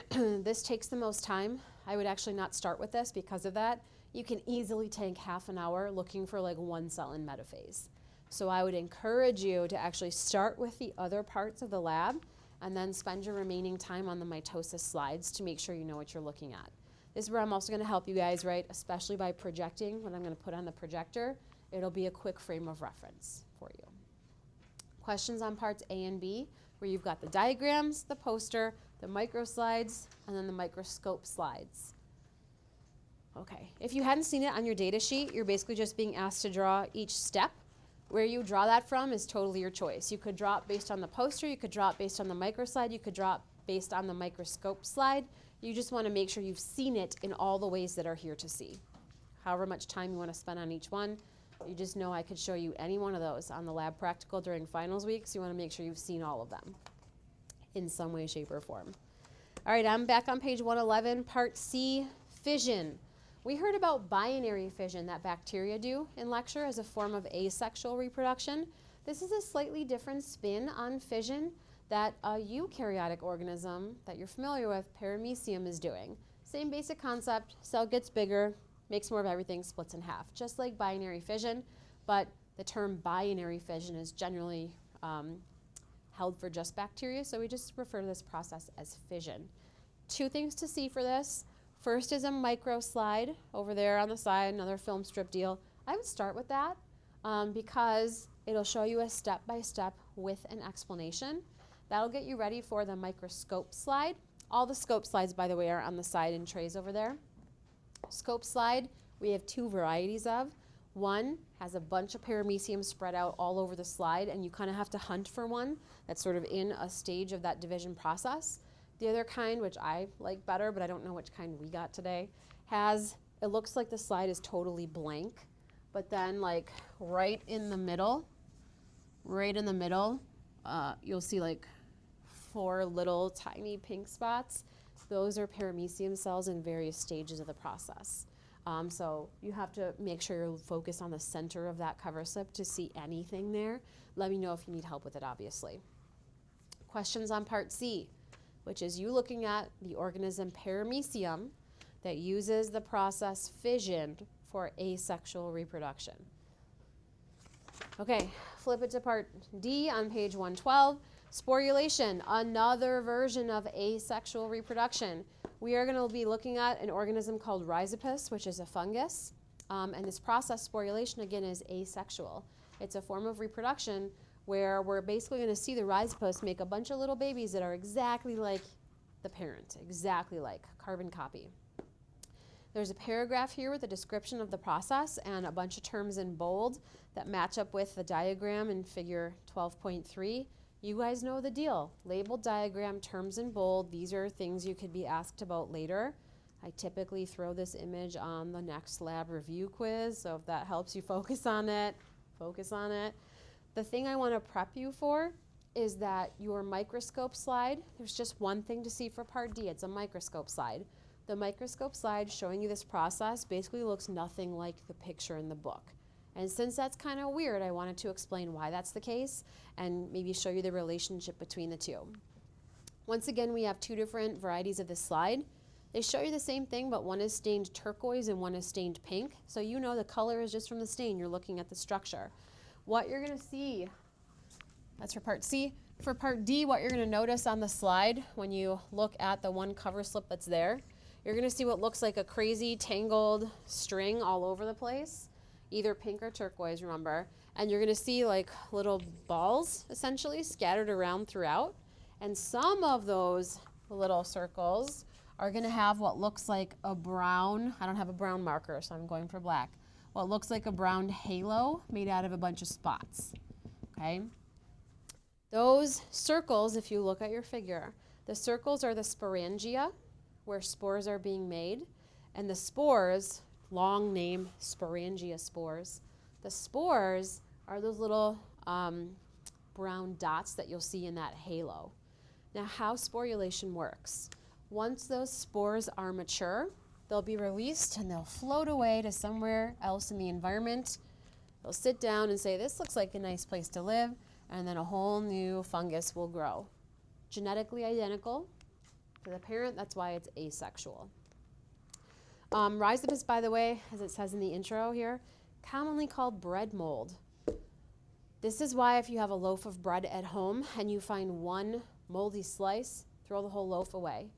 This takes the most time. I would actually not start with this because of that. You can easily take half an hour looking for like one cell in metaphase. So I would encourage you to actually start with the other parts of the lab and then spend your remaining time on the mitosis slides to make sure you know what you're looking at. This is where I'm also going to help you guys, right, especially by projecting what I'm going to put on the projector. It'll be a quick frame of reference for you. Questions on parts A and B, where you've got the diagrams, the poster, the micro slides, and then the microscope slides. Okay, if you hadn't seen it on your data sheet, you're basically just being asked to draw each step. Where you draw that from is totally your choice. You could draw it based on the poster, you could draw it based on the micro slide, you could draw it based on the microscope slide. You just want to make sure you've seen it in all the ways that are here to see. However much time you want to spend on each one, you just know I could show you any one of those on the lab practical during finals week, so you want to make sure you've seen all of them in some way, shape, or form. All right, I'm back on page 111, part C, fission. We heard about binary fission that bacteria do in lecture as a form of asexual reproduction. This is a slightly different spin on fission that a eukaryotic organism that you're familiar with, Paramecium, is doing. Same basic concept, cell gets bigger, makes more of everything, splits in half, just like binary fission, but The term binary fission is generally held for just bacteria, so we just refer to this process as fission. Two things to see for this. First is a micro slide over there on the side, another film strip deal. I would start with that because it'll show you a step-by-step with an explanation. That'll get you ready for the microscope slide. All the scope slides, by the way, are on the side in trays over there. Scope slide, we have two varieties of. One has a bunch of paramecium spread out all over the slide, and you kind of have to hunt for one that's sort of in a stage of that division process. The other kind, which I like better, but I don't know which kind we got today, it looks like the slide is totally blank, but then like right in the middle, you'll see like 4 little tiny pink spots. Those are paramecium cells in various stages of the process. So you have to make sure you're focused on the center of that cover slip to see anything there. Let me know if you need help with it, obviously. Questions on part C, which is you looking at the organism paramecium that uses the process fission for asexual reproduction. Okay, flip it to part D on page 112. Sporulation, another version of asexual reproduction. We are going to be looking at an organism called Rhizopus, which is a fungus. And this process, sporulation, again, is asexual. It's a form of reproduction where we're basically going to see the Rhizopus make a bunch of little babies that are exactly like the parent, exactly like carbon copy. There's a paragraph here with a description of the process and a bunch of terms in bold that match up with the diagram in figure 12.3. You guys know the deal. Labeled diagram, terms in bold. These are things you could be asked about later. I typically throw this image on the next lab review quiz, so if that helps you focus on it, focus on it. The thing I want to prep you for is that your microscope slide, there's just one thing to see for part D. It's a microscope slide. The microscope slide showing you this process basically looks nothing like the picture in the book. And since that's kind of weird, I wanted to explain why that's the case and maybe show you the relationship between the two. Once again, we have 2 different varieties of this slide. They show you the same thing, but one is stained turquoise and one is stained pink. So you know the color is just from the stain. You're looking at the structure. What you're going to see, that's for part C. For part D, what you're going to notice on the slide when you look at the one cover slip that's there, you're going to see what looks like a crazy tangled string all over the place. Either pink or turquoise, remember. And you're going to see like little balls, essentially, scattered around throughout. And some of those little circles are going to have what looks like a brown, I don't have a brown marker, so I'm going for black, what looks like a brown halo made out of a bunch of spots, okay? Those circles, if you look at your figure, the circles are the sporangia, where spores are being made, and the spores, long name, sporangia spores. The spores are those little brown dots that you'll see in that halo. Now, how sporulation works. Once those spores are mature, they'll be released and they'll float away to somewhere else in the environment. They'll sit down and say, this looks like a nice place to live, and then a whole new fungus will grow. Genetically identical to the parent, that's why it's asexual. Rhizopus, by the way, as it says in the intro here, commonly called bread mold. This is why if you have a loaf of bread at home and you find one moldy slice, throw the whole loaf away,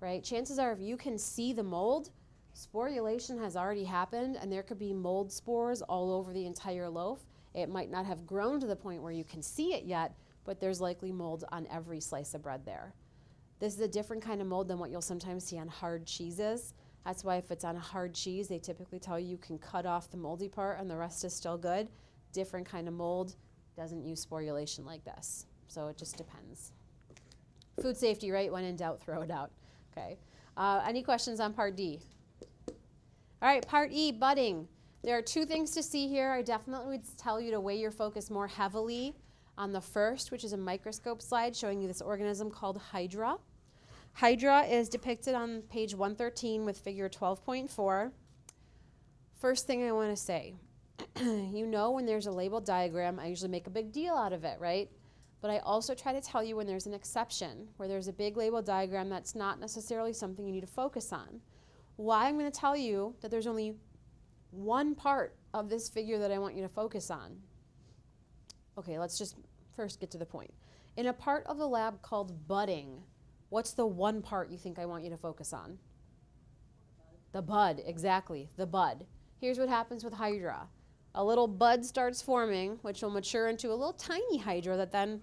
right? Chances are if you can see the mold, sporulation has already happened and there could be mold spores all over the entire loaf. It might not have grown to the point where you can see it yet, but there's likely mold on every slice of bread there. This is a different kind of mold than what you'll sometimes see on hard cheeses. That's why if it's on a hard cheese, they typically tell you can cut off the moldy part and the rest is still good. Different kind of mold doesn't use sporulation like this. So it just depends. Food safety, right? When in doubt, throw it out. Okay. Any questions on part D? All right, part E, budding. There are 2 things to see here. I definitely would tell you to weigh your focus more heavily on the first, which is a microscope slide showing you this organism called Hydra. Hydra is depicted on page 113 with figure 12.4. First thing I want to say, you know when there's a labeled diagram, I usually make a big deal out of it, right? But I also try to tell you when there's an exception, where there's a big labeled diagram that's not necessarily something you need to focus on. Why I'm going to tell you that there's only one part of this figure that I want you to focus on. Okay, let's just first get to the point. In a part of the lab called budding, what's the one part you think I want you to focus on? The bud, exactly, the bud. Here's what happens with hydra. A little bud starts forming, which will mature into a little tiny hydra that then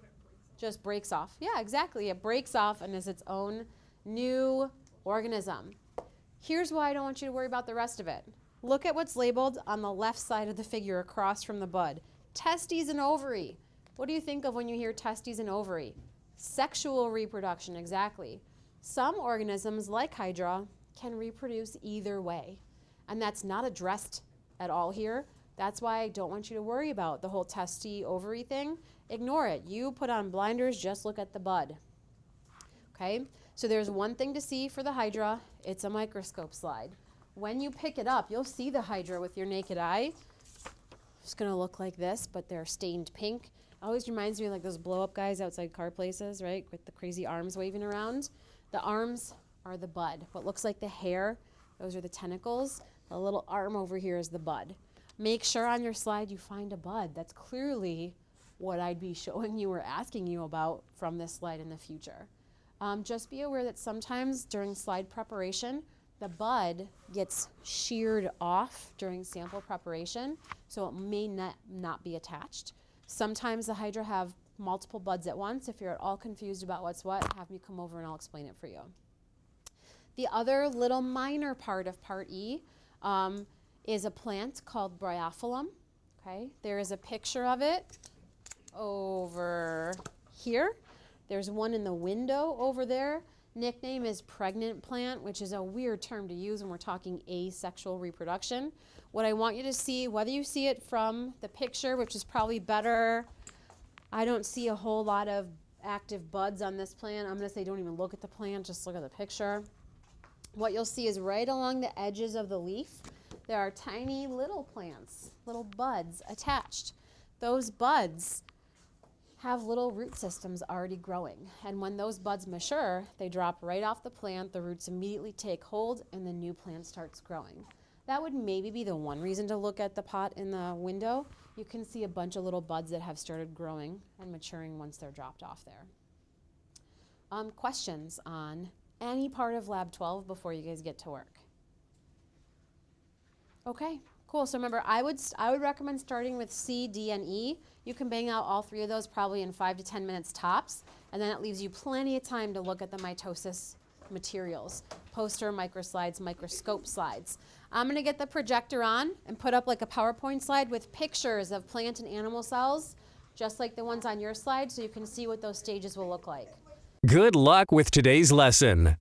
just breaks off. Yeah, exactly. It breaks off and is its own new organism. Here's why I don't want you to worry about the rest of it. Look at what's labeled on the left side of the figure across from the bud. Testes and ovary. What do you think of when you hear testes and ovary? Sexual reproduction, exactly. Some organisms, like hydra, can reproduce either way. And that's not addressed at all here. That's why I don't want you to worry about the whole testy ovary thing. Ignore it. You put on blinders, just look at the bud. Okay, so there's one thing to see for the hydra. It's a microscope slide. When you pick it up, you'll see the hydra with your naked eye. It's gonna look like this, but they're stained pink. Always reminds me of like those blow-up guys outside car places, right? With the crazy arms waving around. The arms are the bud. What looks like the hair, those are the tentacles. The little arm over here is the bud. Make sure on your slide you find a bud. That's clearly what I'd be showing you or asking you about from this slide in the future. Just be aware that sometimes during slide preparation, the bud gets sheared off during sample preparation, so it may not be attached. Sometimes the hydra have multiple buds at once. If you're at all confused about what's what, have me come over and I'll explain it for you. The other little minor part of part E is a plant called Bryophyllum. Okay, there is a picture of it over here. There's one in the window over there. Nickname is pregnant plant, which is a weird term to use when we're talking asexual reproduction. What I want you to see, whether you see it from the picture, which is probably better, I don't see a whole lot of active buds on this plant. I'm gonna say don't even look at the plant, just look at the picture. What you'll see is right along the edges of the leaf, there are tiny little plants, little buds attached. Those buds have little root systems already growing. And when those buds mature, they drop right off the plant, the roots immediately take hold, and the new plant starts growing. That would maybe be the one reason to look at the pot in the window. You can see a bunch of little buds that have started growing and maturing once they're dropped off there. Questions on any part of Lab 12 before you guys get to work? Okay, cool. So remember, I would recommend starting with C, D, and E. You can bang out all three of those probably in 5 to 10 minutes tops, and then it leaves you plenty of time to look at the mitosis materials, poster, microslides, microscope slides. I'm gonna get the projector on and put up like a PowerPoint slide with pictures of plant and animal cells, just like the ones on your slide, so you can see what those stages will look like. Good luck with today's lesson.